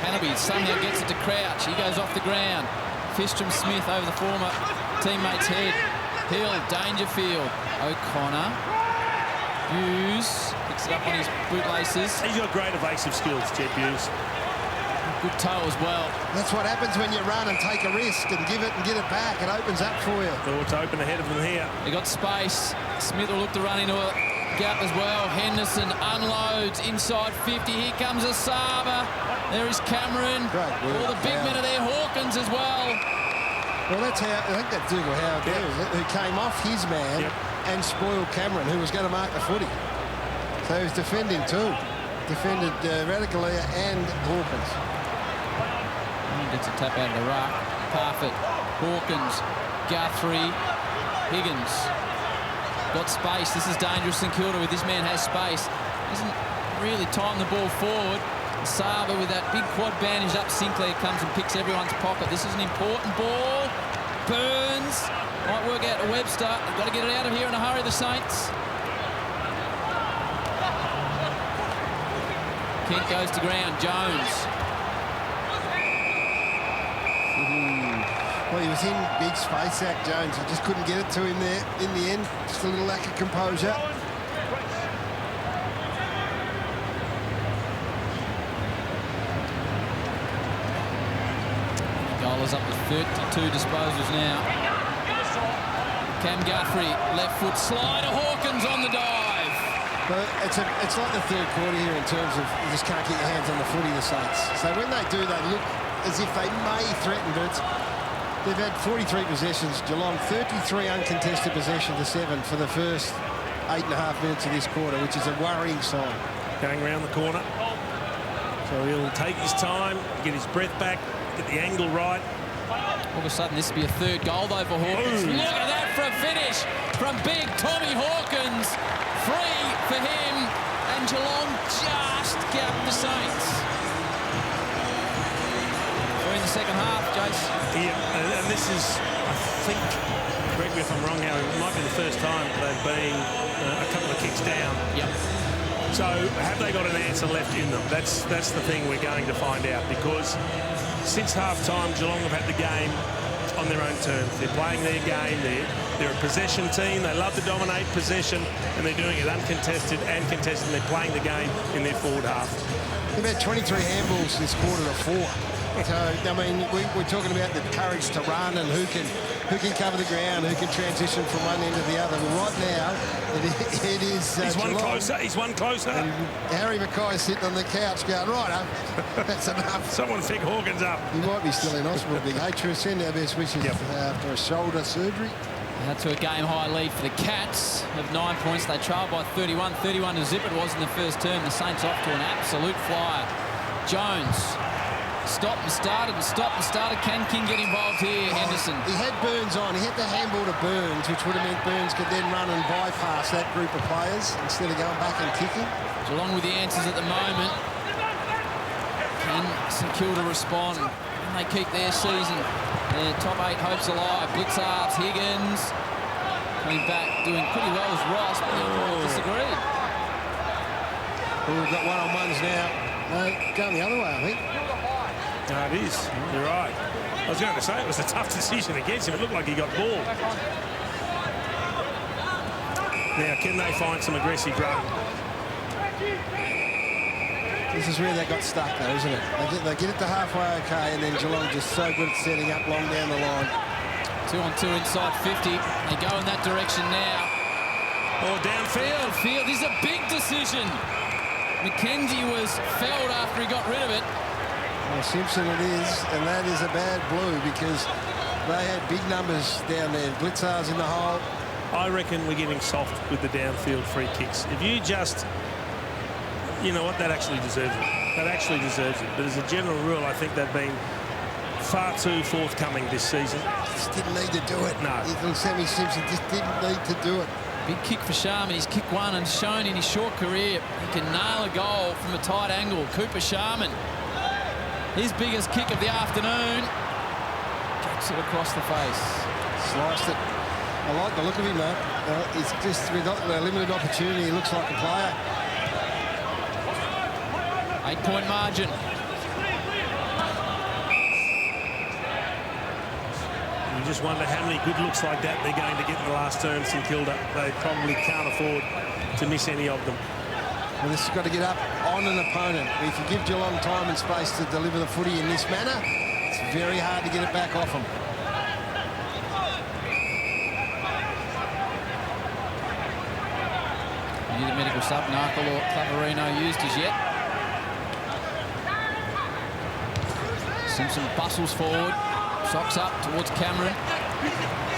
Hannaby somehow gets it to Crouch. He goes off the ground. Fistrom Smith over the former teammate's head. Hill, Dangerfield, O'Connor. Hughes picks it up on his bootlaces. He's got great evasive skills, Jet Hughes. Good toe as well. That's what happens when you run and take a risk and give it and get it back. It opens up for you. Oh, it's open ahead of them here. They got space. Smith will look to run into a gap as well. Henderson unloads inside 50. Here comes Asaba. There is Cameron. All the big men are there. Hawkins as well. Well, that's how, I think that's Dougal Howard there, is it? Who came off his man and spoiled Cameron, who was going to mark the footy. So he was defending too. Defended Radicalea and Hawkins. Gets a tap out of the ruck. Parfitt, Hawkins, Guthrie, Higgins. Got space. This is dangerous. St.Kilda with this man has space. Doesn't really time the ball forward. Saba with that big quad bandage up. Sinclair comes and picks everyone's pocket. This is an important ball. Burns might work out to Webster. They've got to get it out of here in a hurry, the Saints. Kent goes to ground. Jones. Well, he was in big space, Zach Jones. He just couldn't get it to him there in the end. Just a little lack of composure. Goal is up to 32 disposals now. Cam Guthrie, left foot slider. Hawkins on the dive. But it's like the third quarter here in terms of you just can't get your hands on the footy, the Saints. So when they do, they look as if they may threaten, but they've had 43 possessions. Geelong 33 uncontested possession to 7 for the first 8.5 minutes of this quarter, which is a worrying sign. Going around the corner. So he'll take his time, get his breath back, get the angle right. All of a sudden, this will be a third goal, though, for Hawkins. Look at that for a finish from big Tommy Hawkins. Free for him, and Geelong just gapped the Saints. We're in the second half, Jace. Yeah, and this is, I think, correct me if I'm wrong, Howie, it might be the first time they've been a couple of kicks down. Yep. So have they got an answer left in them? That's the thing we're going to find out, because since half-time, Geelong have had the game on their own terms. They're playing their game. They're a possession team. They love to dominate possession, and they're doing it uncontested and contested. And they're playing the game in their forward half. They've had 23 handballs this quarter to 4. So, I mean, we're talking about the courage to run and who who can cover the ground, who can transition from one end to the other. But right now, it is He's one Geelong. closer. He's one closer. And Harry Mackay's sitting on the couch going, right, that's enough. Someone pick Hawkins up. He might be still in hospital, big. Hey, True, send our best wishes after a shoulder surgery. That's to a game-high lead for the Cats of 9 points. They trailed by 31. 31 to zip it was in the first term. The Saints off to an absolute flyer. Jones stopped and started. Can King get involved here, Henderson? He had Burns on. He had the handball to Burns, which would have meant Burns could then run and bypass that group of players instead of going back and kicking. Geelong with the answers at the moment. Can St Kilda respond? Can they keep their season? Their top 8 hopes alive. Blitzards, Higgins coming back, doing pretty well as Ross, but the umpires disagreed. Well, we've got one-on-ones now. No, going the other way, I think. No, it is. You're right. I was going to say it was a tough decision against him. It looked like he got balled. Now, can they find some aggressive run? This is where they got stuck, though, isn't it? They get it to halfway okay, and then Geelong just so good at setting up long down the line. 2-on-2 inside 50. They go in that direction now. Or downfield. This is a big decision. McKenzie was felled after he got rid of it. Well, Simpson it is, and that is a bad blue because they had big numbers down there. Blitzards in the hole. I reckon we're getting soft with the downfield free kicks. If you just... You know what? That actually deserves it. That actually deserves it. But as a general rule, I think they've been far too forthcoming this season. Just didn't need to do it. No. Little Sammy Simpson just didn't need to do it. Big kick for Sharman. He's kicked one and shown in his short career he can nail a goal from a tight angle. Cooper Sharman. His biggest kick of the afternoon. Kicks it across the face. Sliced it. I like the look of him, though. He's just with a limited opportunity. He looks like a player. 8-point margin. You just wonder how many good looks like that they're going to get in the last term, St Kilda. They probably can't afford to miss any of them. Well, this has got to get up on an opponent. If you give Geelong time and space to deliver the footy in this manner, it's very hard to get it back off them. Neither medical sub, Narkle or Clavarino used as yet. Simpson bustles forward, socks up towards Cameron.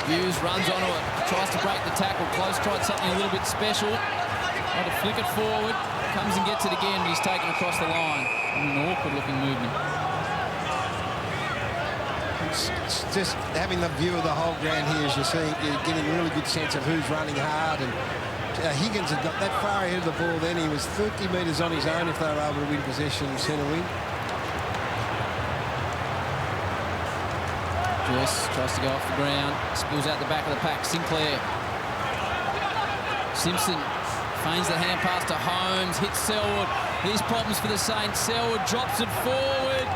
Hughes runs onto it, tries to break the tackle. Close tried something a little bit special. Tried to flick it forward, comes and gets it again, but he's taken across the line. An awkward-looking movement. It's just having the view of the whole ground here, as you're seeing, you're getting a really good sense of who's running hard. And Higgins had got that far ahead of the ball then. He was 30 metres on his own if they were able to win possession centre wing. Joyce tries to go off the ground, spills out the back of the pack. Sinclair. Simpson feigns the hand pass to Holmes, hits Selwood. Here's problems for the Saints. Selwood drops it forward.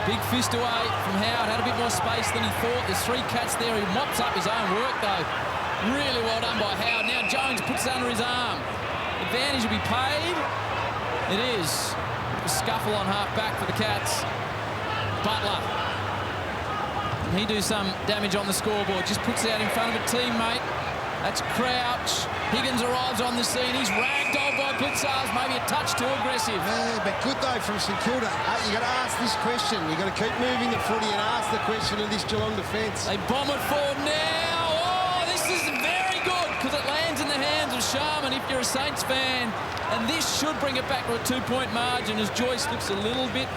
Big fist away from Howard. Had a bit more space than he thought. There's 3 Cats there. He mops up his own work, though. Really well done by Howard. Now Jones puts it under his arm. Advantage will be paid. It is. A scuffle on half-back for the Cats. Butler. He do some damage on the scoreboard. Just puts it out in front of a teammate. That's Crouch. Higgins arrives on the scene. He's ragdolled by Blitzards. Maybe a touch too aggressive. Yeah, but good, though, from St Kilda. You got to ask this question. You got to keep moving the footy and ask the question of this Geelong defence. They bomb it forward now. Oh, this is very good because it lands in the hands of Sharman if you're a Saints fan. And this should bring it back to a 2-point margin as Joyce looks a little bit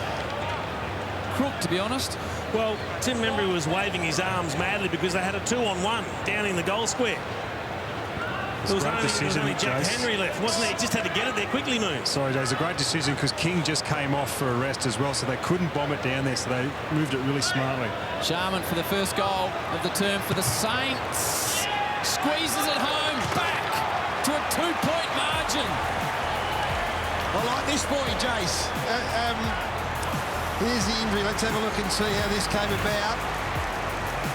crook, to be honest. Well, Tim Membry was waving his arms madly because they had a 2-on-1 down in the goal square. There was only Jack Henry left, wasn't there? He just had to get it there quickly, Moon. Sorry, Jay, it's a great decision because King just came off for a rest as well, so they couldn't bomb it down there, so they moved it really smartly. Sharman for the first goal of the term for the Saints. Squeezes it home, back to a 2-point margin. I like this boy, Jace. Here's the injury. Let's have a look and see how this came about.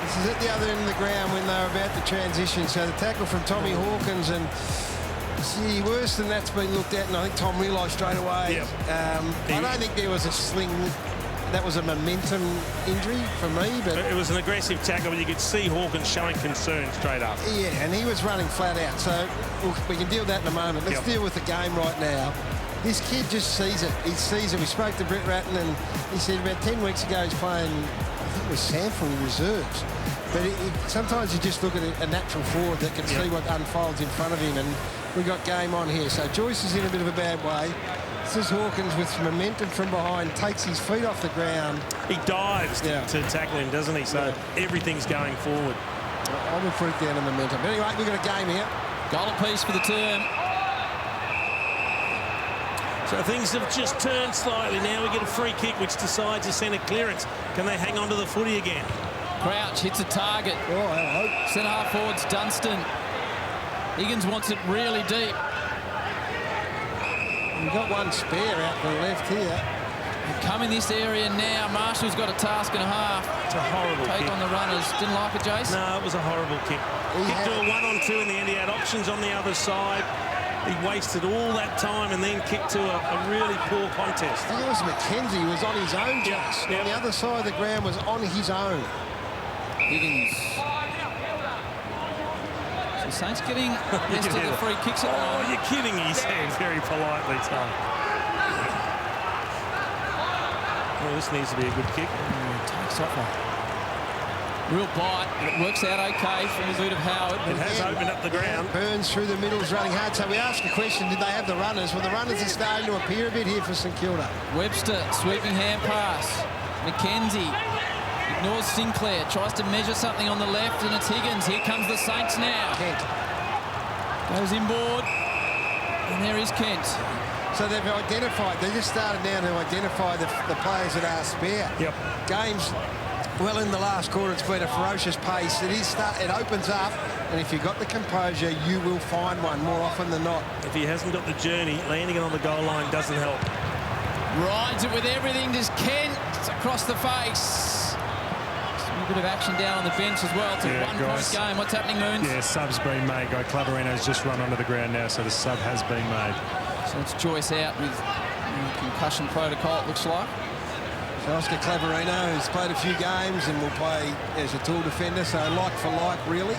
This is at the other end of the ground when they were about to transition. So the tackle from Tommy Hawkins, and see, worse than that's been looked at, and I think Tom realised straight away. Yep. I don't think there was a sling that was a momentum injury for me. But it was an aggressive tackle, but you could see Hawkins showing concern straight up. Yeah, and he was running flat out. So we can deal with that in a moment. Let's deal with the game right now. This kid just sees it. He sees it. We spoke to Brett Ratton, and he said about 10 weeks ago he's playing, I think it was Sanford reserves. But sometimes you just look at a natural forward that can see what unfolds in front of him, and we got game on here. So Joyce is in a bit of a bad way. This is Hawkins with some momentum from behind, takes his feet off the ground. He dives to tackle him, doesn't he? So everything's going forward. I would put it down to momentum. But anyway, we've got a game here. Goal apiece for the term. So things have just turned slightly. Now we get a free kick, which decides a centre clearance. Can they hang on to the footy again? Crouch hits a target. Oh, hello. Centre half forwards Dunstan. Higgins wants it really deep. We've got one spare out to the left here. Come in this area now. Marshall's got a task and a half. It's a horrible Take kick. on the runners. Didn't like it, Jace? No, it was a horrible kick. Kicked to a 1-on-2 in the end. He had options on the other side. He wasted all that time and then kicked to a really poor contest. I think it was McKenzie who was on his own, Jace. On the other side of the ground was on his own. Higgins. So Saints getting rest of the free kicks at the moment. Oh, you're kidding, he said very politely, Tom. Well, this needs to be a good kick. Takes off a real bite, but it works out okay from the boot of Howard. It has opened up the ground. Burns through the middle is running hard. So we asked the question, did they have the runners? Well, the runners are starting to appear a bit here for St Kilda. Webster, sweeping hand pass. McKenzie ignores Sinclair, tries to measure something on the left, and it's Higgins. Here comes the Saints now. Kent. Goes inboard, and there is Kent. So they've identified, they just started now to identify the players that are spare. Yep. Games, well, in the last quarter, it's been a ferocious pace. It opens up, and if you've got the composure, you will find one more often than not. If he hasn't got the journey, landing it on the goal line doesn't help. Rides it with everything, just Kent across the face. A bit of action down on the bench as well. It's a one-point game. What's happening, Moons? Yeah, sub's been made. Guy Clavarino's just run onto the ground now, so the sub has been made. So it's Joyce out with concussion protocol, it looks like. So Oscar Clavarino, who's played a few games and will play as a tall defender, so like for like, really.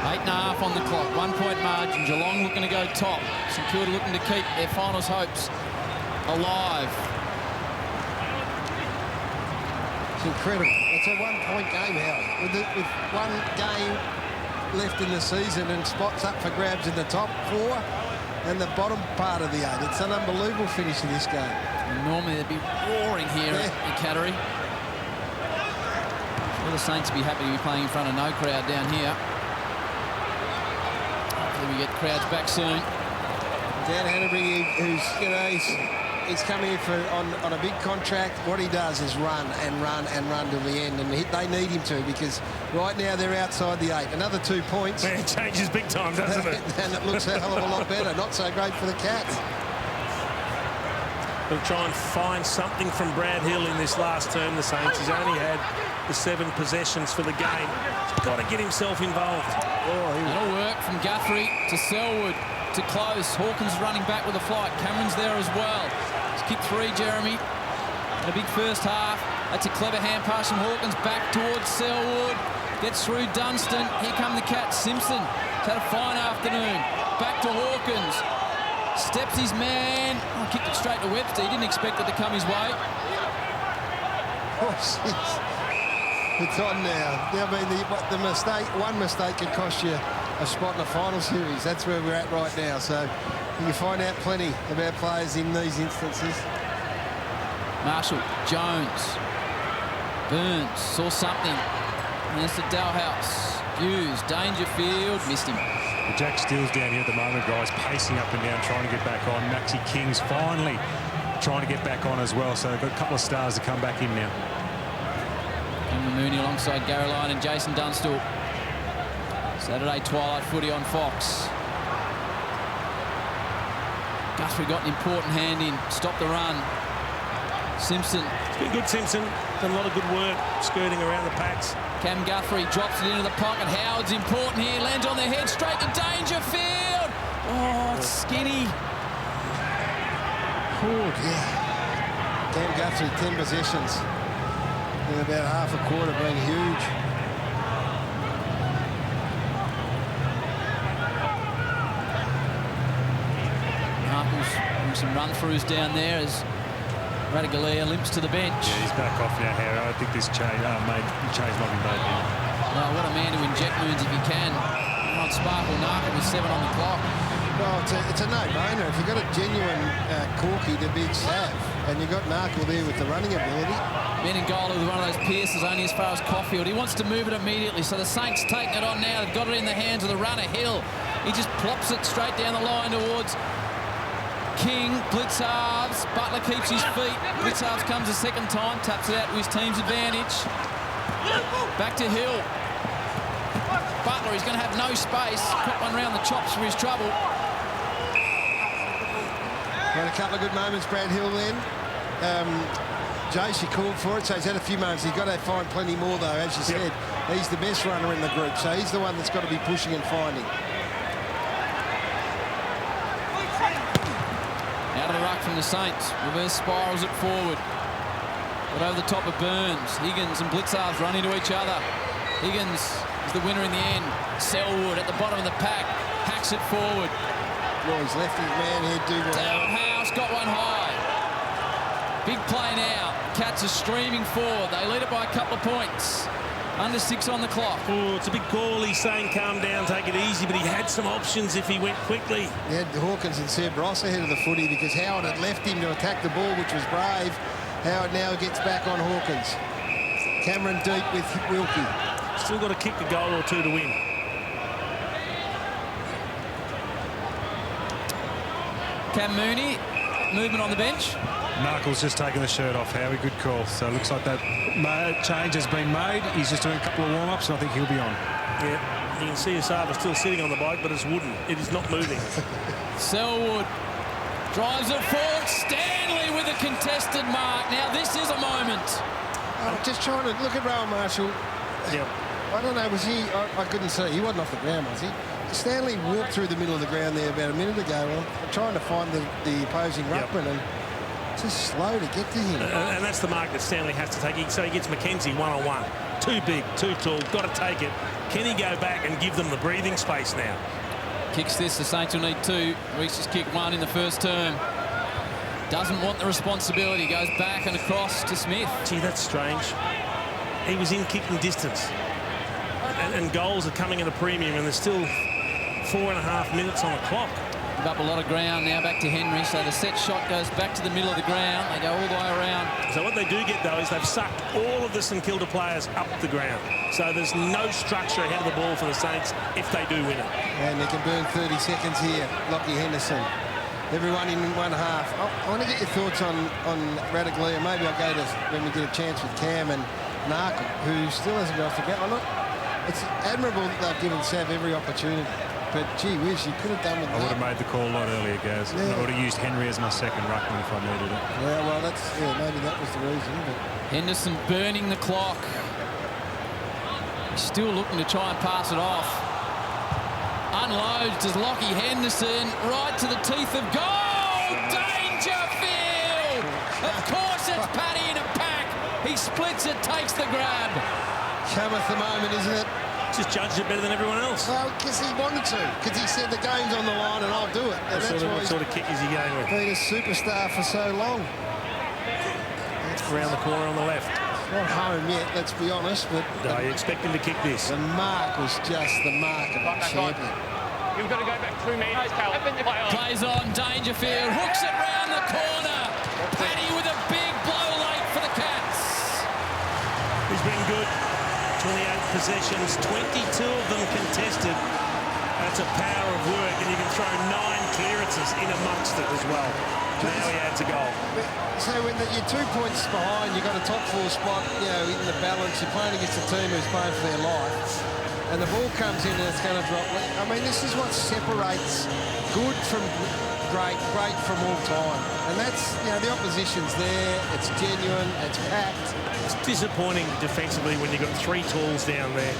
8.5 on the clock, 1-point margin. Geelong looking to go top. St Kilda looking to keep their finals hopes alive. It's incredible. It's a one-point game, Howard. With one game left in the season and spots up for grabs in the top 4 and the bottom part of the 8. It's an unbelievable finish to this game. And normally they'd be roaring here at the Cattery. Sure, the Saints would be happy to be playing in front of no crowd down here. Hopefully we get crowds back soon. Dan Hanbury, who's, you know, he's come here on a big contract. What he does is run and run and run till the end, and they need him to, because right now they're outside the 8. Another 2 points. Man, it changes big time, doesn't it? And it looks a hell of a lot better. Not so great for the Cats. They'll try and find something from Brad Hill in this last term, the Saints. He's only had the 7 possessions for the game. He's got to get himself involved. That'll work from Guthrie to Selwood to close. Hawkins running back with a flight. Cameron's there as well. It's kick 3, Jeremy. And a big first half. That's a clever hand pass from Hawkins back towards Selwood. Gets through Dunstan. Here come the Cats. Simpson. He's had a fine afternoon. Back to Hawkins. Steps his man. Oh, kicked it straight to Webster. He didn't expect it to come his way. Oh, jeez. It's on now. I mean, one mistake could cost you a spot in the final series. That's where we're at right now. So you can find out plenty about players in these instances. Marshall, Jones, Burns, saw something. And it's the Dalhouse. Hughes, Dangerfield, missed him. Well, Jack Steele's down here at the moment, guys, pacing up and down, trying to get back on. Maxi King's finally trying to get back on as well, so they've got a couple of stars to come back in now. And Mooney alongside Gary Lyon and Jason Dunstall. Saturday twilight footy on Fox. Guthrie got an important hand in, stopped the run. Simpson. It's been good, Simpson. Done a lot of good work skirting around the packs. Cam Guthrie drops it into the pocket. Howard's important here. Lands on the head, straight to Dangerfield. Oh, it's skinny. Oh, yeah. Cam Guthrie, 10 possessions in about half a quarter, being huge. Markle's doing some run-throughs down there as Radaglia limps to the bench. Yeah, he's back off now, Harry. I think this change might be made now. Well, what a man to inject wounds if he can. Not Sparkle Narkin with 7 on the clock. Well, it's a no-brainer. If you've got a genuine Corky to big Sav, and you've got Narkle there with the running ability. Men in goal with one of those pierces only as far as Caulfield. He wants to move it immediately, so the Saints taking it on now. They've got it in the hands of the runner, Hill. He just plops it straight down the line towards King. Blitzarves. Butler keeps his feet. Blitzarves comes a second time, taps it out to his team's advantage. Back to Hill. Butler, he's going to have no space. Put one round the chops for his trouble. Had a couple of good moments, Brad Hill then. Jace, called for it, so he's had a few moments. He's got to find plenty more, though, as you said. He's the best runner in the group, so he's the one that's got to be pushing and finding. Out of the ruck from the Saints. Reverse spirals it forward. But over the top of Burns. Higgins and Blitzarves run into each other. Higgins is the winner in the end. Selwood at the bottom of the pack. Hacks it forward. Well, he's left his man here, Dougal. House got one high. Big play now. Cats are streaming forward. They lead it by a couple of points. Under 6 on the clock. Oh, it's a big call. He's saying calm down, take it easy, but he had some options if he went quickly. He had Hawkins and Seb Ross ahead of the footy because Howard had left him to attack the ball, which was brave. Howard now gets back on Hawkins. Cameron deep with Wilkie. Still got to kick a goal or two to win. Cam Mooney, movement on the bench. Markle's just taking the shirt off, Howie. Good call. So it looks like that change has been made. He's just doing a couple of warm-ups, and I think he'll be on. Yeah, you can see Asava still sitting on the bike, but it's wooden. It is not moving. Selwood drives it forward. Stanley with a contested mark. Now this is a moment. I'm just trying to look at Rowan Marshall. Yep. I don't know, was he? I couldn't see. He wasn't off the ground, was he? Stanley walked through the middle of the ground there about a minute ago. Well, I'm trying to find the opposing ruckman, and just slow to get to him. And that's the mark that Stanley has to take. So he gets McKenzie one-on-one. Too big, too tall, got to take it. Can he go back and give them the breathing space now? Kicks this, the Saints will need 2. Reese's kicked 1 in the first term. Doesn't want the responsibility. Goes back and across to Smith. Gee, that's strange. He was in kicking distance. And goals are coming at a premium, and there's still 4.5 minutes on the clock. Give up a lot of ground now, back to Henry. So the set shot goes back to the middle of the ground. They go all the way around. So what they do get, though, is they've sucked all of the St Kilda players up the ground. So there's no structure ahead of the ball for the Saints if they do win it. And they can burn 30 seconds here. Lockie Henderson. Everyone in one half. I want to get your thoughts on Radaglia. Maybe I'll go to when we get a chance with Cam and Narkle, who still hasn't got off the ground. It's admirable that they've given Sav every opportunity. But, gee whiz, you could have done with that. I would have made the call a lot earlier, Gaz. Yeah. I would have used Henry as my second ruckman if I needed it. Yeah, well, maybe that was the reason. But Henderson burning the clock. He's still looking to try and pass it off. Unloads does Lockie Henderson right to the teeth of goal. Dangerfield! Of course it's Paddy in a pack. He splits it, takes the grab. cometh the moment, isn't it? Just judged it better than everyone else. Well, because he wanted to. Because he said the game's on the line and I'll do it. And What sort of kick is he going with? Been a superstar for so long. Around the corner on the left. Not home yet, let's be honest, but No, you expect him to kick this. the mark was just the mark of a champion. You've got to go back 2 metres, Cal. Plays on, Dangerfield, hooks it round the corner. Paddy with a big blow late for the Cats. He's been good. 28 possessions, 22 of them contested. That's a power of work, and you can throw 9 clearances in amongst it as well. Now he adds a goal. So when you're 2 points behind, you've got a top 4 spot, you know, in the balance. You're playing against a team who's playing for their life, and the ball comes in and it's going to drop. I mean, this is what separates good from great, great from all time. And that's, you know, the opposition's there. It's genuine. It's packed. It's disappointing defensively when you've got 3 tools down there.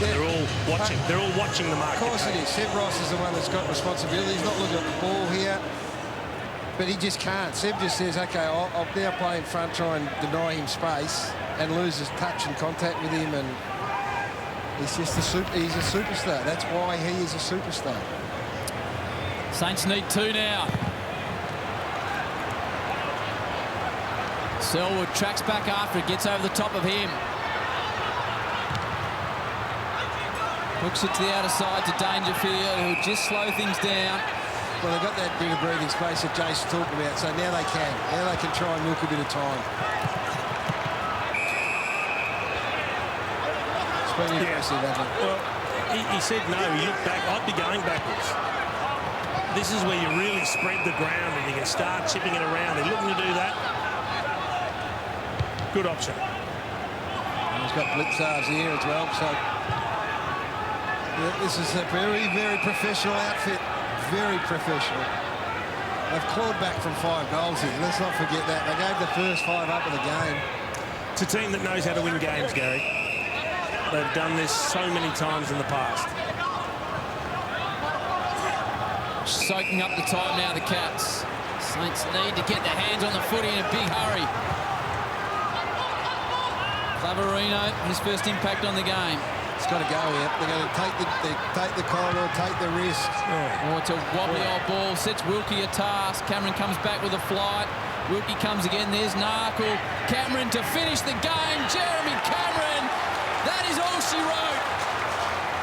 They're all watching. They're all watching the mark. Of course it is. Seb Ross is the one that's got responsibility. He's not looking at the ball here. But he just can't. Seb just says, OK, I'll now play in front, try and deny him space and loses touch and contact with him. And he's just he's a superstar. That's why he is a superstar. Saints need 2 now. Selwood tracks back after it, gets over the top of him. Hooks it to the outer side to Dangerfield, who'll just slow things down. Well, they've got that bit of breathing space that Jace talked about, so now they can. Now they can try and milk a bit of time. It's been impressive, hasn't it? Well, he said no. He looked back. I'd be going backwards. This is where you really spread the ground and you can start chipping it around. They're looking to do that. Good option. And he's got Blitzarves here as well, so yeah, this is a very, very professional outfit. Very professional. They've clawed back from 5 goals here. Let's not forget that. They gave the first 5 up of the game. It's a team that knows how to win games, Gary. They've done this so many times in the past. Soaking up the time now, the Cats. Saints need to get their hands on the footy in a big hurry. Claverino, his first impact on the game. It's got to go here. They're going to take the corridor, take the risk. Oh, it's a wobbly old ball. Sets Wilkie a task. Cameron comes back with a flight. Wilkie comes again. There's Narkle. Cameron to finish the game. Jeremy Cameron. That is all she wrote.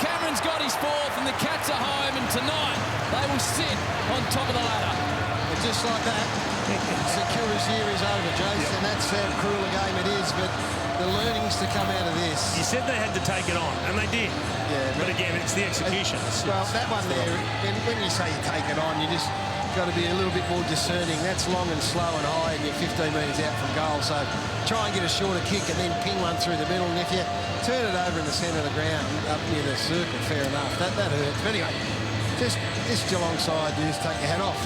Cameron's got his 4th and the Cats are home. And tonight they will sit on top of the ladder. And just like that, St.Kilda's year is over, Jason. And that's how cruel a game it is. But the learnings to come out of this. You said they had to take it on, and they did. Yeah, but again, it's the execution. Well, that one there, when you say you take it on, you just got to be a little bit more discerning. That's long and slow and high, and you're 15 metres out from goal. So try and get a shorter kick and then ping one through the middle. And if you turn it over in the centre of the ground, up near the circle, fair enough. That hurts. But anyway, just this Geelong side, you just take your hat off.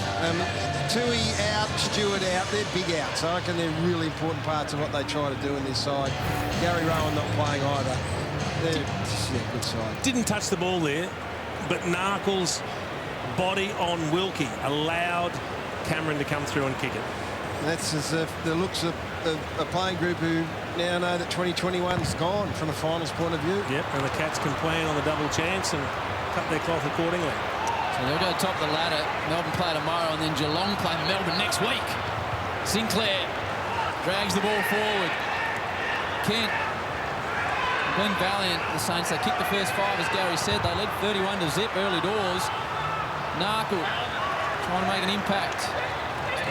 Tui out, Stewart out, they're big outs. I reckon they're really important parts of what they try to do in this side. Gary Rowan not playing either. They're a good side. Didn't touch the ball there, but Narkle's body on Wilkie allowed Cameron to come through and kick it. And that's as if the looks of a playing group who now know that 2021's gone from a finals point of view. Yep, and the Cats can plan on the double chance and cut their cloth accordingly. So they'll go top of the ladder. Melbourne play tomorrow, and then Geelong play Melbourne next week. Sinclair drags the ball forward. Kent been valiant, the Saints. They kicked the first 5, as Gary said. They led 31 to zip early doors. Narkle trying to make an impact.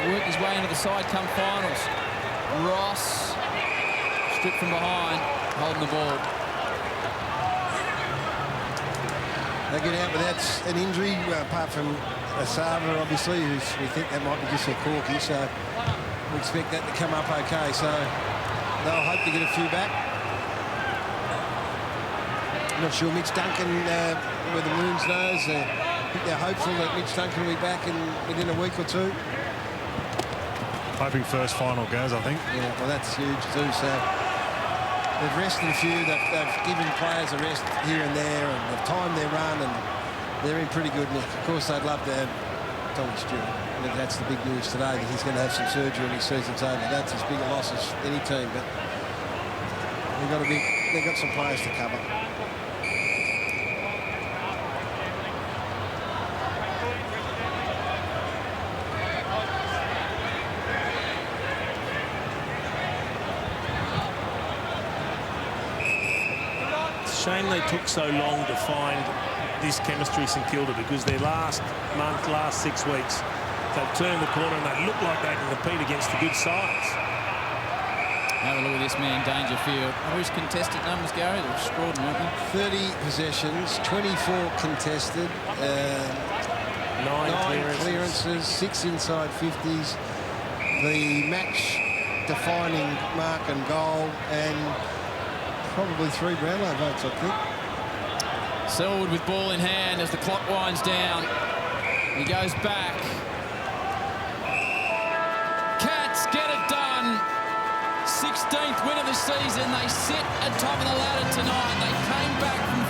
Work his way into the side come finals. Ross stripped from behind, holding the ball. They get out without an injury, apart from Asava, obviously, who's, we think that might be just a corky, so we expect that to come up okay. So they'll hope to get a few back. I'm not sure Mitch Duncan, where the Moons knows. I think they're hopeful that Mitch Duncan will be back within a week or 2. Hoping first final goes, I think. Yeah, well, that's huge too. So they've rested a few. They've given players a rest here and there, and they've timed their run, and they're in pretty good nick. Of course, they'd love to have Tom Stewart. I mean, that's the big news today, that he's going to have some surgery and his season's over. That's as big a loss as any team, but they've got some players to cover. Shame they took so long to find this chemistry, St.Kilda, because their last 6 weeks, they've turned the corner and they look like they can compete against the good sides. Have a look at this man, Dangerfield. Who's contested numbers, Gary? They're extraordinary, aren't they? 30 possessions, 24 contested, 9 clearances, 6 inside 50s, the match-defining mark and goal, and probably 3 Brownlow votes, I think. Selwood with ball in hand as the clock winds down. He goes back. Cats get it done. 16th win of the season. They sit atop of the ladder tonight. They came back from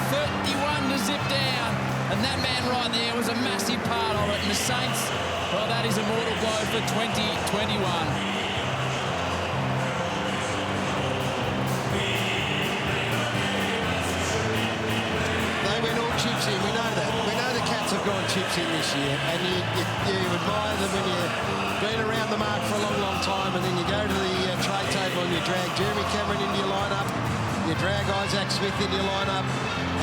31 to zip down. And that man right there was a massive part of it. And the Saints, well, they that is a mortal blow for 2021. Chips in, we know that. We know the Cats have gone chips in this year, and you admire them when you've been around the mark for a long, long time, and then you go to the trade table and you drag Jeremy Cameron into your lineup, you drag Isaac Smith into your lineup,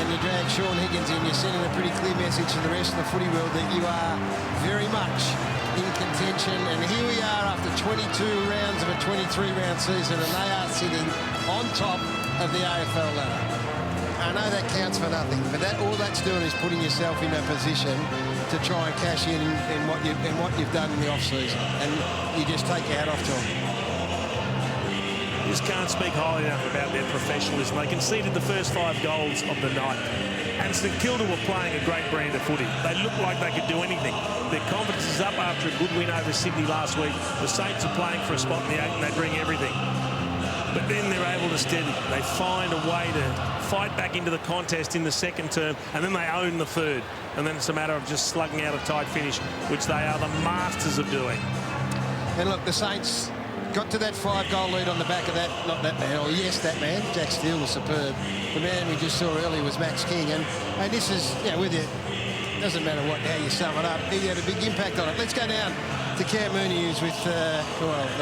and you drag Sean Higgins in. You're sending a pretty clear message to the rest of the footy world that you are very much in contention, and here we are after 22 rounds of a 23-round season, and they are sitting on top of the AFL ladder. I know that counts for nothing, but all that's doing is putting yourself in a position to try and cash in what you've done in the off-season, and you just take your hat off to them. You just can't speak highly enough about their professionalism. They conceded the first 5 goals of the night, and St.Kilda were playing a great brand of footy. They looked like they could do anything. Their confidence is up after a good win over Sydney last week. The Saints are playing for a spot in the 8, and they bring everything. But then they're able to steady. They find a way to fight back into the contest in the second term, and then they own the third. And then it's a matter of just slugging out a tight finish, which they are the masters of doing. And look, the Saints got to that 5-goal lead on the back of that, not that man, or yes, that man. Jack Steele was superb. The man we just saw earlier was Max King, and this is, with you, doesn't matter how you sum it up, he had a big impact on it. Let's go down to Cam Mooney, who's with, the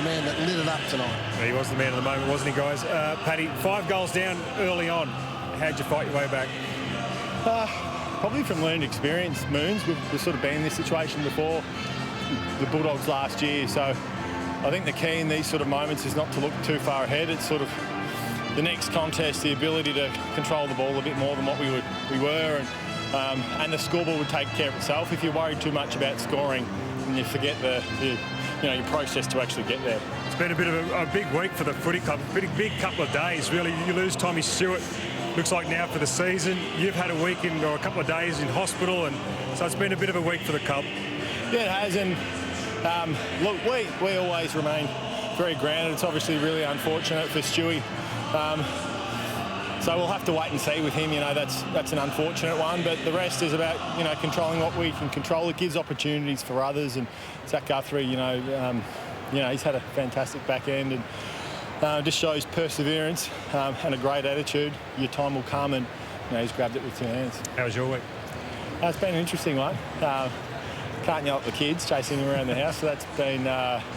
man that lit it up tonight. He was the man of the moment, wasn't he, guys? Paddy, 5 goals down early on. How'd you fight your way back? Probably from learned experience, Moons. We've sort of been in this situation before, the Bulldogs last year, so I think the key in these sort of moments is not to look too far ahead. It's sort of the next contest, the ability to control the ball a bit more than what we were, and the scoreboard would take care of itself. If you're worried too much about scoring, and you forget your process to actually get there. It's been a bit of a big week for the footy club. Pretty big couple of days, really. You lose Tommy Stewart, looks like now for the season. You've had a weekend or a couple of days in hospital, and so it's been a bit of a week for the club. Yeah, it has, and look, we always remain very grounded. It's obviously really unfortunate for Stewie. So we'll have to wait and see with him. That's an unfortunate one, but the rest is about controlling what we can control. It gives opportunities for others, and Zach Guthrie, he's had a fantastic back end, and just shows perseverance and a great attitude. Your time will come, and he's grabbed it with 2 hands. How was your week? It's been an interesting one. Can't yell at the kids chasing them around the house, so that's been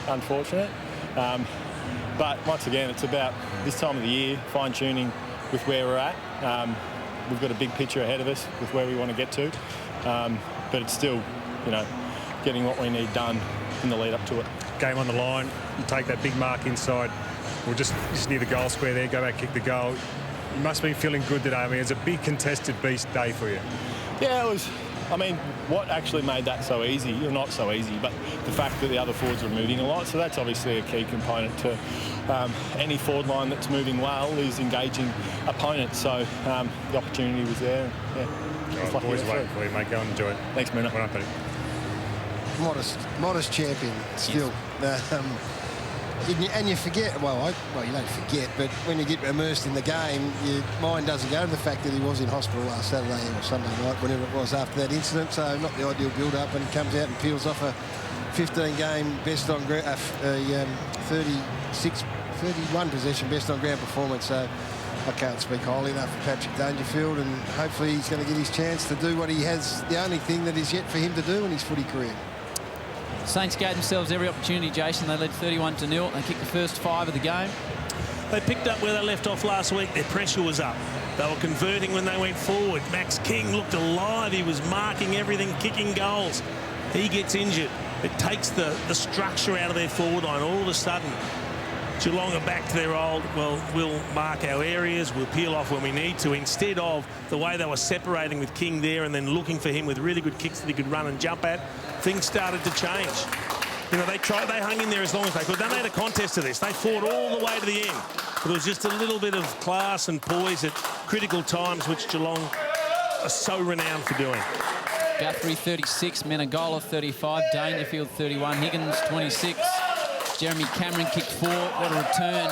unfortunate. But once again, it's about this time of the year, fine-tuning with where we're at. We've got a big picture ahead of us with where we want to get to. But it's still, getting what we need done in the lead up to it. Game on the line, you take that big mark inside, or just near the goal square there, go back, kick the goal. You must be feeling good today. I mean, it's a big contested beast day for you. Yeah, it was. What actually made that so easy, or not so easy, but the fact that the other forwards were moving a lot. So that's obviously a key component to any forward line that's moving well is engaging opponents. So the opportunity was there. Yeah, boys waiting for you, mate. Go and enjoy it. Thanks, Muna. Well done, Modest champion still. And you forget, you don't forget, but when you get immersed in the game, your mind doesn't go to the fact that he was in hospital last Saturday or Sunday night, whenever it was after that incident. So not the ideal build-up, and he comes out and peels off a 15-game best on ground, 31 possession best on ground performance. So I can't speak highly enough for Patrick Dangerfield, and hopefully he's going to get his chance to do what he has, the only thing that is yet for him to do in his footy career. Saints gave themselves every opportunity, Jason. They led 31-0. They kicked the first 5 of the game. They picked up where they left off last week. Their pressure was up. They were converting when they went forward. Max King looked alive. He was marking everything, kicking goals. He gets injured. It takes the structure out of their forward line. All of a sudden, Geelong are back to their old, we'll mark our areas, we'll peel off when we need to, instead of the way they were separating with King there and then looking for him with really good kicks that he could run and jump at. Things started to change. They hung in there as long as they could. They made a contest of this. They fought all the way to the end. But it was just a little bit of class and poise at critical times, which Geelong are so renowned for doing. Guthrie 36, Menegola 35, Dangerfield 31, Higgins 26. Jeremy Cameron kicked 4. What a return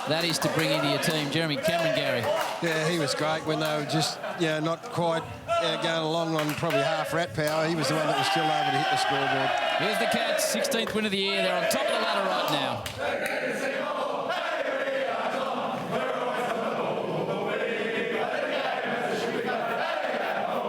that is to bring into your team. Jeremy Cameron, Gary. Yeah, he was great when they were just, not quite going along on probably half rat power. He was the one that was still able to hit the scoreboard. Here's the Cats, 16th win of the year. They're on top of the ladder right now.